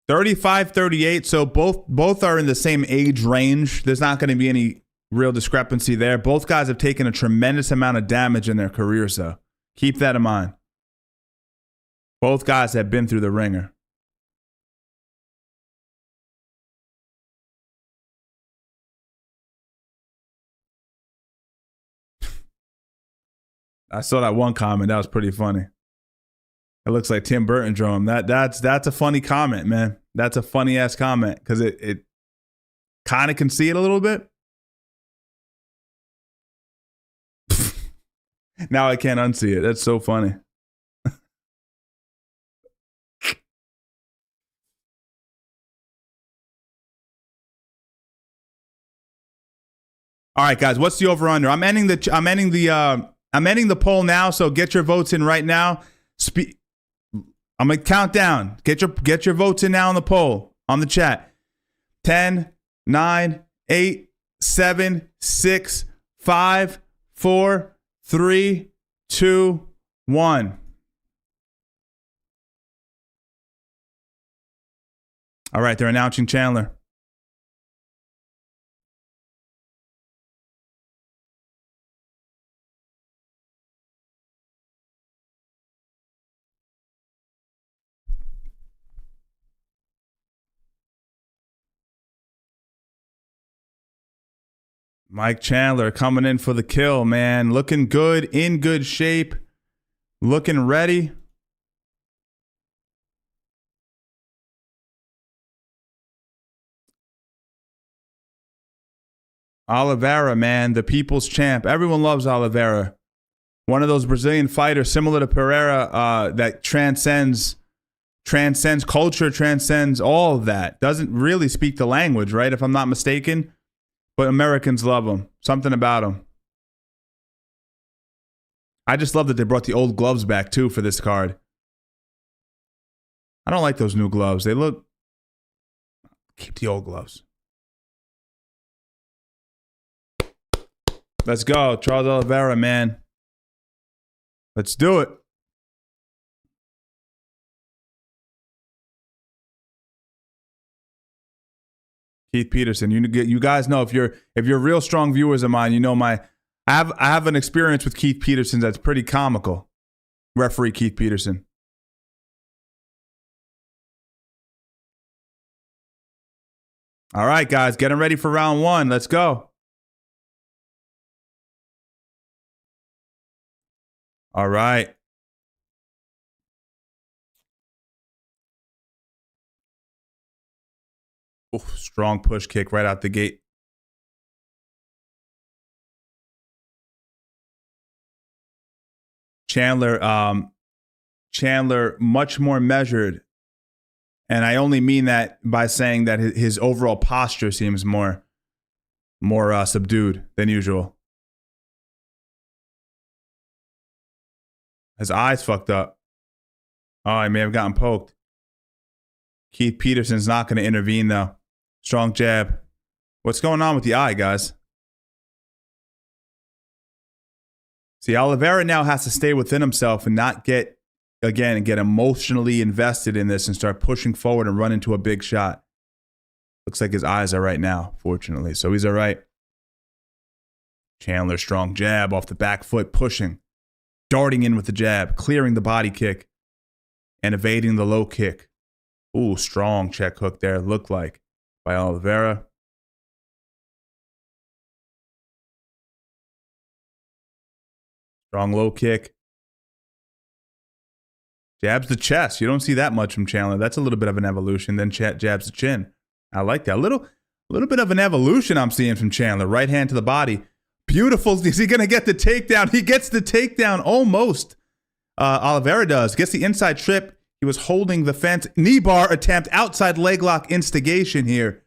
$35-38, so both are in the same age range. There's not going to be any real discrepancy there. Both guys have taken a tremendous amount of damage in their careers, though. Keep that in mind. Both guys have been through the ringer. I saw that one comment. That was pretty funny. It looks like Tim Burton drew him. That's a funny comment, man. That's a funny ass comment because it kind of can see it a little bit. Now I can't unsee it. That's so funny. All right, guys. What's the over under? I'm ending the poll now. So get your votes in right now. I'm gonna count down. Get your votes in now on the poll on the chat. 10, 9, 8, 7, 6, 5, 4, 3, 2, 1. All right, they're announcing Chandler. Mike Chandler coming in for the kill, man. Looking good, in good shape, looking ready. Oliveira, man, the people's champ. Everyone loves Oliveira. One of those Brazilian fighters similar to Pereira that transcends culture, transcends all of that. Doesn't really speak the language, right? If I'm not mistaken. But Americans love him. Something about him. I just love that they brought the old gloves back, too, for this card. I don't like those new gloves. They look... Keep the old gloves. Let's go. Charles Oliveira, man. Let's do it. Keith Peterson. You guys know if you're real strong viewers of mine, you know I have an experience with Keith Peterson that's pretty comical. Referee Keith Peterson. All right, guys, getting ready for round 1. Let's go. All right. Oof, strong push kick right out the gate. Chandler much more measured. And I only mean that by saying that his overall posture seems more subdued than usual. His eyes fucked up. Oh, he may have gotten poked. Keith Peterson's not going to intervene, though. Strong jab. What's going on with the eye, guys? See, Oliveira now has to stay within himself and not get emotionally invested in this and start pushing forward and run into a big shot. Looks like his eyes are right now, fortunately. So he's all right. Chandler, strong jab off the back foot, pushing. Darting in with the jab, clearing the body kick, and evading the low kick. Ooh, strong check hook there, looked like, by Oliveira. Strong low kick. Jabs the chest. You don't see that much from Chandler. That's a little bit of an evolution. Then jabs the chin. I like that. A little bit of an evolution I'm seeing from Chandler. Right hand to the body. Beautiful. Is he going to get the takedown? He gets the takedown almost. Oliveira does. Gets the inside trip. He was holding the fence. Knee bar attempt. Outside leg lock instigation here.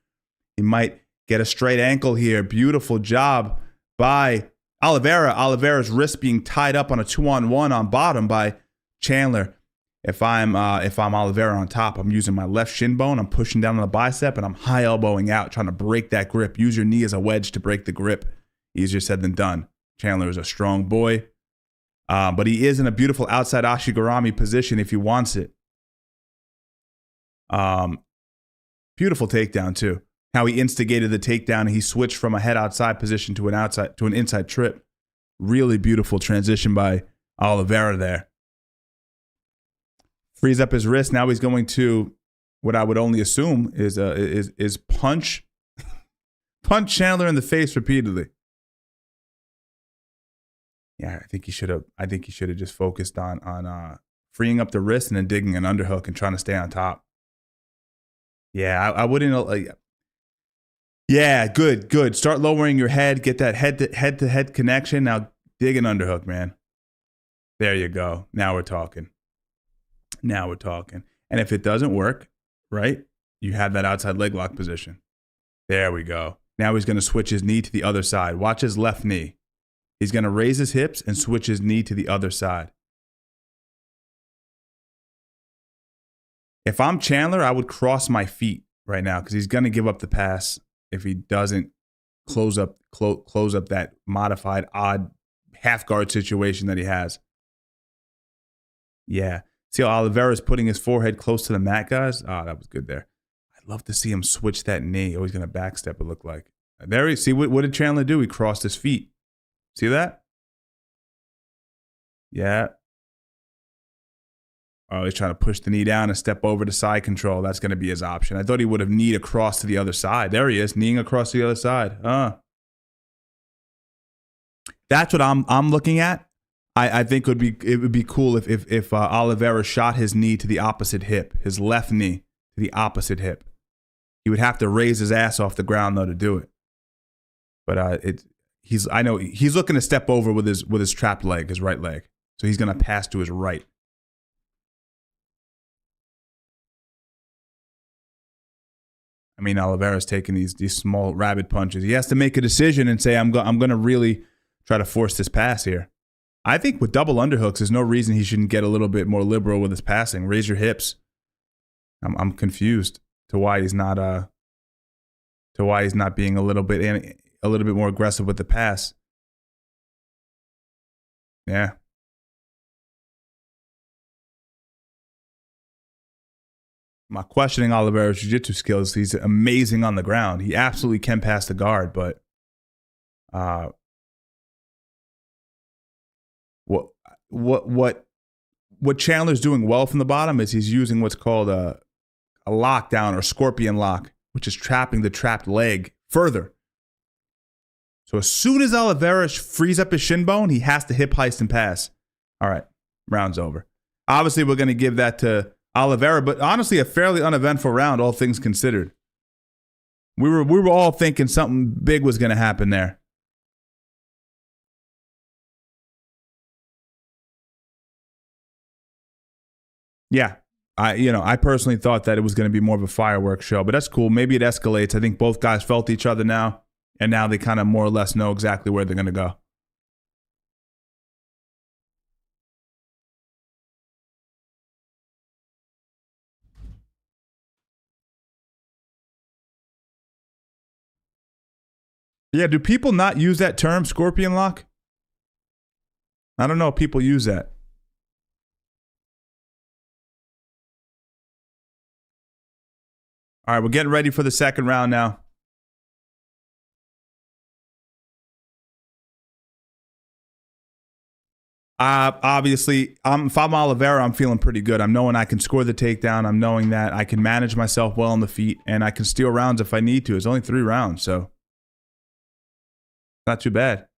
He might get a straight ankle here. Beautiful job by Oliveira. Oliveira's wrist being tied up on a 2-on-1 on bottom by Chandler. If I'm Oliveira on top, I'm using my left shin bone. I'm pushing down on the bicep, and I'm high elbowing out, trying to break that grip. Use your knee as a wedge to break the grip. Easier said than done. Chandler is a strong boy, but he is in a beautiful outside Ashigarami position if he wants it. Beautiful takedown too. How he instigated the takedown and he switched from a head outside position to an inside trip. Really beautiful transition by Oliveira there. Frees up his wrist. Now he's going to what I would only assume is punch Chandler in the face repeatedly. Yeah, I think he should have just focused on freeing up the wrist and then digging an underhook and trying to stay on top. Yeah, I wouldn't. Yeah, good. Start lowering your head. Get that head to head connection. Now dig an underhook, man. There you go. Now we're talking. And if it doesn't work, right, you have that outside leg lock position. There we go. Now he's going to switch his knee to the other side. Watch his left knee. He's going to raise his hips and switch his knee to the other side. If I'm Chandler, I would cross my feet right now because he's going to give up the pass if he doesn't close up that modified odd half guard situation that he has. Yeah. See how Oliveira's putting his forehead close to the mat, guys? Oh, that was good there. I'd love to see him switch that knee. Oh, he's going to backstep, it looked like. There he, see, what did Chandler do? He crossed his feet. See that? Yeah. Oh, he's trying to push the knee down and step over to side control. That's going to be his option. I thought he would have kneed across to the other side. There he is, kneeing across to the other side. That's what I'm looking at. I think it would be cool if Oliveira shot his knee to the opposite hip, his left knee to the opposite hip. He would have to raise his ass off the ground though to do it. But I know he's looking to step over with his trapped leg, his right leg. So he's going to pass to his right. I mean, Oliveira's taking these small rabbit punches. He has to make a decision and say, I'm going to really try to force this pass here. I think with double underhooks, there's no reason he shouldn't get a little bit more liberal with his passing. Raise your hips. I'm confused to why he's not being a little bit more aggressive with the pass. Yeah. I'm not questioning Oliveira's jiu-jitsu skills. He's amazing on the ground. He absolutely can pass the guard, but what Chandler's doing well from the bottom is he's using what's called a lockdown or scorpion lock, which is trapping the trapped leg further. So as soon as Oliveira frees up his shin bone, he has to hip heist and pass. All right, round's over. Obviously, we're going to give that to Oliveira, but honestly, a fairly uneventful round, all things considered. We were all thinking something big was going to happen there. Yeah, I personally thought that it was going to be more of a fireworks show, but that's cool. Maybe it escalates. I think both guys felt each other now, and now they kind of more or less know exactly where they're going to go. Yeah, do people not use that term, scorpion lock? I don't know if people use that. All right, we're getting ready for the second round now. Obviously, if I'm Oliveira, I'm feeling pretty good. I'm knowing I can score the takedown. I'm knowing that I can manage myself well on the feet, and I can steal rounds if I need to. It's only 3 rounds, so not too bad.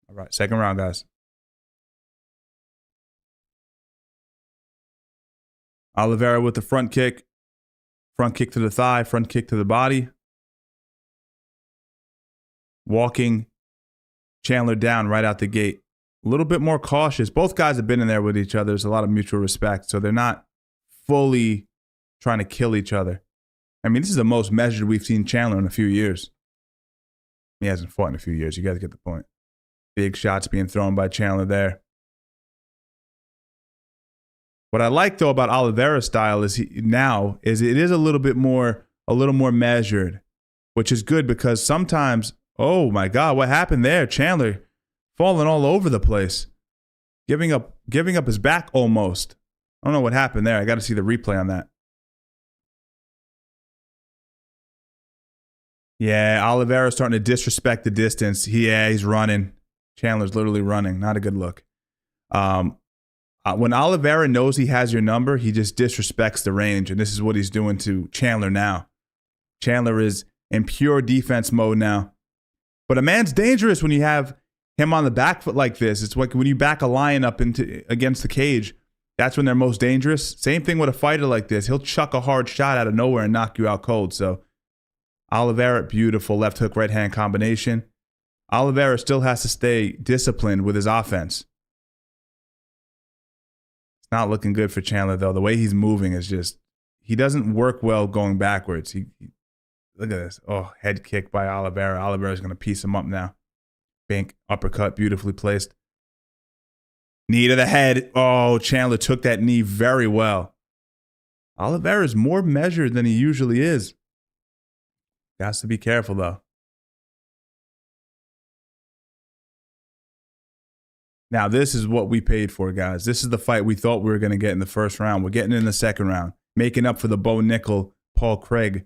All right, second round, guys. Oliveira with the front kick to the thigh, front kick to the body. Walking Chandler down right out the gate. A little bit more cautious. Both guys have been in there with each other. There's a lot of mutual respect, so they're not fully trying to kill each other. I mean, this is the most measured we've seen Chandler in a few years. He hasn't fought in a few years. You guys get the point. Big shots being thrown by Chandler there. What I like, though, about Oliveira's style is it is a little more measured, which is good because sometimes, oh my God, what happened there? Chandler falling all over the place, giving up his back almost. I don't know what happened there. I got to see the replay on that. Yeah, Oliveira's starting to disrespect the distance. He's running. Chandler's literally running. Not a good look. When Oliveira knows he has your number, he just disrespects the range, and this is what he's doing to Chandler now. Chandler is in pure defense mode now. But a man's dangerous when you have him on the back foot like this. It's like when you back a lion up against the cage. That's when they're most dangerous. Same thing with a fighter like this. He'll chuck a hard shot out of nowhere and knock you out cold. So Oliveira, beautiful left hook, right hand combination. Oliveira still has to stay disciplined with his offense. It's not looking good for Chandler, though. The way he's moving is just, he doesn't work well going backwards. Look at this. Oh, head kick by Oliveira. Oliveira's going to piece him up now. Bink, uppercut, beautifully placed. Knee to the head. Oh, Chandler took that knee very well. Oliveira's more measured than he usually is. Got to be careful, though. Now, this is what we paid for, guys. This is the fight we thought we were going to get in the first round. We're getting in the second round, making up for the Bo Nickal, Paul Craig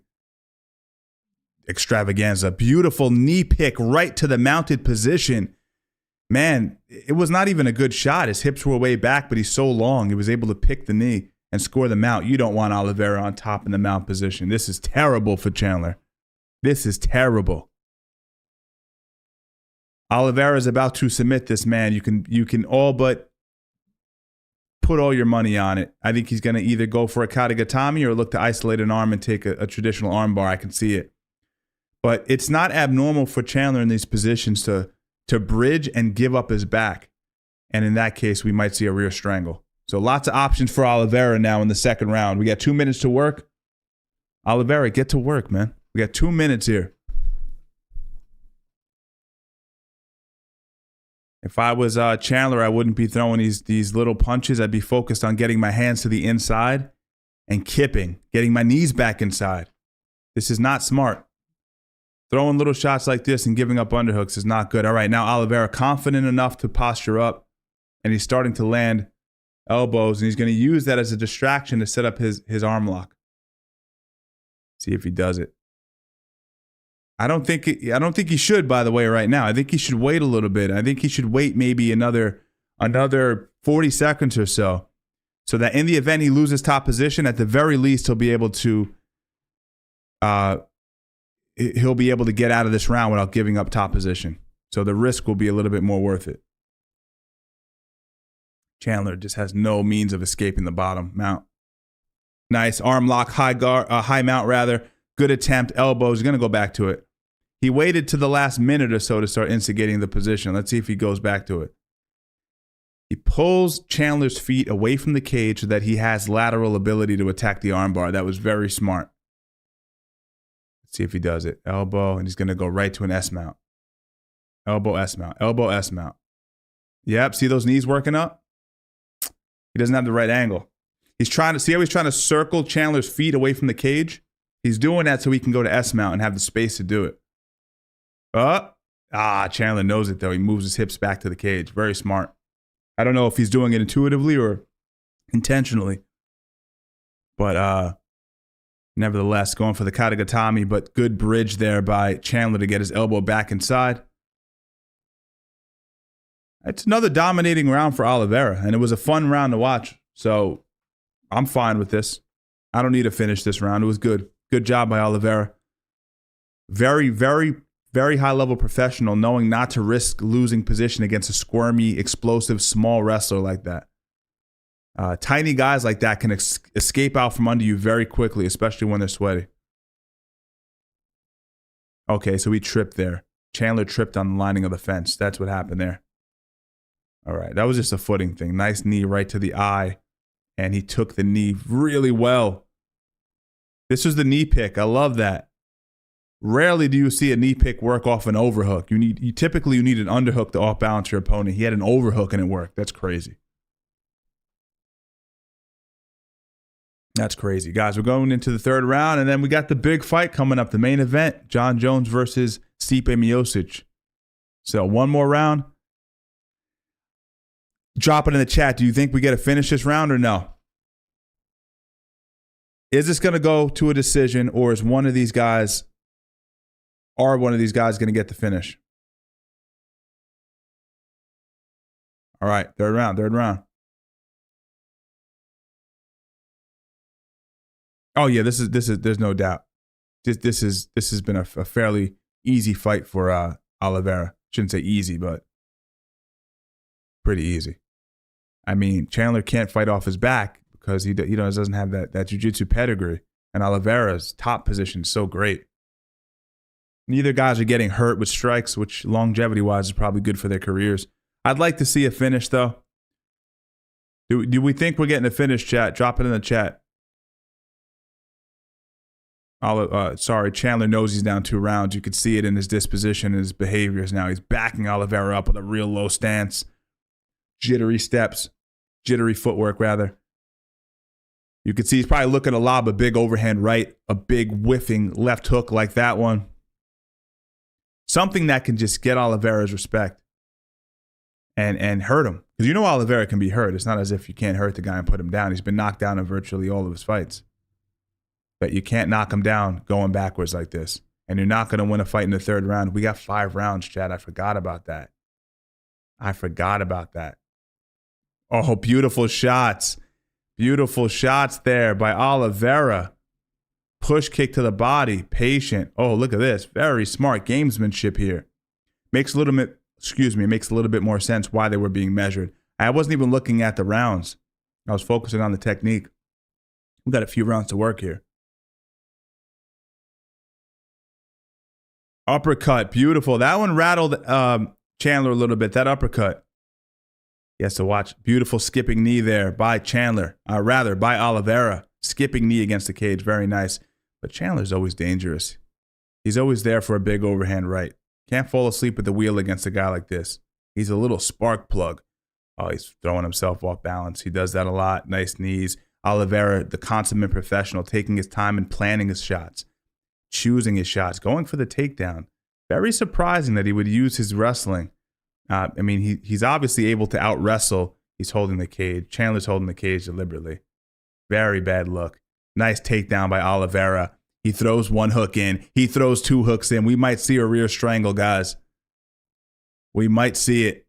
extravaganza. Beautiful knee pick right to the mounted position. Man, it was not even a good shot. His hips were way back, but he's so long, he was able to pick the knee and score the mount. You don't want Oliveira on top in the mount position. This is terrible for Chandler. This is terrible. Oliveira is about to submit this man. You can all but put all your money on it. I think he's going to either go for a Katagatami or look to isolate an arm and take a traditional arm bar. I can see it. But it's not abnormal for Chandler in these positions to bridge and give up his back. And in that case, we might see a rear strangle. So lots of options for Oliveira now in the second round. We got 2 minutes to work. Oliveira, get to work, man. We got 2 minutes here. If I was Chandler, I wouldn't be throwing these little punches. I'd be focused on getting my hands to the inside and kipping, getting my knees back inside. This is not smart. Throwing little shots like this and giving up underhooks is not good. All right, now Oliveira confident enough to posture up, and he's starting to land elbows, and he's going to use that as a distraction to set up his arm lock. See if he does it. I don't think he should, by the way, right now. I think he should wait a little bit. I think he should wait maybe another 40 seconds or so that in the event he loses top position, at the very least he'll be able to get out of this round without giving up top position. So the risk will be a little bit more worth it. Chandler just has no means of escaping the bottom mount. Nice arm lock, high mount rather. Good attempt, elbows. He's going to go back to it. He waited to the last minute or so to start instigating the position. Let's see if he goes back to it. He pulls Chandler's feet away from the cage so that he has lateral ability to attack the armbar. That was very smart. Let's see if he does it. Elbow, and he's going to go right to an S mount. Elbow, S mount. Elbow, S mount. Yep, see those knees working up? He doesn't have the right angle. He's trying to, see how he's trying to circle Chandler's feet away from the cage? He's doing that so he can go to S mount and have the space to do it. Chandler knows it though. He moves his hips back to the cage. Very smart. I don't know if he's doing it intuitively or intentionally. But nevertheless, going for the Katagatami, but good bridge there by Chandler to get his elbow back inside. It's another dominating round for Oliveira, and it was a fun round to watch. So I'm fine with this. I don't need to finish this round. It was good. Good job by Oliveira. Very, very, very high-level professional, knowing not to risk losing position against a squirmy, explosive, small wrestler like that. Tiny guys like that can escape out from under you very quickly, especially when they're sweaty. Okay, so he tripped there. Chandler tripped on the lining of the fence. That's what happened there. All right, that was just a footing thing. Nice knee right to the eye, and he took the knee really well. This was the knee pick. I love that. Rarely do you see a knee pick work off an overhook. You typically need an underhook to off balance your opponent. He had an overhook and it worked. That's crazy. That's crazy. Guys, we're going into the third round, and then we got the big fight coming up, the main event, Jon Jones versus Stipe Miocic. So one more round. Drop it in the chat. Do you think we get to finish this round or no? Is this going to go to a decision, or is one of these guys going to get the finish? All right, third round. Oh yeah, this is there's no doubt. This has been a fairly easy fight for Oliveira. Shouldn't say easy, but pretty easy. I mean, Chandler can't fight off his back because he doesn't have that jiu-jitsu pedigree, and Oliveira's top position is so great. Neither guys are getting hurt with strikes, which longevity-wise is probably good for their careers. I'd like to see a finish, though. Do we think we're getting a finish, chat? Drop it in the chat. Chandler knows he's down 2 rounds. You could see it in his disposition and his behaviors now. He's backing Oliveira up with a real low stance. Jittery footwork, rather. You could see he's probably looking to lob a big overhand right, a big whiffing left hook like that one. Something that can just get Oliveira's respect and hurt him. Because you know Oliveira can be hurt. It's not as if you can't hurt the guy and put him down. He's been knocked down in virtually all of his fights. But you can't knock him down going backwards like this. And you're not going to win a fight in the third round. We got 5 rounds, Chad. I forgot about that. Oh, beautiful shots. Beautiful shots there by Oliveira. Push kick to the body. Patient. Oh, look at this. Very smart gamesmanship here. Makes a little bit more sense why they were being measured. I wasn't even looking at the rounds. I was focusing on the technique. We got a few rounds to work here. Uppercut, beautiful. That one rattled Chandler a little bit, that uppercut. He has to watch. Beautiful skipping knee there by Chandler. By Oliveira. Skipping knee against the cage, very nice. But Chandler's always dangerous. He's always there for a big overhand right. Can't fall asleep at the wheel against a guy like this. He's a little spark plug. Oh, he's throwing himself off balance. He does that a lot. Nice knees. Oliveira, the consummate professional, taking his time and planning his shots, choosing his shots, going for the takedown. Very surprising that he would use his wrestling. He's obviously able to out-wrestle. He's holding the cage. Chandler's holding the cage deliberately. Very bad look. Nice takedown by Oliveira. He throws one hook in. He throws two hooks in. We might see a rear strangle, guys. We might see it.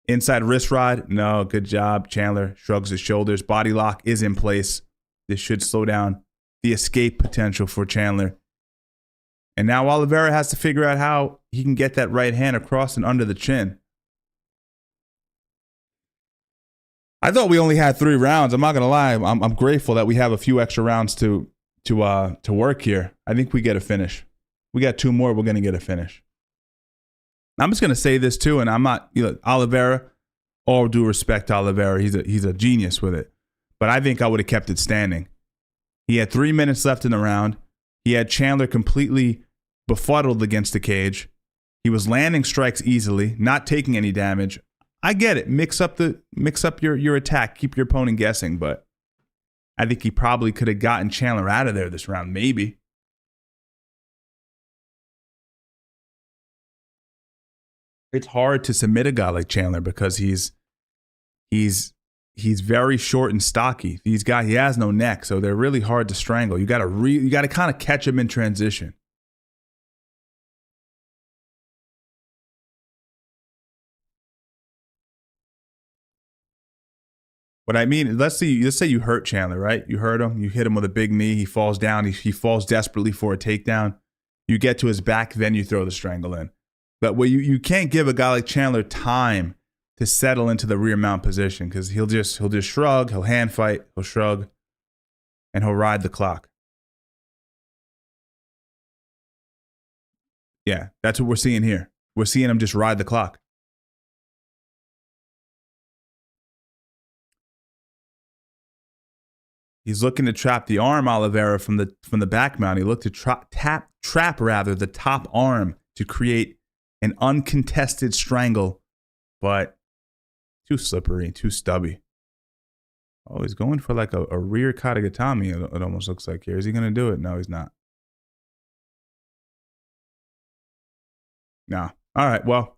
Inside wrist rod. No, good job. Chandler shrugs his shoulders. Body lock is in place. This should slow down the escape potential for Chandler. And now Oliveira has to figure out how he can get that right hand across and under the chin. I thought we only had 3 rounds. I'm not gonna lie. I'm grateful that we have a few extra rounds to work here. I think we get a finish. We got 2 more. We're gonna get a finish. I'm just gonna say this too, and I'm not, Oliveira. All due respect to Oliveira, he's a genius with it. But I think I would have kept it standing. He had 3 minutes left in the round. He had Chandler completely befuddled against the cage. He was landing strikes easily, not taking any damage. I get it. Mix up your attack. Keep your opponent guessing, but I think he probably could have gotten Chandler out of there this round, maybe. It's hard to submit a guy like Chandler because he's very short and stocky. He has no neck, so they're really hard to strangle. You got to kind of catch him in transition. What I mean, let's say you hurt Chandler, right? You hurt him. You hit him with a big knee. He falls down. He falls desperately for a takedown. You get to his back, then you throw the strangle in. But you can't give a guy like Chandler time to settle into the rear mount position because he'll just shrug, he'll hand fight, he'll shrug, and he'll ride the clock. Yeah, that's what we're seeing here. We're seeing him just ride the clock. He's looking to trap the arm, Oliveira, from the back mount. He looked to trap the top arm to create an uncontested strangle, but too slippery, too stubby. Oh, he's going for like a rear Katagatami, it almost looks like here. Is he going to do it? No, he's not. No. All right, well,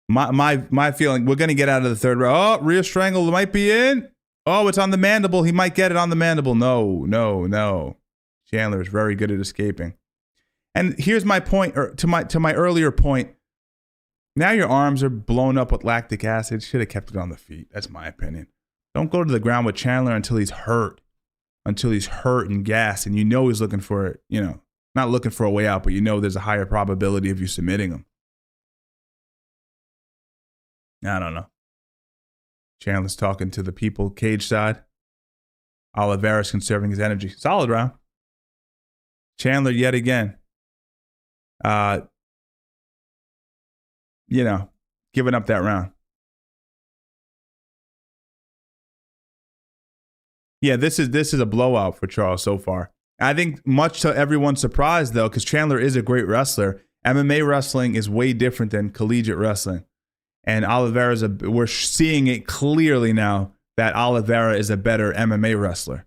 my feeling, we're going to get out of the third round. Oh, rear strangle might be in. Oh, it's on the mandible. He might get it on the mandible. No. Chandler is very good at escaping. And here's my point, or to my earlier point. Now your arms are blown up with lactic acid. Should have kept it on the feet. That's my opinion. Don't go to the ground with Chandler until he's hurt. Until he's hurt and gassed, and he's looking for, not looking for a way out, but there's a higher probability of you submitting him. I don't know. Chandler's talking to the people cage side. Oliveira's conserving his energy. Solid round. Chandler yet again. Giving up that round. Yeah, this is a blowout for Charles so far. I think much to everyone's surprise, though, because Chandler is a great wrestler. MMA wrestling is way different than collegiate wrestling. And we're seeing it clearly now that Oliveira is a better MMA wrestler.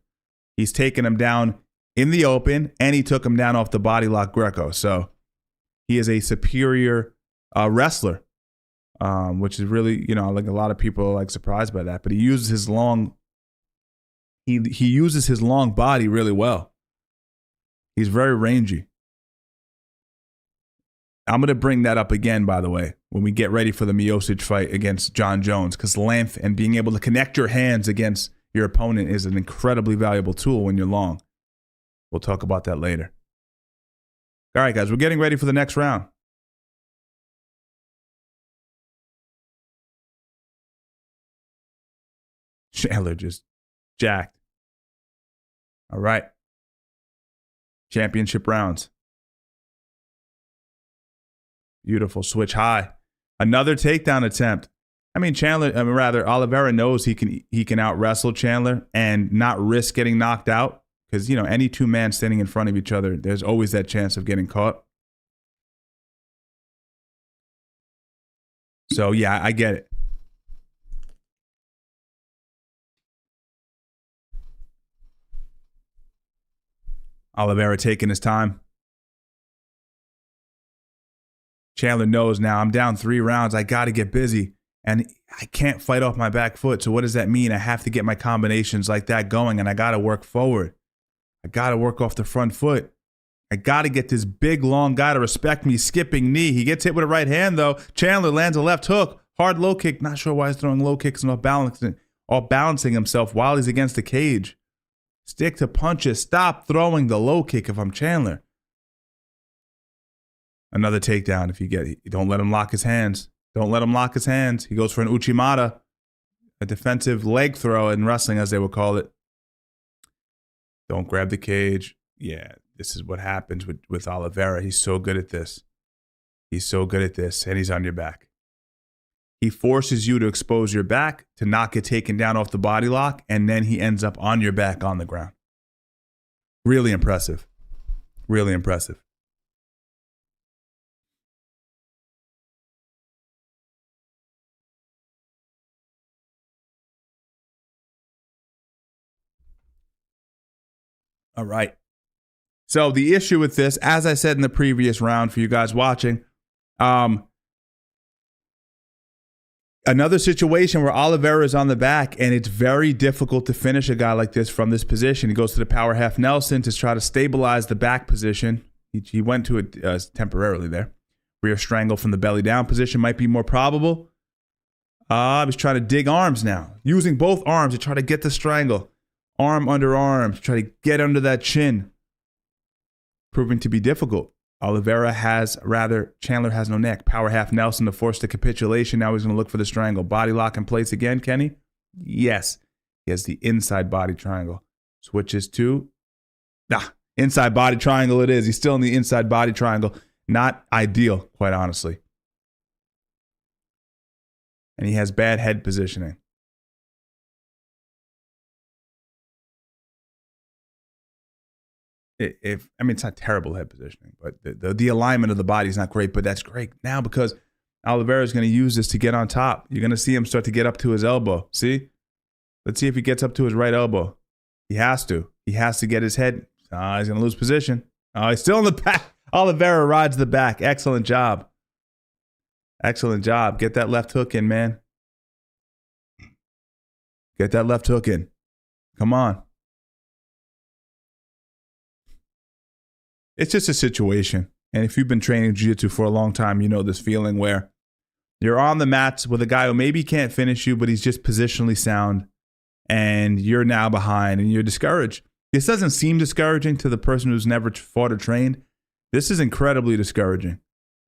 He's taken him down in the open, and he took him down off the body lock Greco. So he is a superior wrestler, which is really, like a lot of people are surprised by that. But he uses his long body really well. He's very rangy. I'm going to bring that up again, by the way, when we get ready for the Miocic fight against Jon Jones, because length and being able to connect your hands against your opponent is an incredibly valuable tool when you're long. We'll talk about that later. All right, guys, we're getting ready for the next round. Chandler just Jacked. All right. Championship rounds. Beautiful switch high. Another takedown attempt. Oliveira knows he can out wrestle Chandler and not risk getting knocked out because, you know, any two men standing in front of each other, there's always that chance of getting caught. So, yeah, I get it. Oliveira taking his time. Chandler knows now I'm down 3 rounds. I got to get busy. And I can't fight off my back foot. So what does that mean? I have to get my combinations like that going, and I got to work forward. I got to work off the front foot. I got to get this big, long guy to respect me, skipping knee. He gets hit with a right hand, though. Chandler lands a left hook. Hard low kick. Not sure why he's throwing low kicks and off balancing himself while he's against the cage. Stick to punches. Stop throwing the low kick if I'm Chandler. Another takedown if you get it. Don't let him lock his hands. Don't let him lock his hands. He goes for an uchimata, a defensive leg throw in wrestling, as they would call it. Don't grab the cage. Yeah, this is what happens with Oliveira. He's so good at this. He's so good at this, and he's on your back. He forces you to expose your back to not get taken down off the body lock, and then he ends up on your back on the ground. Really impressive. Really impressive. All right. So the issue with this, as I said in the previous round for you guys watching, another situation where Oliveira is on the back and it's very difficult to finish a guy like this from this position. He goes to the power half Nelson to try to stabilize the back position. He went to it temporarily there. Rear strangle from the belly down position might be more probable. He's trying to dig arms now, using both arms to try to get the strangle. Arm under arm, try to get under that chin. Proving to be difficult. Chandler has no neck. Power half Nelson to force the capitulation. Now he's going to look for the strangle. Body lock in place again, Kenny? Yes. He has the inside body triangle. Switches to... inside body triangle it is. He's still in the inside body triangle. Not ideal, quite honestly. And he has bad head positioning. It's not terrible head positioning, but the alignment of the body is not great, but that's great now because Oliveira is going to use this to get on top. You're going to see him start to get up to his elbow. See? Let's see if he gets up to his right elbow. He has to. He has to get his head. He's going to lose position. He's still in the back. Oliveira rides the back. Excellent job. Excellent job. Get that left hook in, man. Get that left hook in. Come on. It's just a situation. And if you've been training jiu-jitsu for a long time, you know this feeling where you're on the mats with a guy who maybe can't finish you, but he's just positionally sound. And you're now behind and you're discouraged. This doesn't seem discouraging to the person who's never fought or trained. This is incredibly discouraging.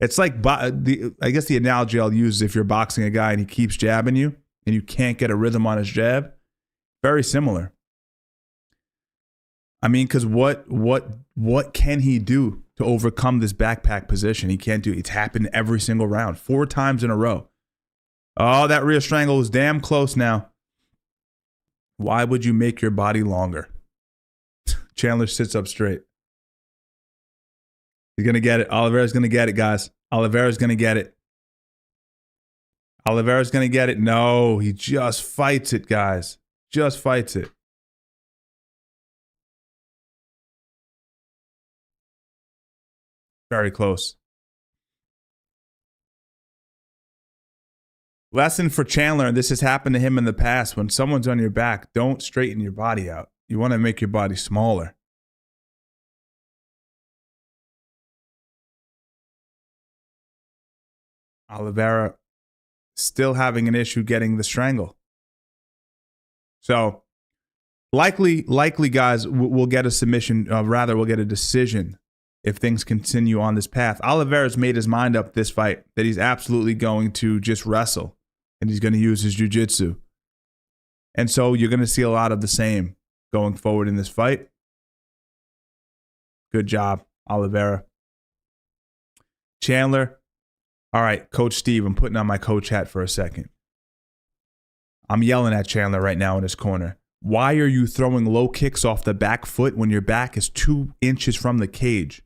It's like, I guess the analogy I'll use is if you're boxing a guy and he keeps jabbing you and you can't get a rhythm on his jab. Very similar. I mean, because what can he do to overcome this backpack position? He can't do it. It's happened every single round, 4 times in a row. Oh, that rear strangle is damn close now. Why would you make your body longer? Chandler sits up straight. He's going to get it. Oliveira's going to get it, guys. Oliveira's going to get it. Oliveira's going to get it. No, he just fights it, guys. Just fights it. Very close. Lesson for Chandler, and this has happened to him in the past. When someone's on your back, don't straighten your body out. You want to make your body smaller. Oliveira still having an issue getting the strangle. So likely guys, we'll get a submission. We'll get a decision if things continue on this path. Oliveira's made his mind up this fight that he's absolutely going to just wrestle and he's going to use his jiu-jitsu. And so you're going to see a lot of the same going forward in this fight. Good job, Oliveira. Chandler. All right, Coach Steve, I'm putting on my coach hat for a second. I'm yelling at Chandler right now in his corner. Why are you throwing low kicks off the back foot when your back is 2 inches from the cage?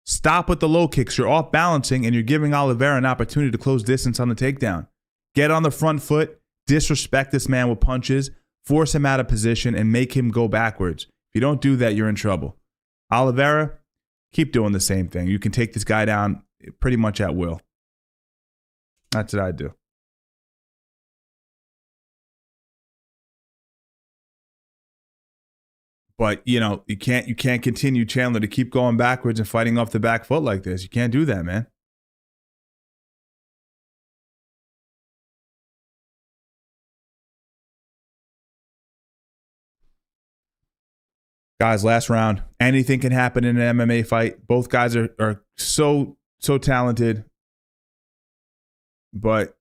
Stop with the low kicks. You're off balancing and you're giving Oliveira an opportunity to close distance on the takedown. Get on the front foot, disrespect this man with punches, force him out of position, and make him go backwards. If you don't do that, you're in trouble. Oliveira, keep doing the same thing. You can take this guy down pretty much at will. That's what I do. But, you know, you can't continue Chandler to keep going backwards and fighting off the back foot like this. You can't do that, man. Guys, last round. Anything can happen in an MMA fight. Both guys are so talented. But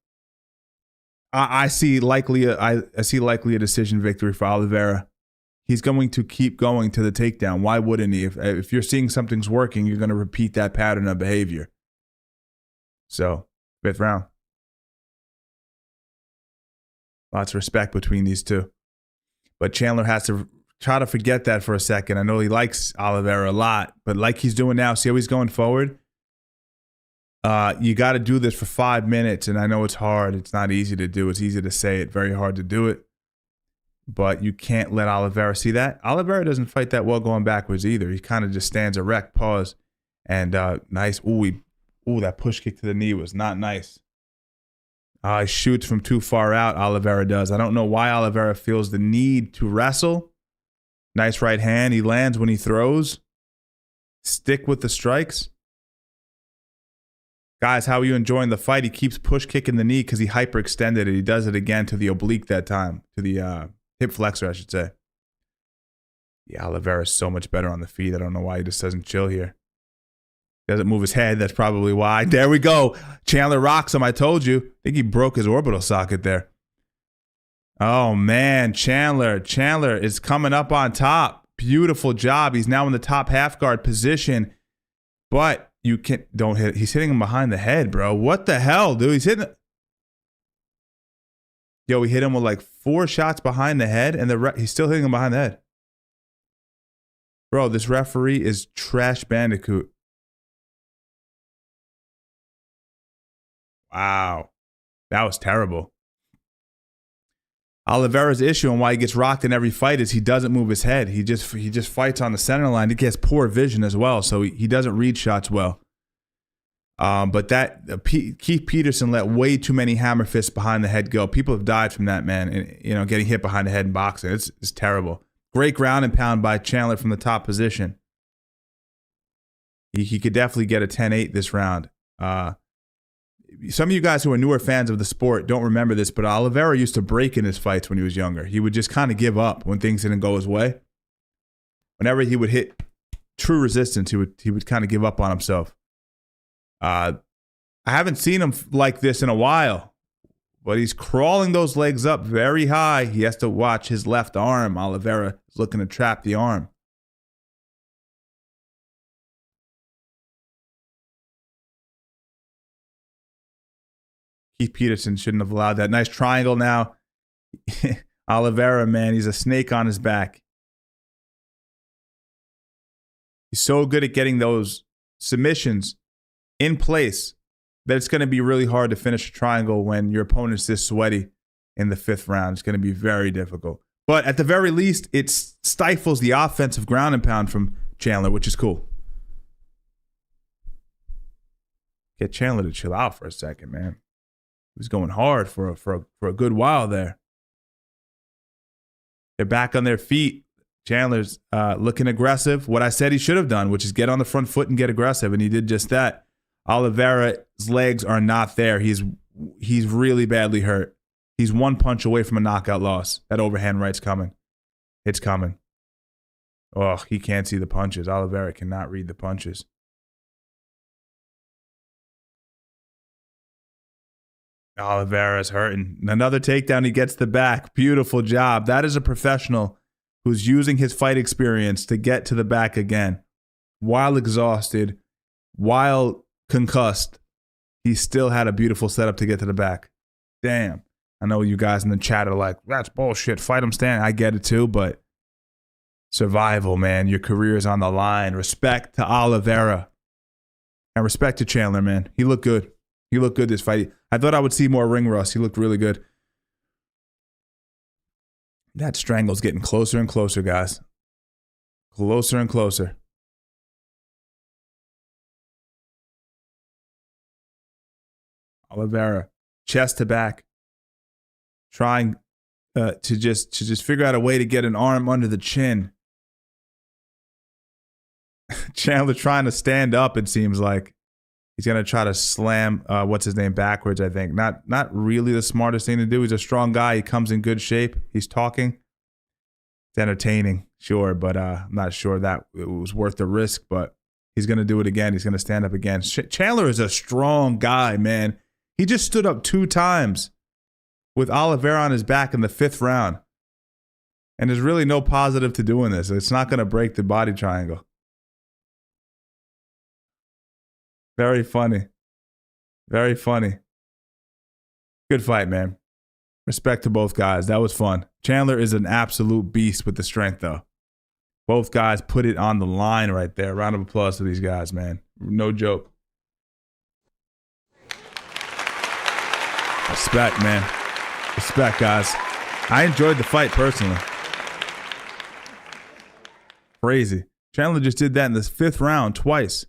I see likely a decision victory for Oliveira. He's going to keep going to the takedown. Why wouldn't he? If you're seeing something's working, you're going to repeat that pattern of behavior. So, 5th round. Lots of respect between these two. But Chandler has to try to forget that for a second. I know he likes Oliveira a lot, but like he's doing now, see how he's going forward? You got to do this for 5 minutes, and I know it's hard. It's not easy to do. It's easy to say it, very hard to do it. But you can't let Oliveira see that. Oliveira doesn't fight that well going backwards either. He kind of just stands erect, pause, and nice. Ooh, that push kick to the knee was not nice. He shoots from too far out, Oliveira does. I don't know why Oliveira feels the need to wrestle. Nice right hand. He lands when he throws. Stick with the strikes. Guys, how are you enjoying the fight? He keeps push kicking the knee because he hyperextended it. He does it again to the oblique that time, to the hip flexor, I should say. Yeah, Oliveira is so much better on the feet. I don't know why he just doesn't chill here. Doesn't move his head. That's probably why. There we go. Chandler rocks him. I told you. I think he broke his orbital socket there. Oh, man. Chandler is coming up on top. Beautiful job. He's now in the top half guard position. But you don't hit. He's hitting him behind the head, bro. What the hell, dude? He's hitting. Yo, he hit him with like 4 shots behind the head, and he's still hitting him behind the head. Bro, this referee is trash bandicoot. Wow. That was terrible. Oliveira's issue and why he gets rocked in every fight is he doesn't move his head. He just fights on the center line. He gets poor vision as well, so he doesn't read shots well. But Keith Peterson let way too many hammer fists behind the head go. People have died from that, man. And, getting hit behind the head in boxing. It's terrible. Great ground and pound by Chandler from the top position. He could definitely get a 10-8 this round. Some of you guys who are newer fans of the sport don't remember this, but Oliveira used to break in his fights when he was younger. He would just kind of give up when things didn't go his way. Whenever he would hit true resistance, he would kind of give up on himself. I haven't seen him like this in a while, but he's crawling those legs up very high. He has to watch his left arm. Oliveira is looking to trap the arm. Keith Peterson shouldn't have allowed that. Nice triangle now. Oliveira, man, he's a snake on his back. He's so good at getting those submissions in place that it's going to be really hard to finish a triangle when your opponent's this sweaty in the 5th round. It's going to be very difficult. But at the very least, it stifles the offensive ground and pound from Chandler, which is cool. Get Chandler to chill out for a second, man. He was going hard for a good while there. They're back on their feet. Chandler's looking aggressive. What I said he should have done, which is get on the front foot and get aggressive, and he did just that. Oliveira's legs are not there. He's really badly hurt. He's 1 punch away from a knockout loss. That overhand right's coming. It's coming. Oh, he can't see the punches. Oliveira cannot read the punches. Oliveira's hurting. Another takedown. He gets the back. Beautiful job. That is a professional who's using his fight experience to get to the back again. While exhausted, while concussed, he still had a beautiful setup to get to the back. Damn. I know you guys in the chat are like, that's bullshit. Fight him standing. I get it too, but survival, man. Your career is on the line. Respect to Oliveira. And respect to Chandler, man. He looked good. He looked good this fight. I thought I would see more ring rust. He looked really good. That strangle's getting closer and closer, guys. Closer and closer. Oliveira, chest to back, trying to just figure out a way to get an arm under the chin. Chandler trying to stand up, it seems like. He's going to try to slam, what's his name, backwards, I think. Not really the smartest thing to do. He's a strong guy. He comes in good shape. He's talking. It's entertaining, sure, but I'm not sure that it was worth the risk, but he's going to do it again. He's going to stand up again. Chandler is a strong guy, man. He just stood up 2 times with Oliveira on his back in the 5th round. And there's really no positive to doing this. It's not going to break the body triangle. Very funny. Very funny. Good fight, man. Respect to both guys. That was fun. Chandler is an absolute beast with the strength, though. Both guys put it on the line right there. Round of applause to these guys, man. No joke. Respect, man. Respect, guys. I enjoyed the fight personally. Crazy. Chandler just did that in this 5th round twice.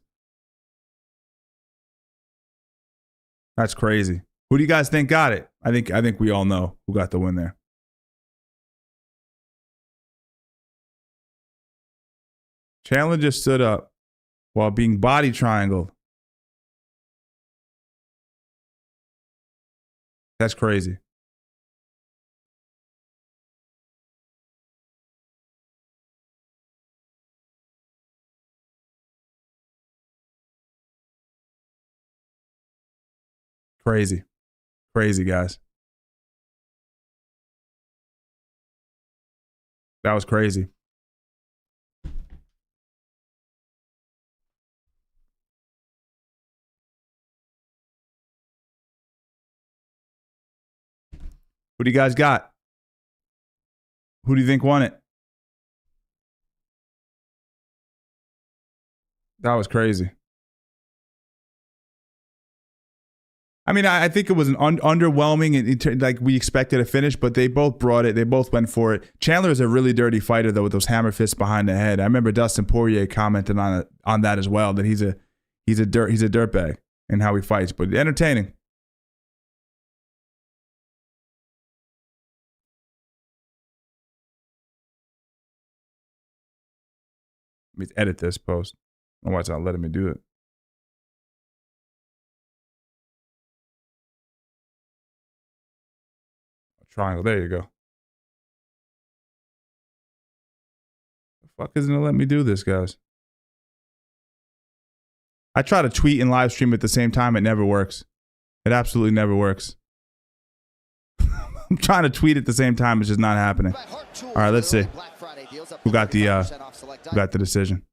That's crazy. Who do you guys think got it? I think we all know who got the win there. Chandler just stood up while being body triangled. That's crazy. Crazy. Crazy, guys. That was crazy. Who do you guys got? Who do you think won it? That was crazy. I mean, I think it was an underwhelming, like we expected a finish, but they both brought it. They both went for it. Chandler is a really dirty fighter, though, with those hammer fists behind the head. I remember Dustin Poirier commented on that as well, that he's a dirtbag in how he fights, but entertaining. Let me edit this post. I don't know why it's not letting me do it. Triangle. There you go. The fuck isn't it letting me do this, guys? I try to tweet and live stream at the same time. It never works. It absolutely never works. I'm trying to tweet at the same time. It's just not happening. All right, let's see. Who got the decision?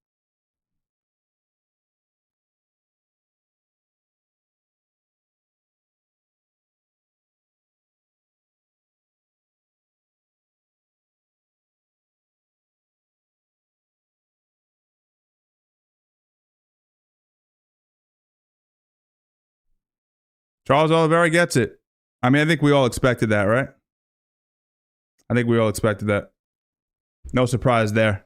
Charles Oliveira gets it. I mean, I think we all expected that, right? I think we all expected that. No surprise there.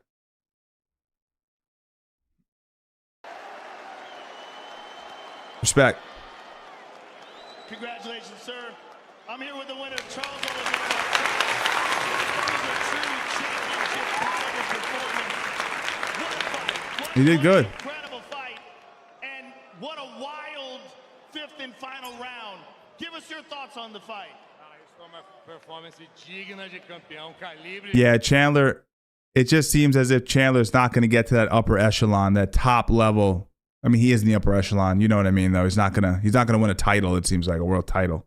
Respect. Congratulations, sir. I'm here with the winner, Charles Oliveira. He did good. Incredible fight, and what a wild 5th and final round. Give us your thoughts on the fight. Yeah, Chandler, it just seems as if Chandler's not going to get to that upper echelon, that top level. I mean, he is in the upper echelon. You know what I mean, though. He's not gonna win a title, it seems like, a world title.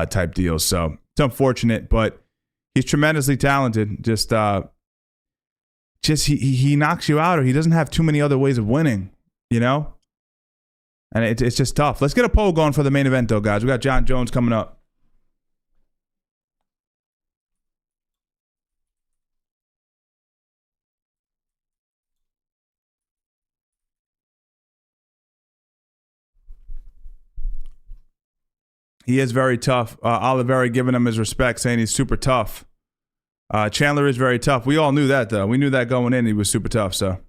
type deals. So it's unfortunate, but he's tremendously talented. Just he knocks you out, or he doesn't have too many other ways of winning, you know? And it's just tough. Let's get a poll going for the main event, though, guys. We got Jon Jones coming up. He is very tough. Oliveira giving him his respect, saying he's super tough. Chandler is very tough. We all knew that, though. We knew that going in. He was super tough, so.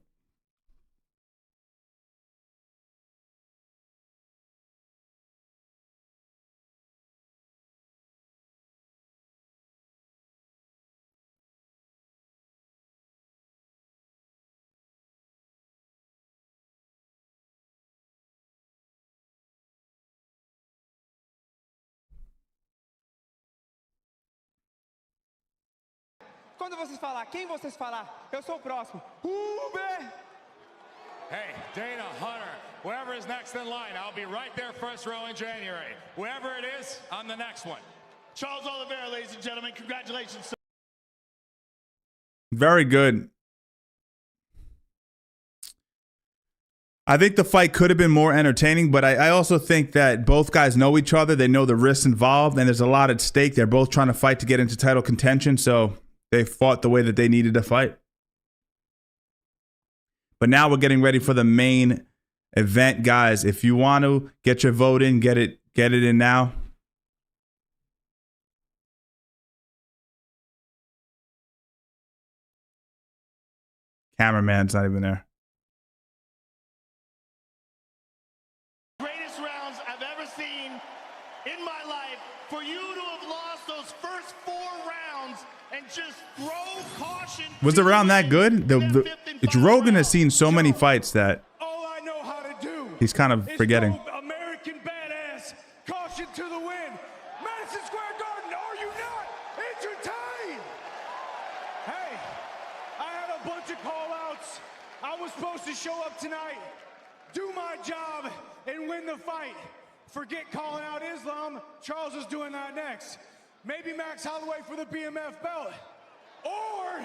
Quando vocês falar, quem vocês falar, eu sou o próximo. Uber! Hey, Dana, Hunter, whoever is next in line, I'll be right there first row in January. Whoever it is, I'm the next one. Charles Oliveira, ladies and gentlemen, congratulations, sir. Very good. I think the fight could have been more entertaining, but I also think that both guys know each other. They know the risks involved, and there's a lot at stake. They're both trying to fight to get into title contention, so they fought the way that they needed to fight. But now we're getting ready for the main event, guys. If you want to get your vote in, get it in now. Cameraman's not even there. Greatest rounds I've ever seen in my life. For you to have lost those first 4 rounds and just throw caution. Was the round that good? Rogan has seen so many fights that All I know how to do he's kind of forgetting. American badass. Caution to the wind. Madison Square Garden, are you not entertained? Hey, I had a bunch of call-outs. I was supposed to show up tonight, do my job, and win the fight. Forget calling out Islam. Charles is doing that next. Maybe Max Holloway for the BMF belt. Or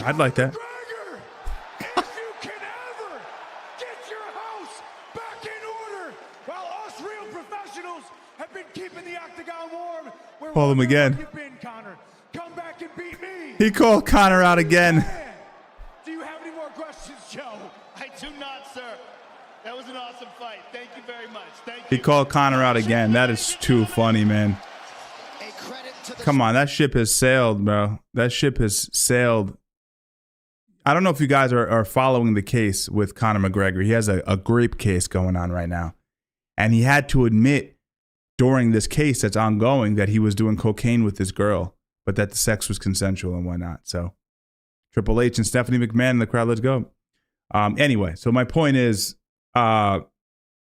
I'd like that. McGregor, if you can ever get your house back in order, while us real professionals have been keeping the Octagon warm. Call him again. You've been, Connor. Come back and beat me. He called Conor out again. Man, do you have any more questions, Joe? I do not, sir. That was an awesome fight. Thank you very much. Thank you. He called Conor out again. That is too funny, man. Come on, that ship has sailed, bro. That ship has sailed. I don't know if you guys are following the case with Conor McGregor. He has a grape case going on right now. And he had to admit during this case that's ongoing that he was doing cocaine with this girl, but that the sex was consensual and whatnot. So Triple H and Stephanie McMahon in the crowd, let's go. Anyway, so my point is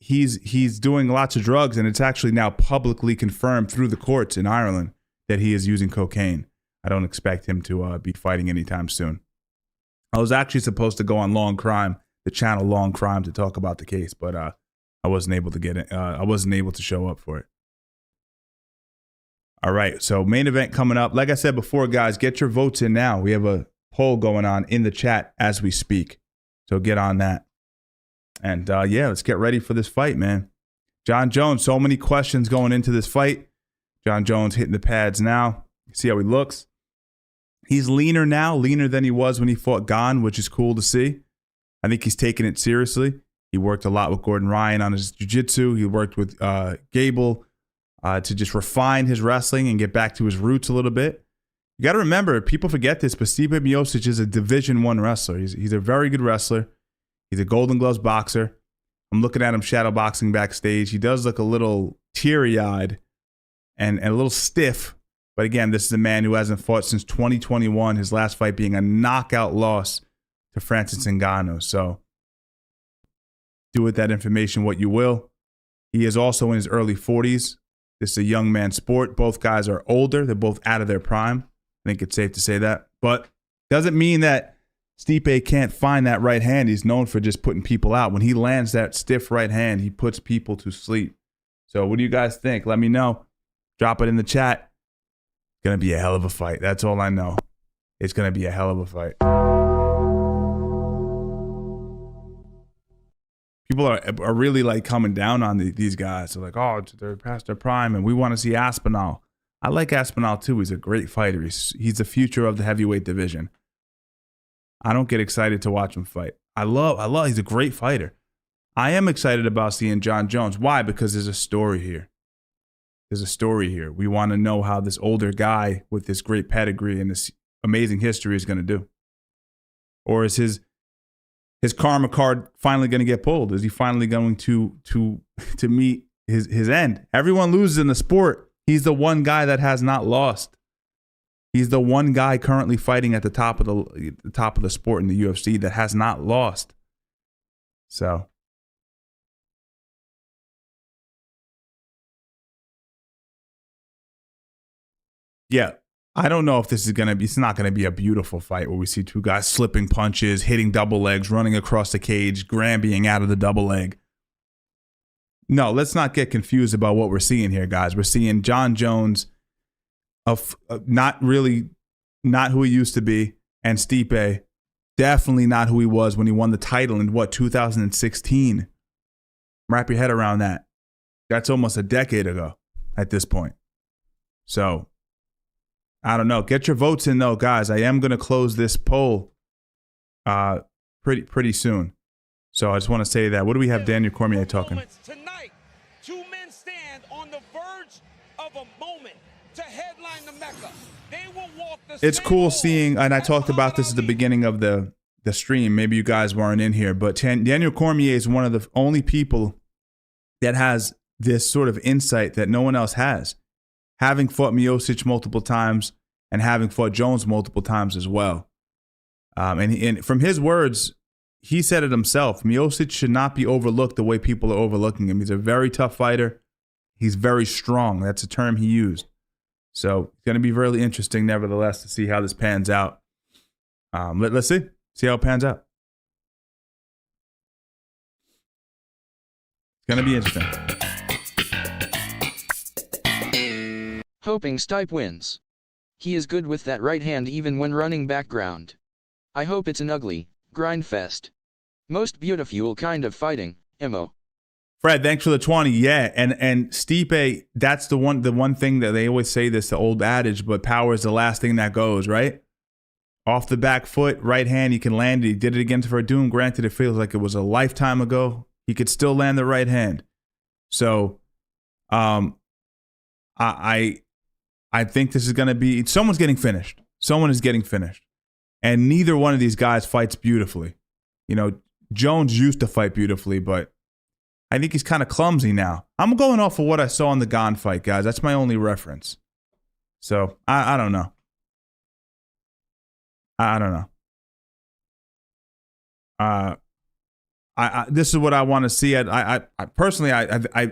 he's doing lots of drugs, and it's actually now publicly confirmed through the courts in Ireland that he is using cocaine. I don't expect him to be fighting anytime soon. I was actually supposed to go on Long Crime, the channel Long Crime, to talk about the case, but I wasn't able to get it. I wasn't able to show up for it. All right, so main event coming up. Like I said before, guys, get your votes in now. We have a poll going on in the chat as we speak, so get on that. And yeah, let's get ready for this fight, man. Jon Jones, so many questions going into this fight. Jon Jones hitting the pads now. See how he looks. He's leaner now, leaner than he was when he fought Gane, which is cool to see. I think he's taking it seriously. He worked a lot with Gordon Ryan on his jiu-jitsu. He worked with Gable to just refine his wrestling and get back to his roots a little bit. You got to remember, people forget this, but Stipe Miocic is a Division I wrestler. He's a very good wrestler. He's a Golden Gloves boxer. I'm looking at him shadow boxing backstage. He does look a little teary-eyed and a little stiff. But again, this is a man who hasn't fought since 2021, his last fight being a knockout loss to Francis Ngannou. So do with that information what you will. He is also in his early 40s. This is a young man's sport. Both guys are older. They're both out of their prime. I think it's safe to say that. But doesn't mean that Stipe can't find that right hand. He's known for just putting people out. When he lands that stiff right hand, he puts people to sleep. So what do you guys think? Let me know. Drop it in the chat. It's going to be a hell of a fight. That's all I know. It's going to be a hell of a fight. People are really like coming down on these guys. They're like, oh, they're past their prime, and we want to see Aspinall. I like Aspinall too. He's a great fighter. He's the future of the heavyweight division. I don't get excited to watch him fight. I love. He's a great fighter. I am excited about seeing Jon Jones. Why? Because there's a story here. There's a story here. We want to know how this older guy with this great pedigree and this amazing history is going to do. Or is his karma card finally going to get pulled? Is he finally going to meet his end? Everyone loses in the sport. He's the one guy that has not lost. He's the one guy currently fighting at the top of the sport in the UFC that has not lost. So yeah, I don't know if this is it's not going to be a beautiful fight where we see two guys slipping punches, hitting double legs, running across the cage, Granbying out of the double leg. No, let's not get confused about what we're seeing here, guys. We're seeing Jon Jones, not who he used to be, and Stipe, definitely not who he was when he won the title in 2016. Wrap your head around that. That's almost a decade ago at this point. So, I don't know. Get your votes in though, guys. I am going to close this poll pretty soon. So I just want to say that. What do we have Daniel Cormier talking? Tonight, two men stand on the verge of a moment to headline the Mecca. They will walk the It's cool seeing, and I talked about this at the beginning of the stream. Maybe you guys weren't in here, but Daniel Cormier is one of the only people that has this sort of insight that no one else has. Having fought Miocic multiple times and having fought Jones multiple times as well. And from his words, he said it himself. Miocic should not be overlooked the way people are overlooking him. He's a very tough fighter. He's very strong. That's a term he used. So it's going to be really interesting, nevertheless, to see how this pans out. Let's see how it pans out. It's going to be interesting. Hoping Stipe wins. He is good with that right hand even when running background. I hope it's an ugly grind fest. Most beautiful kind of fighting, Emo. Fred, thanks for the 20. Yeah, and Stipe, that's the one thing that they always say this, the old adage, but power is the last thing that goes, right? Off the back foot, right hand, he can land it. He did it against Verdun. Granted, it feels like it was a lifetime ago. He could still land the right hand. So, I think this is going to be, someone's getting finished. Someone is getting finished. And neither one of these guys fights beautifully. You know, Jones used to fight beautifully, but I think he's kind of clumsy now. I'm going off of what I saw in the Gone fight, guys. That's my only reference. So, I don't know. I don't know. This is what I want to see. I personally,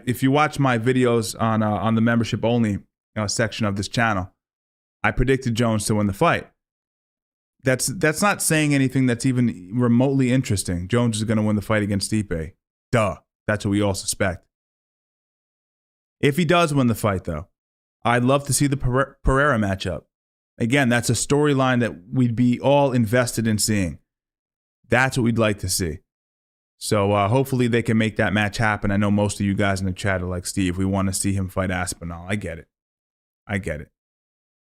if you watch my videos on the membership only section of this channel, I predicted Jones to win the fight. That's not saying anything that's even remotely interesting. Jones is going to win the fight against Stipe. Duh. That's what we all suspect. If he does win the fight, though, I'd love to see the Pereira matchup. Again, that's a storyline that we'd be all invested in seeing. That's what we'd like to see. So hopefully they can make that match happen. I know most of you guys in the chat are like, Steve, we want to see him fight Aspinall. I get it.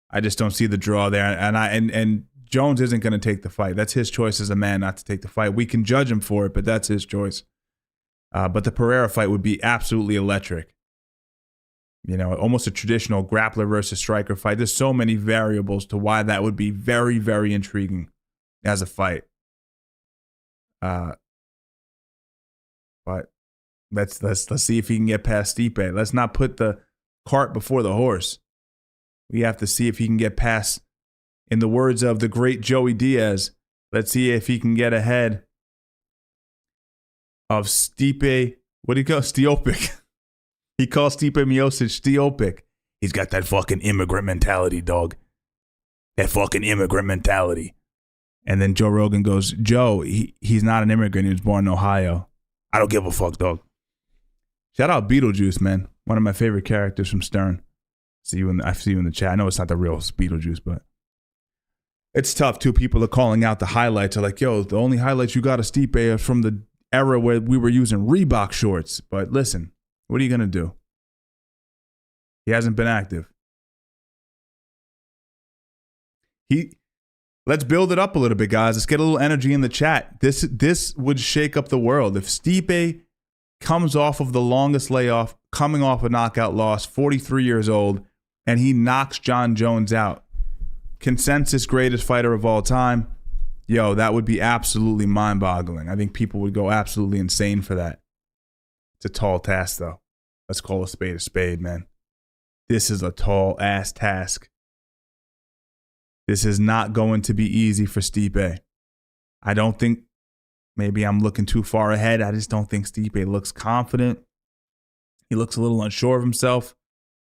I just don't see the draw there. And Jones isn't going to take the fight. That's his choice as a man not to take the fight. We can judge him for it, but that's his choice. But the Pereira fight would be absolutely electric. You know, almost a traditional grappler versus striker fight. There's so many variables to why that would be very, very intriguing as a fight. But let's see if he can get past Stipe. Let's not put the cart before the horse. We have to see if he can get past, in the words of the great Joey Diaz, let's see if he can get ahead of Stipe. What do you call Stiopic? He calls Stipe Miocic Stiopic. He's got that fucking immigrant mentality, dog. That fucking immigrant mentality. And then Joe Rogan goes, Joe, he's not an immigrant. He was born in Ohio. I don't give a fuck, dog. Shout out Beetlejuice, man. One of my favorite characters from Stern. I see you in the chat. I know it's not the real Beetlejuice, but it's tough too. People are calling out the highlights. Are like, yo, the only highlights you got of Stipe are from the era where we were using Reebok shorts. But listen, what are you gonna do? He hasn't been active. Let's build it up a little bit, guys. Let's get a little energy in the chat. This would shake up the world if Stipe comes off of the longest layoff, coming off a knockout loss, 43 years old, and he knocks Jon Jones out. Consensus greatest fighter of all time. Yo, that would be absolutely mind-boggling. I think people would go absolutely insane for that. It's a tall task, though. Let's call a spade, man. This is a tall-ass task. This is not going to be easy for Stipe. I don't think, maybe I'm looking too far ahead. I just don't think Stipe looks confident. He looks a little unsure of himself.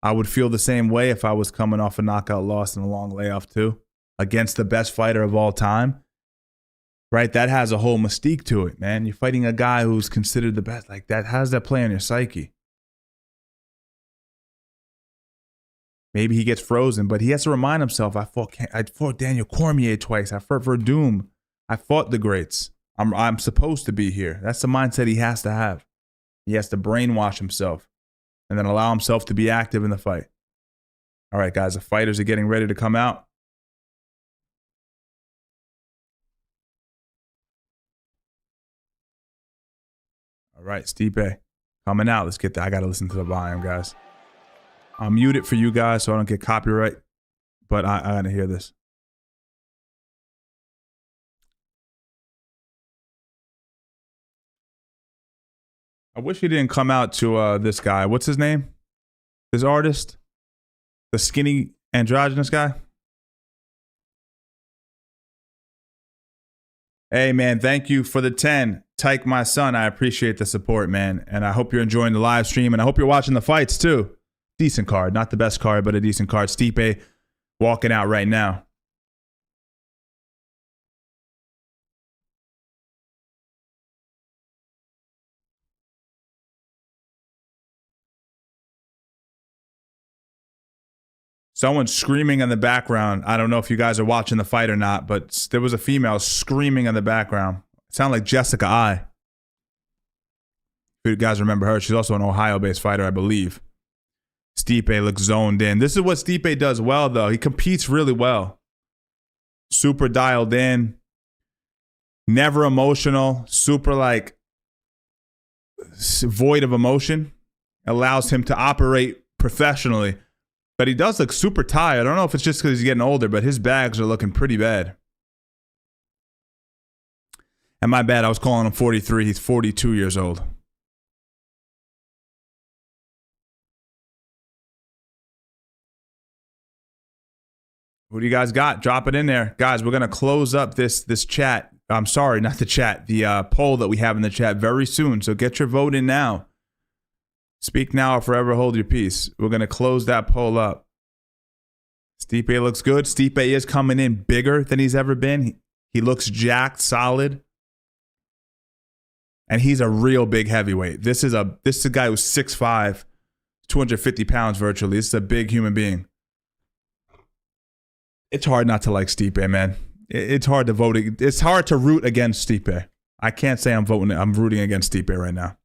I would feel the same way if I was coming off a knockout loss and a long layoff too, against the best fighter of all time. Right? That has a whole mystique to it, man. You're fighting a guy who's considered the best. Like that, how does that play on your psyche? Maybe he gets frozen, but he has to remind himself, I fought Daniel Cormier twice. I fought Verdum. I fought the greats. I'm supposed to be here. That's the mindset he has to have. He has to brainwash himself and then allow himself to be active in the fight. All right, guys, the fighters are getting ready to come out. All right, Stipe coming out. Let's get that. I got to listen to the volume, guys. I'll mute it for you guys so I don't get copyright, but I got to hear this. I wish he didn't come out to this guy. What's his name? This artist? The skinny androgynous guy? Hey, man, thank you for the 10. Tyke, my son, I appreciate the support, man. And I hope you're enjoying the live stream. And I hope you're watching the fights, too. Decent card. Not the best card, but a decent card. Stipe walking out right now. Someone's screaming in the background. I don't know if you guys are watching the fight or not, but there was a female screaming in the background. It sounded like Jessica I. If you guys remember her, she's also an Ohio-based fighter, I believe. Stipe looks zoned in. This is what Stipe does well, though. He competes really well. Super dialed in. Never emotional. Super, like, void of emotion. Allows him to operate professionally. But he does look super tired. I don't know if it's just because he's getting older, but his bags are looking pretty bad. And my bad, I was calling him 43. He's 42 years old. What do you guys got? Drop it in there. Guys, we're going to close up this chat. I'm sorry, not the chat. The poll that we have in the chat very soon. So get your vote in now. Speak now or forever hold your peace. We're going to close that poll up. Stipe looks good. Stipe is coming in bigger than he's ever been. He looks jacked, solid. And he's a real big heavyweight. This is a guy who's 6'5", 250 pounds virtually. This is a big human being. It's hard not to like Stipe, man. It's hard to vote. It's hard to root against Stipe. I can't say I'm rooting against Stipe right now.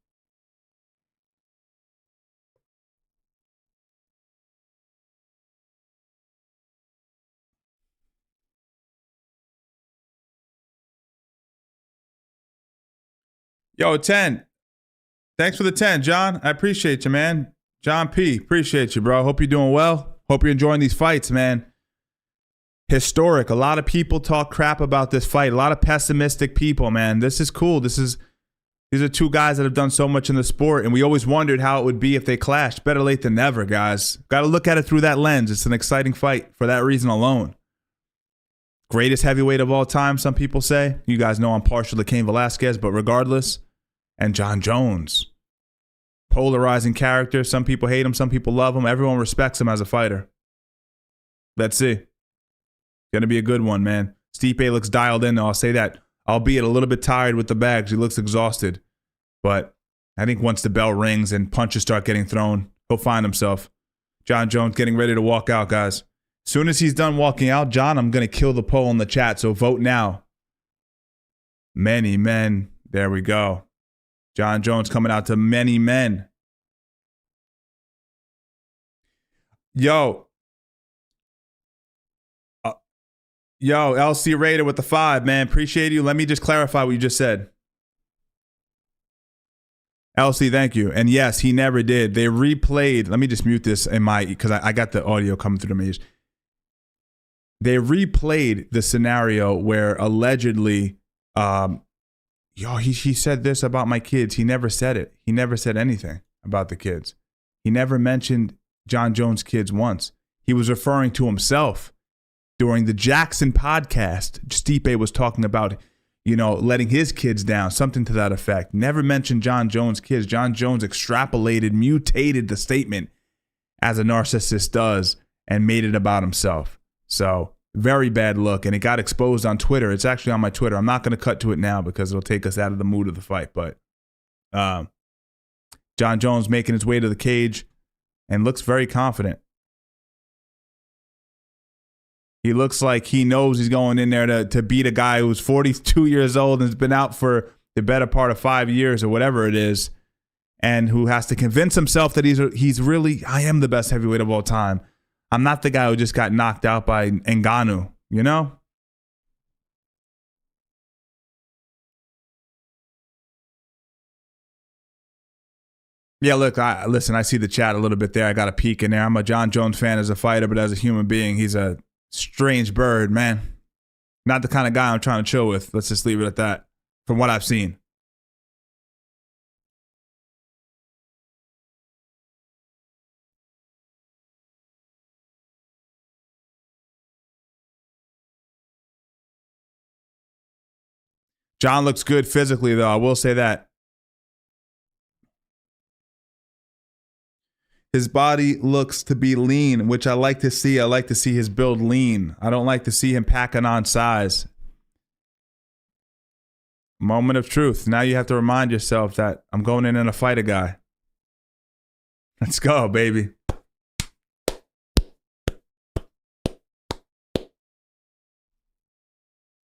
Yo, 10. Thanks for the 10, John. I appreciate you, man. John P. Appreciate you, bro. Hope you're doing well. Hope you're enjoying these fights, man. Historic. A lot of people talk crap about this fight. A lot of pessimistic people, man. This is cool. These are two guys that have done so much in the sport, and we always wondered how it would be if they clashed. Better late than never, guys. Got to look at it through that lens. It's an exciting fight for that reason alone. Greatest heavyweight of all time, some people say. You guys know I'm partial to Cain Velasquez, but regardless. And Jon Jones. Polarizing character. Some people hate him. Some people love him. Everyone respects him as a fighter. Let's see. Going to be a good one, man. Stipe looks dialed in, though. I'll say that. Albeit a little bit tired with the bags. He looks exhausted. But I think once the bell rings and punches start getting thrown, he'll find himself. Jon Jones getting ready to walk out, guys. As soon as he's done walking out, John, I'm going to kill the poll in the chat, so vote now. Many men. There we go. Jon Jones coming out to many men. Yo, LC Raider with the 5, man. Appreciate you. Let me just clarify what you just said. LC, thank you. And yes, he never did. They replayed. Let me just mute this in my, because I got the audio coming through the maze. They replayed the scenario where allegedly, he said this about my kids. He never said it. He never said anything about the kids. He never mentioned Jon Jones' kids once. He was referring to himself. During the Jackson podcast, Stipe was talking about, letting his kids down, something to that effect. Never mentioned Jon Jones' kids. Jon Jones extrapolated, mutated the statement as a narcissist does and made it about himself. So, very bad look. And it got exposed on Twitter. It's actually on my Twitter. I'm not going to cut to it now because it'll take us out of the mood of the fight. But Jon Jones making his way to the cage and looks very confident. He looks like he knows he's going in there to beat a guy who's 42 years old and has been out for the better part of 5 years or whatever it is, and who has to convince himself that he's really, I am the best heavyweight of all time. I'm not the guy who just got knocked out by Ngannou, Yeah, look, listen, I see the chat a little bit there. I got a peek in there. I'm a Jon Jones fan as a fighter, but as a human being, he's a strange bird, man. Not the kind of guy I'm trying to chill with. Let's just leave it at that, from what I've seen. John looks good physically, though. I will say that. His body looks to be lean, which I like to see. I like to see his build lean. I don't like to see him packing on size. Moment of truth. Now you have to remind yourself that I'm going in and fight a guy. Let's go, baby.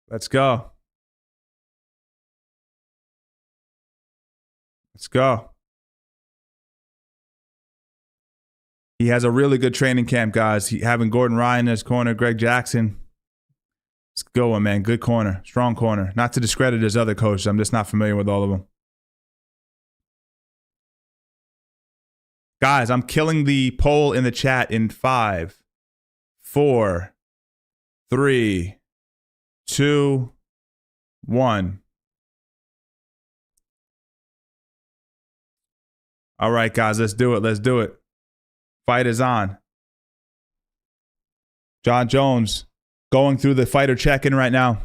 Let's go. Let's go. He has a really good training camp, guys. Having Gordon Ryan in his corner, Greg Jackson. It's a good one, man. Good corner. Strong corner. Not to discredit his other coaches. I'm just not familiar with all of them. Guys, I'm killing the poll in the chat in 5, 4, 3, 2, 1. All right, guys, let's do it. Let's do it. Fight is on. Jon Jones going through the fighter check-in right now.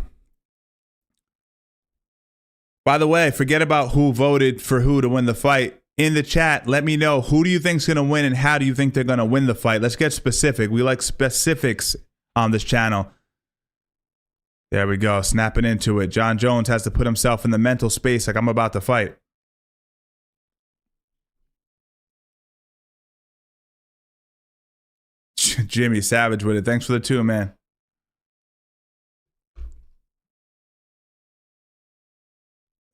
By the way, forget about who voted for who to win the fight. In the chat, let me know, who do you think is going to win and how do you think they're going to win the fight? Let's get specific. We like specifics on this channel. There we go. Snapping into it. Jon Jones has to put himself in the mental space like I'm about to fight. Jimmy Savage with it. Thanks for the 2, man.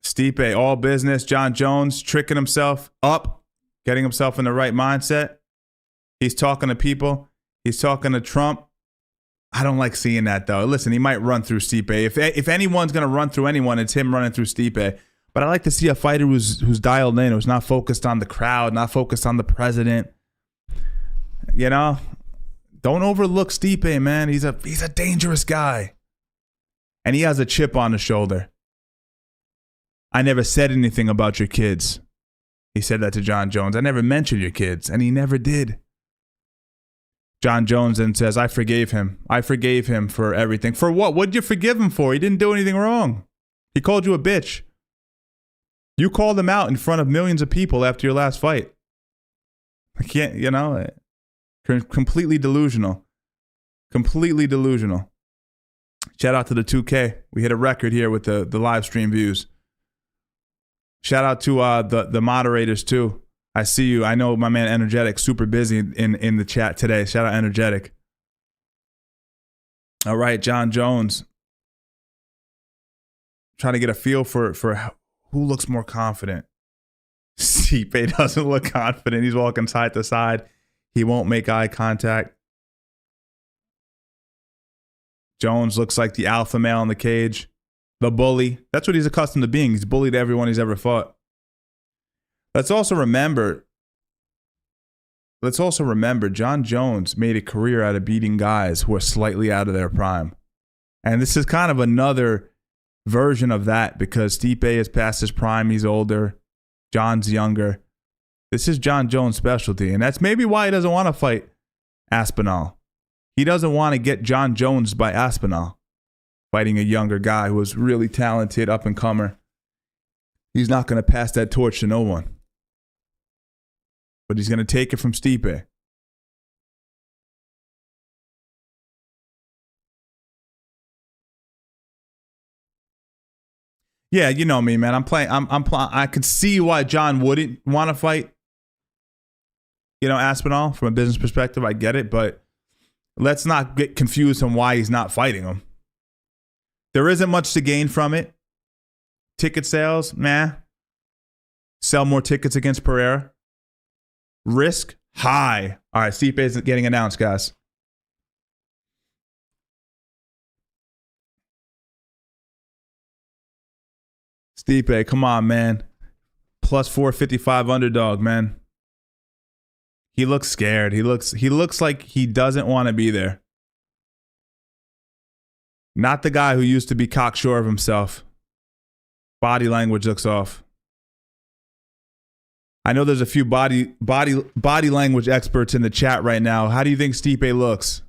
Stipe, all business. Jon Jones tricking himself up, getting himself in the right mindset. He's talking to people. He's talking to Trump. I don't like seeing that, though. Listen, he might run through Stipe. If anyone's going to run through anyone, it's him running through Stipe. But I like to see a fighter who's dialed in, who's not focused on the crowd, not focused on the president. Don't overlook Stipe, man. He's a dangerous guy. And he has a chip on his shoulder. I never said anything about your kids. He said that to Jon Jones. I never mentioned your kids, and he never did. Jon Jones then says, I forgave him. I forgave him for everything. For what? What did you forgive him for? He didn't do anything wrong. He called you a bitch. You called him out in front of millions of people after your last fight. I can't, completely delusional. Completely delusional. Shout out to the 2K. We hit a record here with the live stream views. Shout out to the moderators too. I see you. I know my man Energetic, super busy in the chat today. Shout out Energetic. All right, Jon Jones. Trying to get a feel for who looks more confident. Stipe doesn't look confident. He's walking side to side. He won't make eye contact. Jones looks like the alpha male in the cage. The bully. That's what he's accustomed to being. He's bullied everyone he's ever fought. Let's also remember, Jon Jones made a career out of beating guys who are slightly out of their prime. And this is kind of another version of that because Stipe is past his prime. He's older. Jon's younger. This is Jon Jones' specialty. And that's maybe why he doesn't want to fight Aspinall. He doesn't want to get Jon Jones by Aspinall, fighting a younger guy who is really talented, up-and-comer. He's not going to pass that torch to no one. But he's going to take it from Stipe. Yeah, you know me, man. I could see why Jon wouldn't want to fight, Aspinall from a business perspective. I get it, but let's not get confused on why he's not fighting him. There isn't much to gain from it. Ticket sales, Sell more tickets against Pereira. Risk high. All right, Stipe is getting announced, guys. Stipe, come on, man. Plus 455 underdog, man. He looks scared. He looks like he doesn't want to be there. Not the guy who used to be cocksure of himself. Body language looks off. I know there's a few body language experts in the chat right now. How do you think Stipe looks?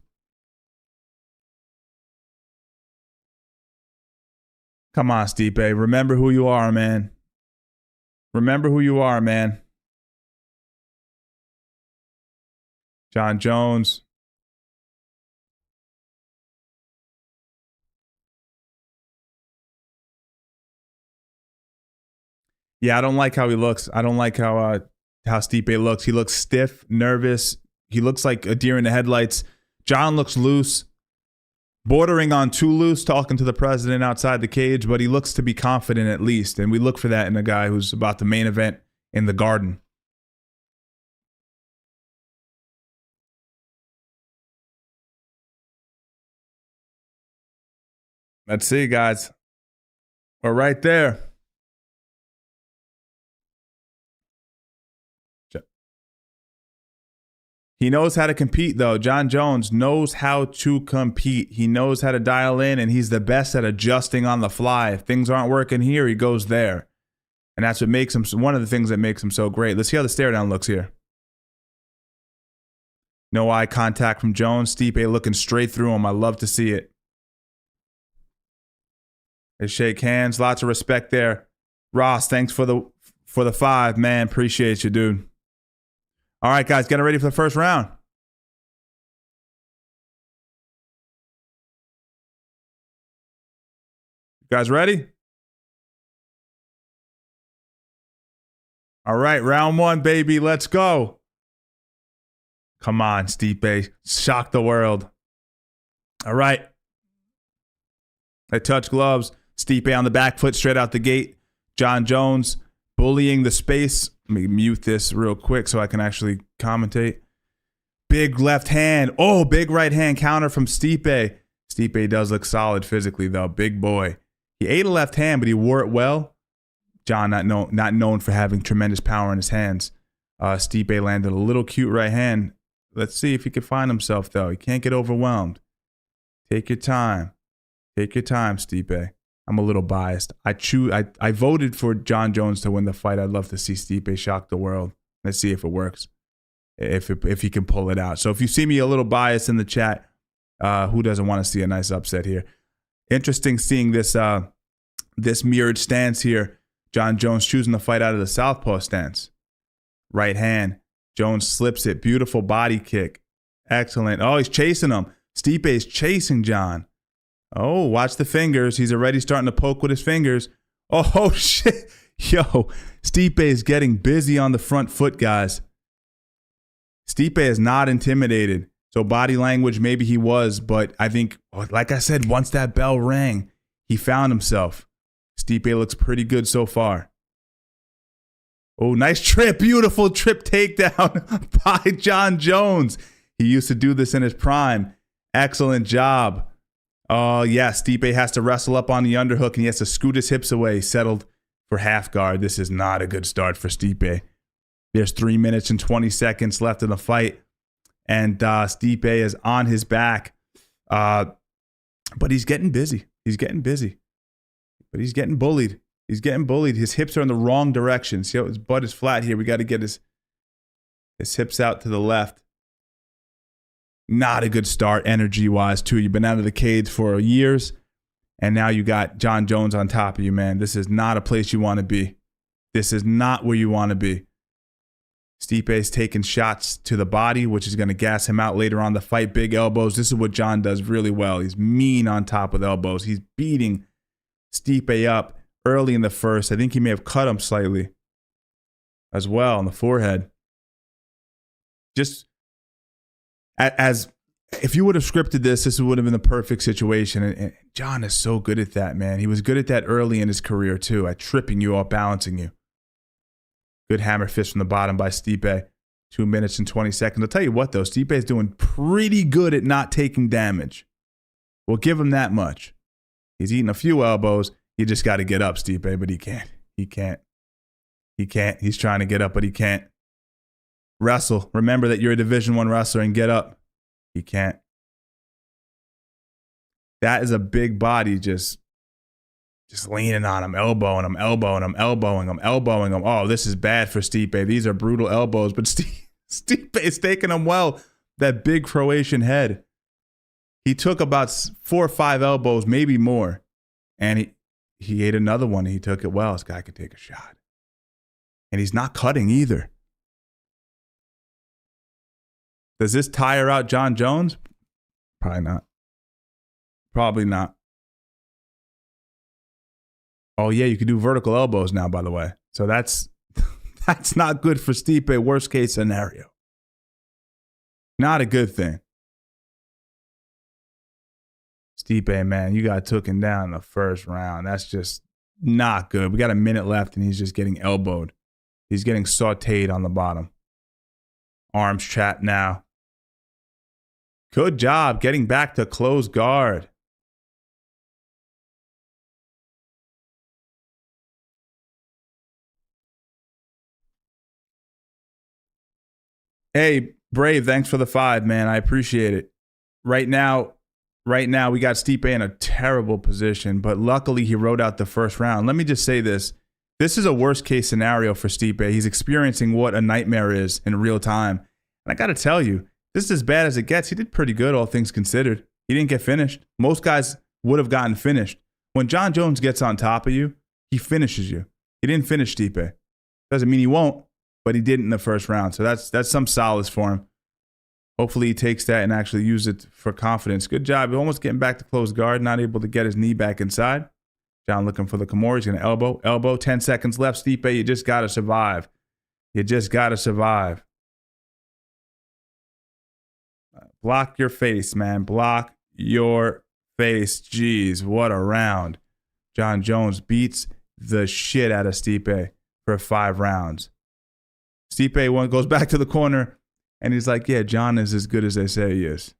Come on, Stipe. Remember who you are, man. Remember who you are, man. Jon Jones. Yeah, I don't like how he looks. I don't like how Stipe looks. He looks stiff, nervous. He looks like a deer in the headlights. Jon looks loose, bordering on too loose, talking to the president outside the cage, but he looks to be confident at least. And we look for that in a guy who's about the main event in the Garden. Let's see, guys. We're right there. He knows how to compete, though. Jon Jones knows how to compete. He knows how to dial in, and he's the best at adjusting on the fly. If things aren't working here, he goes there. And that's what makes him one of the things that makes him so great. Let's see how the stare down looks here. No eye contact from Jones. Stipe looking straight through him. I love to see it. They shake hands. Lots of respect there. Ross, thanks for the 5, man. Appreciate you, dude. All right, guys, getting ready for the first round. You guys ready? All right, round 1, baby. Let's go. Come on, Stipe. Shock the world. All right. They touch gloves. Stipe on the back foot straight out the gate. Jon Jones bullying the space. Let me mute this real quick so I can actually commentate. Big left hand. Oh, big right hand counter from Stipe. Stipe does look solid physically, though. Big boy. He ate a left hand, but he wore it well. Jon not known for having tremendous power in his hands. Stipe landed a little cute right hand. Let's see if he can find himself, though. He can't get overwhelmed. Take your time. Take your time, Stipe. I'm a little biased. I voted for Jon Jones to win the fight. I'd love to see Stipe shock the world. Let's see if it works. If he can pull it out. So if you see me a little biased in the chat, who doesn't want to see a nice upset here? Interesting seeing this this mirrored stance here. Jon Jones choosing the fight out of the southpaw stance. Right hand. Jones slips it. Beautiful body kick. Excellent. Oh, he's chasing him. Stipe is chasing Jon. Oh, watch the fingers. He's already starting to poke with his fingers. Oh, shit. Yo, Stipe is getting busy on the front foot, guys. Stipe is not intimidated. So body language, maybe he was, but I think, like I said, once that bell rang, he found himself. Stipe looks pretty good so far. Oh, nice trip. Beautiful trip takedown by Jon Jones. He used to do this in his prime. Excellent job. Oh, yeah, Stipe has to wrestle up on the underhook, and he has to scoot his hips away, settled for half guard. This is not a good start for Stipe. There's 3 minutes and 20 seconds left in the fight, and Stipe is on his back. But he's getting busy. He's getting busy. But he's getting bullied. He's getting bullied. His hips are in the wrong direction. See how his butt is flat here? We got to get his hips out to the left. Not a good start energy-wise, too. You've been out of the cage for years, and now you got Jon Jones on top of you, man. This is not a place you want to be. This is not where you want to be. Stipe's taking shots to the body, which is going to gas him out later on the fight. Big elbows. This is what Jon does really well. He's mean on top with elbows. He's beating Stipe up early in the first. I think he may have cut him slightly as well on the forehead. Just as if you would have scripted this would have been the perfect situation. And Jon is so good at that, man. He was good at that early in his career, too, at tripping you off, balancing you. Good hammer fist from the bottom by Stipe. 2 minutes and 20 seconds. I'll tell you what, though. Stipe is doing pretty good at not taking damage. We'll give him that much. He's eating a few elbows. You just got to get up, Stipe, but he can't. He can't. He can't. He's trying to get up, but he can't. Wrestle. Remember that you're a Division I wrestler and get up. He can't. That is a big body just leaning on him, elbowing him, elbowing him, elbowing him, elbowing him. Oh, this is bad for Stipe. These are brutal elbows, but Stipe is taking them well. That big Croatian head. He took about 4 or 5 elbows, maybe more, and he ate another one. And he took it well. This guy could take a shot. And he's not cutting either. Does this tire out Jon Jones? Probably not. Probably not. Oh, yeah, you can do vertical elbows now, by the way. So that's not good for Stipe, worst case scenario. Not a good thing. Stipe, man, you got taken down in the first round. That's just not good. We got a minute left, and he's just getting elbowed. He's getting sauteed on the bottom. Arms trapped now. Good job getting back to close guard. Hey, Brave, thanks for the 5, man. I appreciate it. Right now, we got Stipe in a terrible position, but luckily he rode out the first round. Let me just say this. This is a worst-case scenario for Stipe. He's experiencing what a nightmare is in real time. And I got to tell you, this is as bad as it gets. He did pretty good, all things considered. He didn't get finished. Most guys would have gotten finished. When Jon Jones gets on top of you, he finishes you. He didn't finish Stipe. Doesn't mean he won't, but he didn't in the first round. So that's some solace for him. Hopefully he takes that and actually use it for confidence. Good job. He's almost getting back to close guard, not able to get his knee back inside. Jon looking for the Kimura. He's going to elbow. 10 seconds left. Stipe, you just got to survive. You just got to survive. Block your face, man. Block your face. Jeez, what a round. Jon Jones beats the shit out of Stipe for 5 rounds. Stipe goes back to the corner, and he's like, yeah, Jon is as good as they say he is.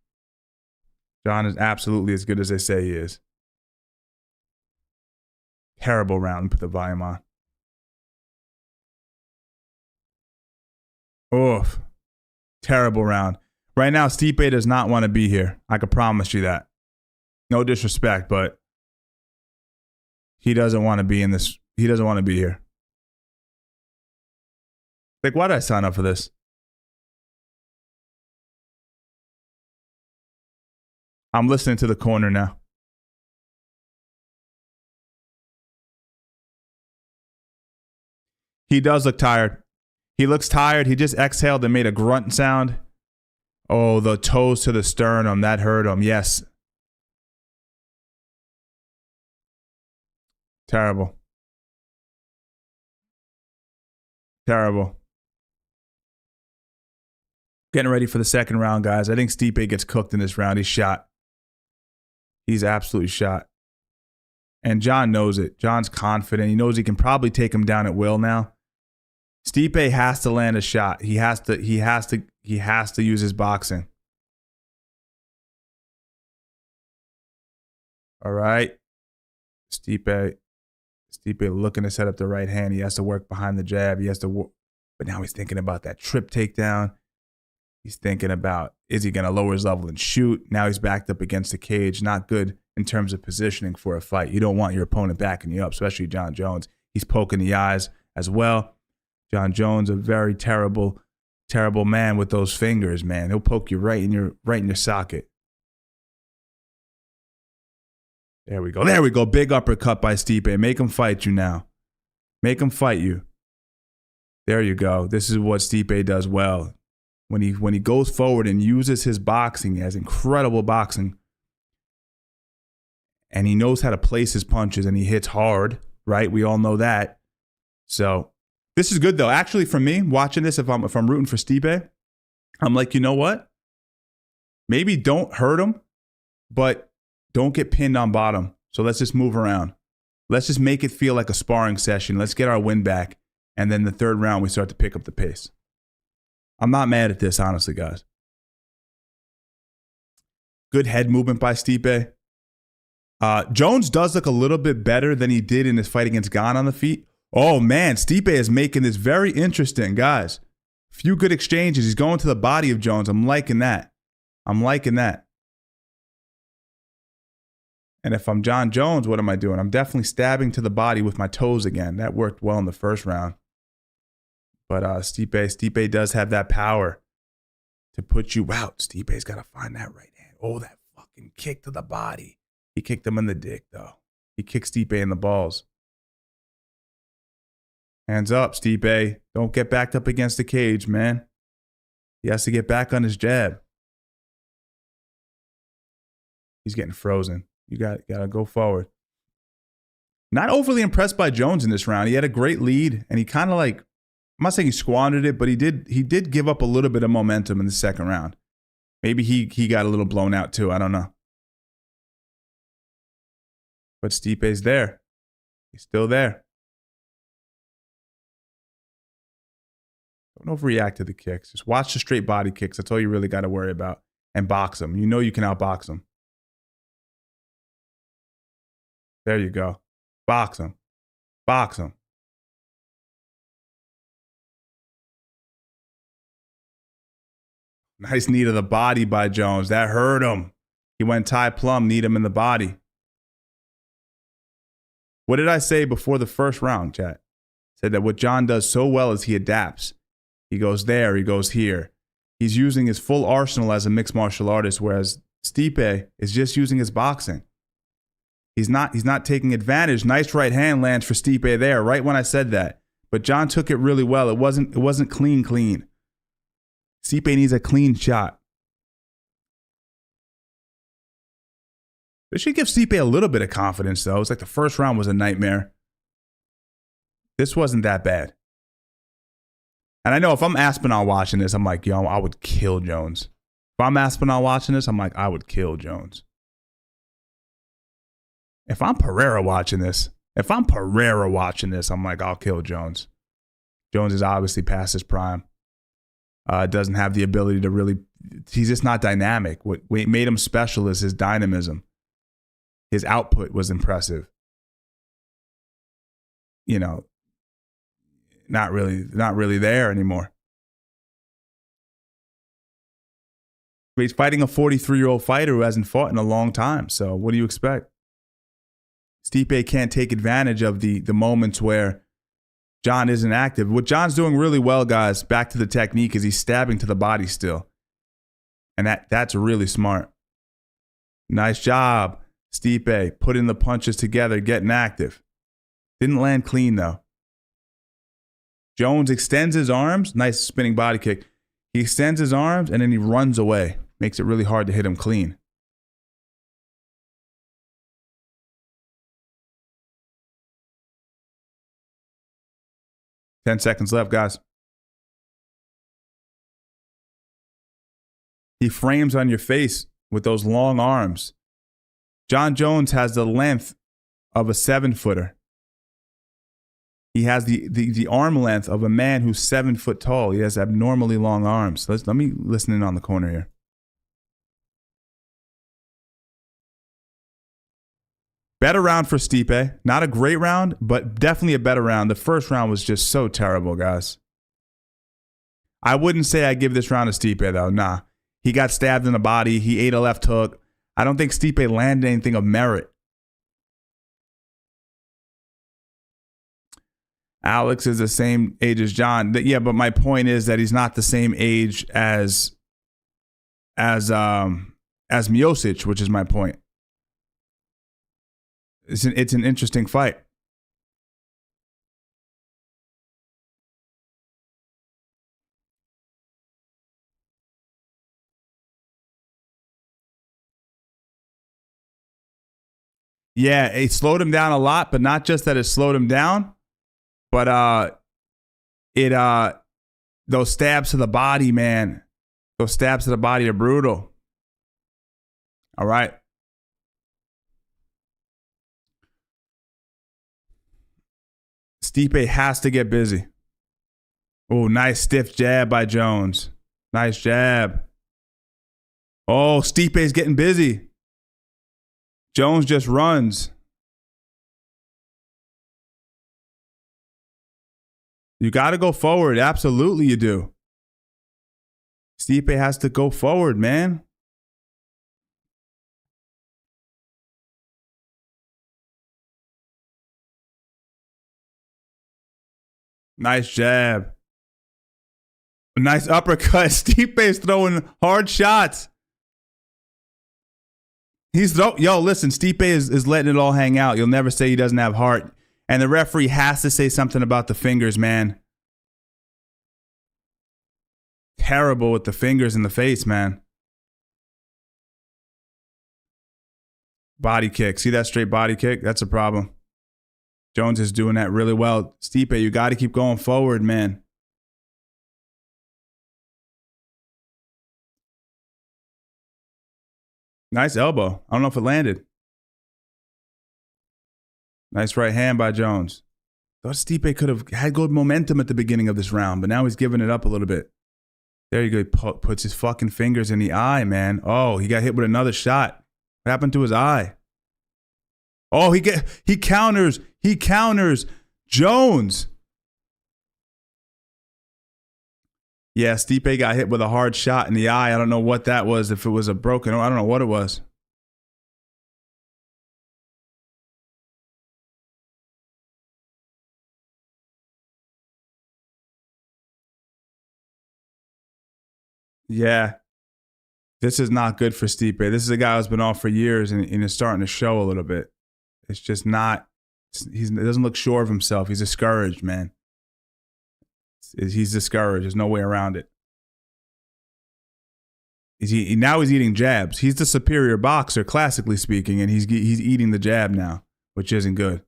Jon is absolutely as good as they say he is. Terrible round. Put the volume on. Oof. Terrible round. Right now, Stipe does not want to be here. I can promise you that. No disrespect, but he doesn't want to be in this. He doesn't want to be here. Like, why did I sign up for this? I'm listening to the corner now. He does look tired. He looks tired. He just exhaled and made a grunt sound. Oh, the toes to the sternum. That hurt him. Yes. Terrible. Terrible. Getting ready for the second round, guys. I think Stipe gets cooked in this round. He's shot. He's absolutely shot. And Jon knows it. Jon's confident. He knows he can probably take him down at will now. Stipe has to land a shot. He has to use his boxing. All right. Stipe looking to set up the right hand. He has to work behind the jab. But now he's thinking about that trip takedown. He's thinking about, is he going to lower his level and shoot? Now he's backed up against the cage. Not good in terms of positioning for a fight. You don't want your opponent backing you up, especially Jon Jones. He's poking the eyes as well. Jon Jones, a very terrible, terrible man with those fingers, man. He'll poke you right in your socket. There we go. There we go. Big uppercut by Stipe. Make him fight you now. Make him fight you. There you go. This is what Stipe does well. When he goes forward and uses his boxing, he has incredible boxing. And he knows how to place his punches and he hits hard, right? We all know that. So this is good though. Actually, for me, watching this, if I'm rooting for Stipe, I'm like, you know what? Maybe don't hurt him, but don't get pinned on bottom. So let's just move around. Let's just make it feel like a sparring session. Let's get our win back. And then the third round, we start to pick up the pace. I'm not mad at this, honestly, guys. Good head movement by Stipe. Jones does look a little bit better than he did in his fight against Gane on the feet. Oh, man, Stipe is making this very interesting, guys. Few good exchanges. He's going to the body of Jones. I'm liking that. I'm liking that. And if I'm Jon Jones, what am I doing? I'm definitely stabbing to the body with my toes again. That worked well in the first round. But Stipe does have that power to put you out. Stipe's got to find that right hand. Oh, that fucking kick to the body. He kicked him in the dick, though. He kicked Stipe in the balls. Hands up, Stipe. Don't get backed up against the cage, man. He has to get back on his jab. He's getting frozen. You got to go forward. Not overly impressed by Jones in this round. He had a great lead, and he kind of like, I'm not saying he squandered it, but he did give up a little bit of momentum in the second round. Maybe he got a little blown out too. I don't know. But Stipe's there. He's still there. Don't overreact to the kicks. Just watch the straight body kicks. That's all you really got to worry about. And box them. You know you can outbox them. There you go. Box them. Box them. Nice knee to the body by Jones. That hurt him. He went Thai plum, kneed him in the body. What did I say before the first round, chat? Said that what Jon does so well is he adapts. He goes there, he goes here. He's using his full arsenal as a mixed martial artist, whereas Stipe is just using his boxing. He's not taking advantage. Nice right hand lands for Stipe there, right when I said that. But Jon took it really well. It wasn't clean. Stipe needs a clean shot. This should give Stipe a little bit of confidence, though. It's like the first round was a nightmare. This wasn't that bad. And I know if I'm Aspinall watching this, I'm like, yo, I would kill Jones. If I'm Aspinall watching this, I'm like, I would kill Jones. If I'm Pereira watching this, I'm like, I'll kill Jones. Jones is obviously past his prime. Doesn't have the ability to really, he's just not dynamic. What made him special is his dynamism. His output was impressive. You know, not really there anymore. But he's fighting a 43-year-old fighter who hasn't fought in a long time. So what do you expect? Stipe can't take advantage of the moments where Jon isn't active. What Jon's doing really well, guys, back to the technique, is he's stabbing to the body still. And that's really smart. Nice job, Stipe, putting the punches together, getting active. Didn't land clean, though. Jones extends his arms. Nice spinning body kick. He extends his arms, and then he runs away. Makes it really hard to hit him clean. 10 seconds left, guys. He frames on your face with those long arms. Jon Jones has the length of a 7-footer. He has the arm length of a man who's 7 foot tall. He has abnormally long arms. Let me listen in on the corner here. Better round for Stipe. Not a great round, but definitely a better round. The first round was just so terrible, guys. I wouldn't say I give this round to Stipe, though. Nah. He got stabbed in the body. He ate a left hook. I don't think Stipe landed anything of merit. Alex is the same age as Jon. Yeah, but my point is that he's not the same age as Miocic, which is my point. It's an interesting fight. Yeah, it slowed him down a lot, but not just that it slowed him down, but those stabs to the body, man. Those stabs to the body are brutal. All right. Stipe has to get busy. Oh, nice stiff jab by Jones. Nice jab. Oh, Stipe's getting busy. Jones just runs. You got to go forward. Absolutely you do. Stipe has to go forward, man. Nice jab. Nice uppercut. Stipe's throwing hard shots. Yo, listen, Stipe is letting it all hang out. You'll never say he doesn't have heart. And the referee has to say something about the fingers, man. Terrible with the fingers in the face, man. Body kick. See that straight body kick? That's a problem. Jones is doing that really well. Stipe, you got to keep going forward, man. Nice elbow. I don't know if it landed. Nice right hand by Jones. Thought Stipe could have had good momentum at the beginning of this round, but now he's giving it up a little bit. There you go. He puts his fucking fingers in the eye, man. Oh, he got hit with another shot. What happened to his eye? Oh, he counters. He counters Jones. Yeah, Stipe got hit with a hard shot in the eye. I don't know what that was. If it was a broken, I don't know what it was. Yeah. This is not good for Stipe. This is a guy who's been off for years and is starting to show a little bit. It's just not, he doesn't look sure of himself. He's discouraged, man. He's discouraged. There's no way around it. Now he's eating jabs. He's the superior boxer, classically speaking, and he's eating the jab now, which isn't good.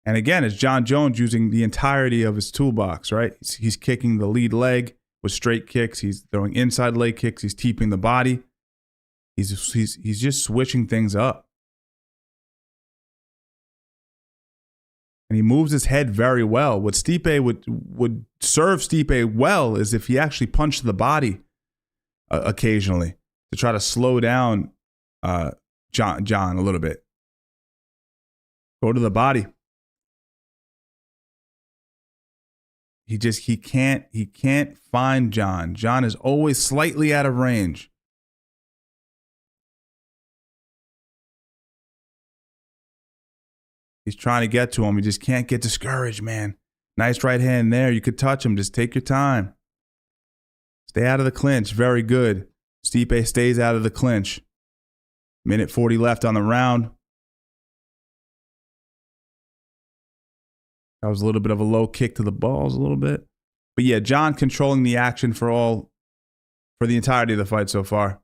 And again, it's Jon Jones using the entirety of his toolbox, right? He's kicking the lead leg with straight kicks. He's throwing inside leg kicks. He's keeping the body. He's just switching things up. And he moves his head very well. What Stipe would serve Stipe well is if he actually punched the body occasionally to try to slow down Jon a little bit. Go to the body. He can't find Jon. Jon is always slightly out of range. He's trying to get to him. He just can't get discouraged, man. Nice right hand there. You could touch him. Just take your time. Stay out of the clinch. Very good. Stipe stays out of the clinch. Minute 40 left on the round. That was a little bit of a low kick to the balls a little bit. But yeah, Jon controlling the action for the entirety of the fight so far.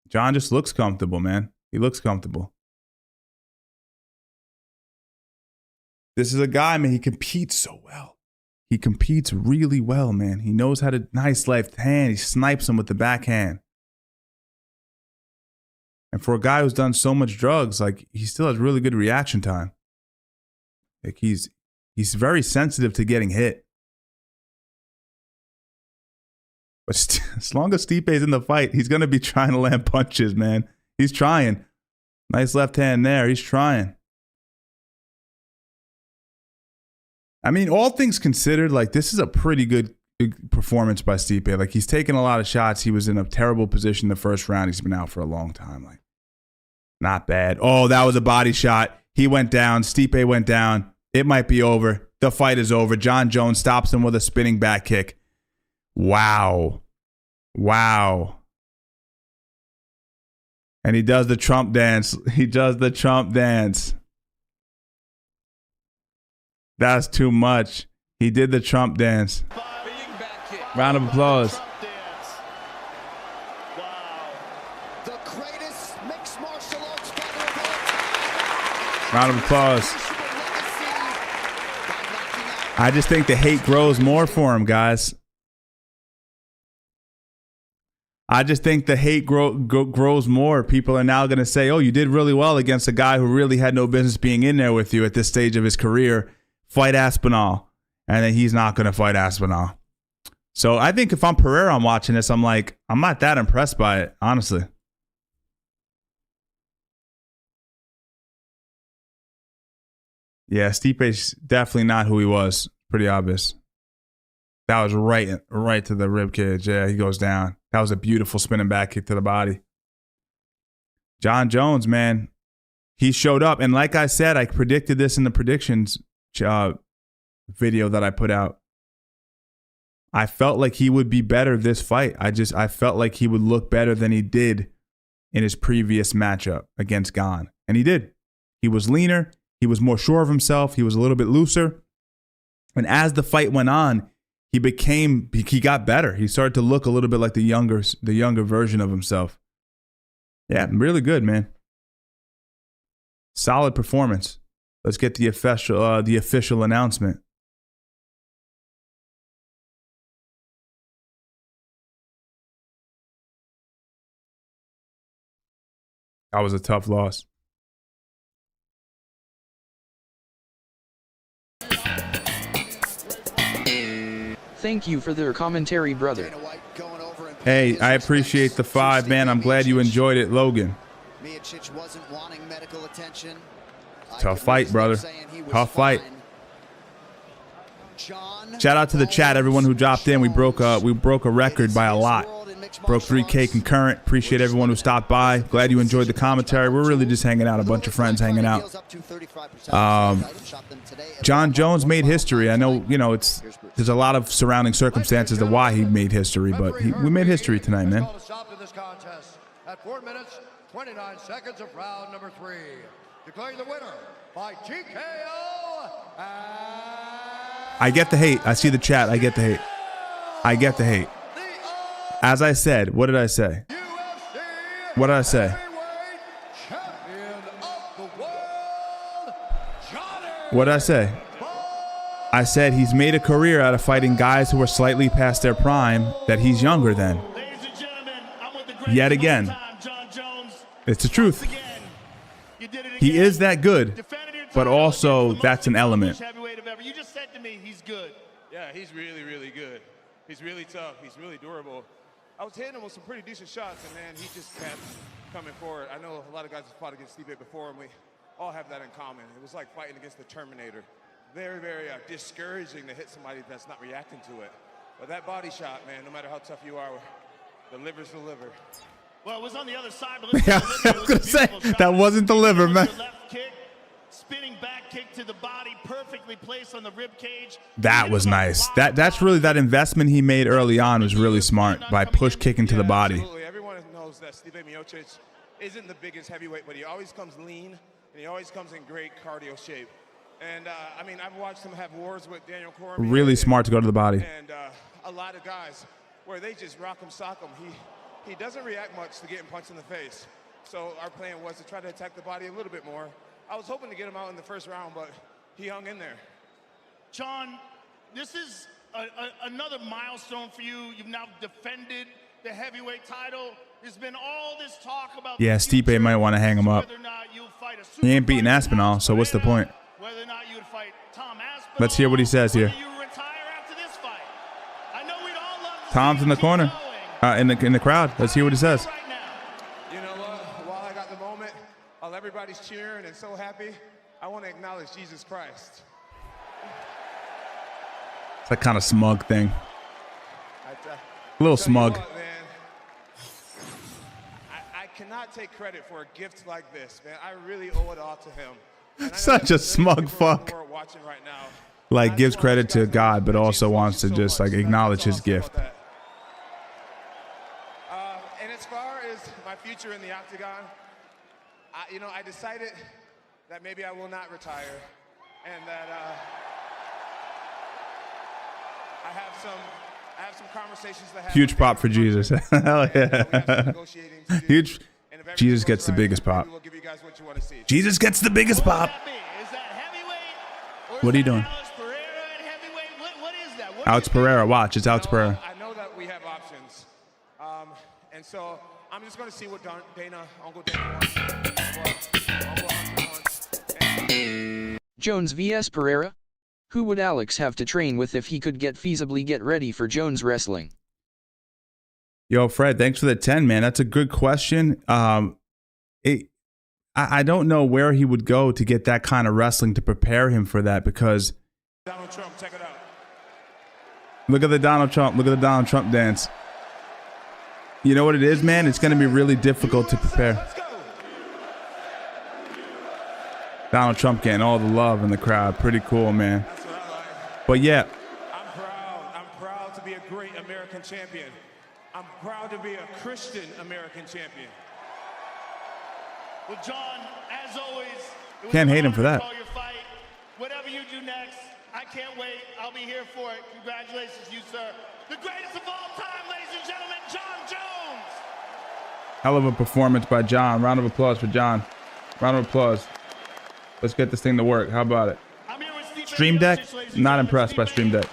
Jon just looks comfortable, man. He looks comfortable. This is a guy, man, he competes so well. He competes really well, man. He knows how to, nice left hand. He snipes him with the backhand. And for a guy who's done so much drugs, like, he still has really good reaction time. Like, he's very sensitive to getting hit. But as long as Stipe's in the fight, he's going to be trying to land punches, man. He's trying. Nice left hand there. He's trying. I mean, all things considered, like, this is a pretty good performance by Stipe. Like, he's taken a lot of shots. He was in a terrible position the first round. He's been out for a long time. Like, not bad. Oh, that was a body shot. He went down. Stipe went down. It might be over. The fight is over. Jon Jones stops him with a spinning back kick. Wow. Wow. And he does the Trump dance. He does the Trump dance. That's too much. He did the Trump dance. Round of applause. Round of applause. I just think the hate grows more for him, guys. I just think the hate grows more. People are now going to say, oh, you did really well against a guy who really had no business being in there with you at this stage of his career. Fight Aspinall. And then he's not going to fight Aspinall. So I think if I'm Pereira, I'm watching this, I'm like, I'm not that impressed by it, honestly. Yeah, Stipe's definitely not who he was. Pretty obvious. That was right to the rib cage. Yeah, he goes down. That was a beautiful spinning back kick to the body. Jon Jones, man, he showed up. And like I said, I predicted this in the predictions video that I put out. I felt like he would be better this fight. I felt like he would look better than he did in his previous matchup against Gane. And he did. He was leaner. He was more sure of himself. He was a little bit looser. And as the fight went on, he got better. He started to look a little bit like the younger version of himself. Yeah, really good, man. Solid performance. Let's get the official announcement. That was a tough loss. Thank you for their commentary, brother. Hey, I appreciate the 5, man. I'm glad you enjoyed it, Logan. Miocic wasn't wanting medical attention. Tough fight, brother. Tough fight. Shout out to the chat, everyone who dropped in. We broke a record by a lot. Broke 3K concurrent. Appreciate everyone who stopped by. Glad you enjoyed the commentary. We're really just hanging out, a bunch of friends hanging out. Jon Jones made history. I know, there's a lot of surrounding circumstances to why he made history, but we made history tonight, man. At 4 minutes, 29 seconds of round number 3. Declaring the winner by TKO. I get the hate. I see the chat. I get the hate. I get the hate. As I said, what did I say? What did I say? What did I say? I said he's made a career out of fighting guys who are slightly past their prime that he's younger than. Yet again. It's the truth. He is that good, but also that's an element. You just said to me he's good. Yeah, he's really, really good. He's really tough. He's really durable. I was hitting him with some pretty decent shots, and man, he just kept coming forward. I know a lot of guys have fought against Stipe before, and we all have that in common. It was like fighting against the Terminator. Very, very discouraging to hit somebody that's not reacting to it. But that body shot, man, no matter how tough you are, the liver's the liver. Well, it was on the other side, but yeah, I was gonna say that wasn't the liver, man. Left kick, spinning back kick to the body, perfectly placed on the rib cage. That was nice. That's really that investment he made early on was really smart by push kicking to the body. Absolutely. Everyone knows that Stipe Miocic isn't the biggest heavyweight, but he always comes lean and he always comes in great cardio shape. And I mean, I've watched him have wars with Daniel Cormier. Really smart to go to the body. And a lot of guys where they just rock him, sock him. He doesn't react much to getting punched in the face. So our plan was to try to attack the body a little bit more. I was hoping to get him out in the first round, but he hung in there. Jon, this is another milestone for you. You've now defended the heavyweight title. There's been all this talk about. Yeah, Stipe might want to hang him up. He ain't beating Aspinall, so what's the point? Whether or not you would fight Tom Aspinall. Let's hear what he says here. You retire after this fight. I know we'd all love to Tom's in the corner, in the crowd. Let's hear what he says. You know what? While I got the moment, while everybody's cheering and so happy, I want to acknowledge Jesus Christ. It's that kind of smug thing. A little smug. What, man, I cannot take credit for a gift like this, man. I really owe it all to him. Such a smug fuck. Right now, like gives credit to God, but also wants to just like acknowledge his gift. And as far as my future in the Octagon, I decided that maybe I will not retire, and that I have some conversations that have. Huge pop for Jesus. Hell yeah. Huge. Jesus gets the biggest pop. Jesus gets the biggest pop. What are you doing? Alex Pereira. Watch. It's Alex Pereira. I know that we have options. And so I'm just going to see what Uncle Dana wants. Jones vs. Pereira? Who would Alex have to train with if he could feasibly get ready for Jones wrestling? Yo, Fred, thanks for the 10, man. That's a good question. I don't know where he would go to get that kind of wrestling to prepare him for that, because Donald Trump, check it out. Look at the Donald Trump dance. You know what it is, man? It's going to be really difficult to prepare. Donald Trump getting all the love in the crowd. Pretty cool, man. But yeah. I'm proud to be a great American champion. I'm proud to be a Christian American champion. Well, Jon, as always, can't hate him for that. Whatever you do next, I can't wait. I'll be here for it. Congratulations, you, sir. The greatest of all time, ladies and gentlemen, Jon Jones. Hell of a performance by Jon. Round of applause for Jon. Round of applause. Let's get this thing to work. How about it? Stream Deck? Not impressed by Stream Deck. All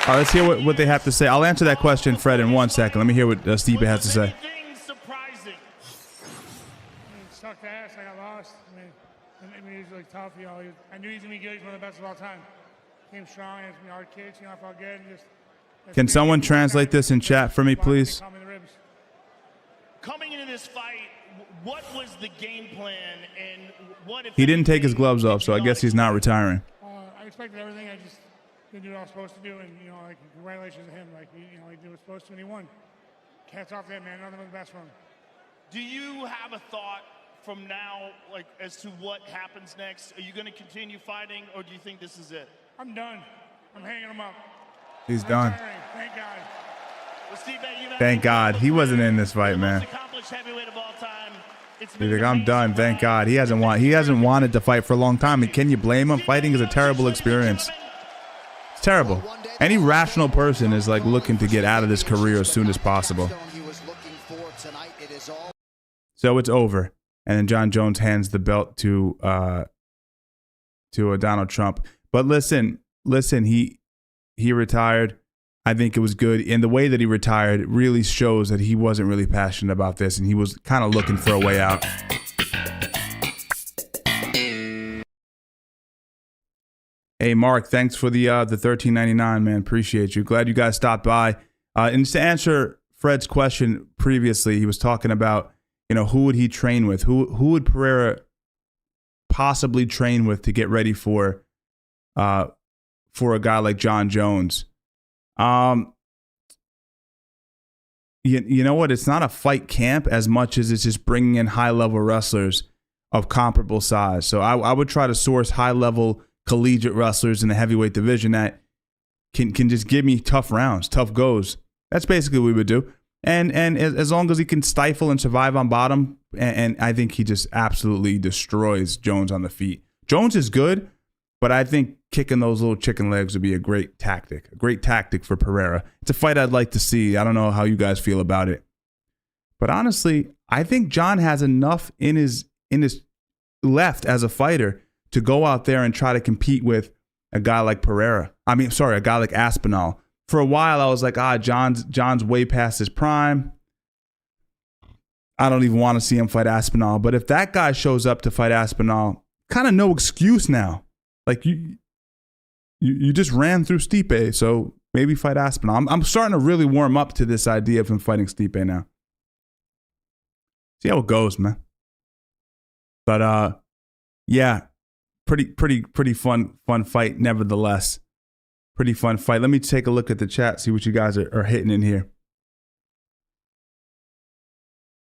right, let's hear what they have to say. I'll answer that question, Fred, in 1 second. Let me hear what Stipe has to say. Surprising. It sucked ass. I got lost. I mean, he was really tough. You know, I knew he was gonna be good. He's one of the best of all time. Came strong. He has hard kicks. You know, I felt good. And just. Can someone translate this in chat for me, please? Coming into this fight, what was the game plan, and what if he didn't take his gloves off, so I guess he's not retiring. I expected everything. I just didn't do what I was supposed to do, and you know, like congratulations to him. Like he did what he was supposed to, and he won. Hats off to him, man. Nothing but the best for him. Do you have a thought from now, like as to what happens next? Are you going to continue fighting, or do you think this is it? I'm done. I'm hanging him up. He's done. Thank God. Well, Stipe, thank God. He wasn't in this fight, man. He's like, I'm done. Thank God. He hasn't wanted to fight for a long time. And can you blame him? Fighting is a terrible experience. It's terrible. Any rational person is like looking to get out of this career as soon as possible. So it's over. And then Jon Jones hands the belt to Donald Trump. But listen, he retired. I think it was good. And the way that he retired really shows that he wasn't really passionate about this, and he was kind of looking for a way out. Hey, Mark, thanks for the $13.99, man. Appreciate you. Glad you guys stopped by. And to answer Fred's question previously, he was talking about, you know, who would he train with? Who would Pereira possibly train with to get ready for a guy like Jon Jones? You know what? It's not a fight camp as much as it's just bringing in high-level wrestlers of comparable size. So I would try to source high-level collegiate wrestlers in the heavyweight division that can just give me tough rounds, tough goes. That's basically what we would do. And as long as he can stifle and survive on bottom, and I think he just absolutely destroys Jones on the feet. Jones is good, but I think kicking those little chicken legs would be a great tactic for Pereira. It's a fight I'd like to see. I don't know how you guys feel about it. But honestly, I think Jon has enough in his left as a fighter to go out there and try to compete with a guy like Pereira. I mean, sorry, a guy like Aspinall. For a while, I was like, Jon's way past his prime. I don't even want to see him fight Aspinall. But if that guy shows up to fight Aspinall, kind of no excuse now. Like you just ran through Stipe, so maybe fight Aspinall. I'm starting to really warm up to this idea of him fighting Stipe now. See how it goes, man. But yeah, pretty fun fight nevertheless. Pretty fun fight. Let me take a look at the chat, see what you guys are hitting in here.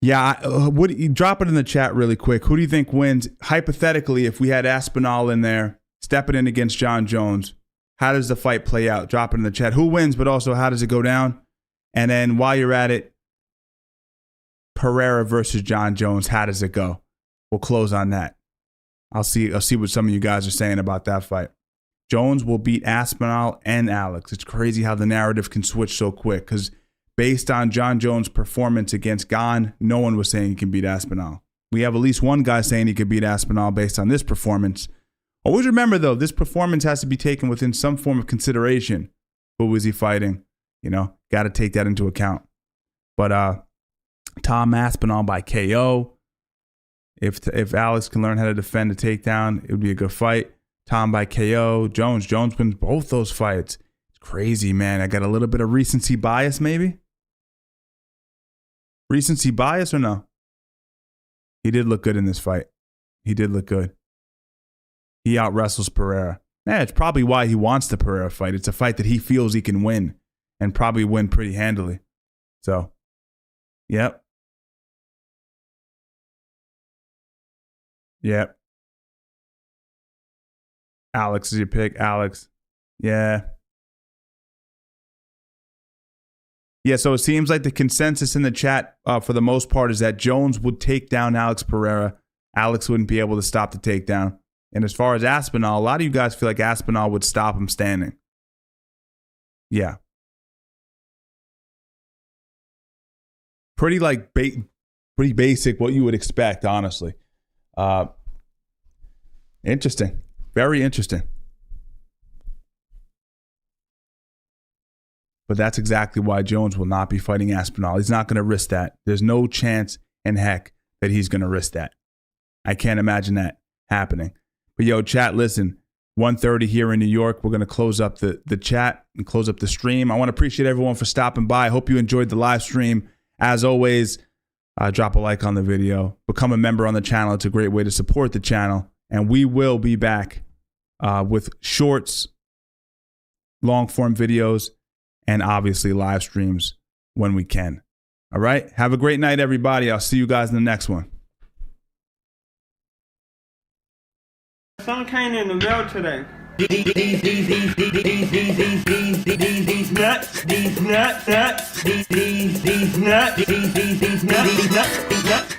Yeah, drop it in the chat really quick. Who do you think wins? Hypothetically, if we had Aspinall in there, stepping in against Jon Jones, how does the fight play out? Drop it in the chat. Who wins, but also how does it go down? And then while you're at it, Pereira versus Jon Jones, how does it go? We'll close on that. I'll see what some of you guys are saying about that fight. Jones will beat Aspinall and Alex. It's crazy how the narrative can switch so quick, because based on Jon Jones' performance against Gane, no one was saying he can beat Aspinall. We have at least one guy saying he could beat Aspinall based on this performance. Always remember, though, this performance has to be taken within some form of consideration. Who was he fighting? You know, got to take that into account. But Tom Aspinall by KO. If Alex can learn how to defend a takedown, it would be a good fight. Tom by KO. Jones wins both those fights. It's crazy, man. I got a little bit of recency bias, maybe? Recency bias or no? He did look good in this fight. He did look good. He out-wrestles Pereira. Yeah, it's probably why he wants the Pereira fight. It's a fight that he feels he can win, and probably win pretty handily. So, yep. Yep. Alex is your pick. Alex. Yeah. Yeah, so it seems like the consensus in the chat for the most part is that Jones would take down Alex Pereira. Alex wouldn't be able to stop the takedown. And as far as Aspinall, a lot of you guys feel like Aspinall would stop him standing. Yeah. Pretty basic, what you would expect, honestly. Interesting. Very interesting. But that's exactly why Jones will not be fighting Aspinall. He's not going to risk that. There's no chance in heck that he's going to risk that. I can't imagine that happening. But yo, chat, listen, 1:30 here in New York. We're going to close up the chat and close up the stream. I want to appreciate everyone for stopping by. I hope you enjoyed the live stream. As always, drop a like on the video. Become a member on the channel. It's a great way to support the channel. And we will be back with shorts, long-form videos, and obviously live streams when we can. All right? Have a great night, everybody. I'll see you guys in the next one. Some came in the mail today. These nuts.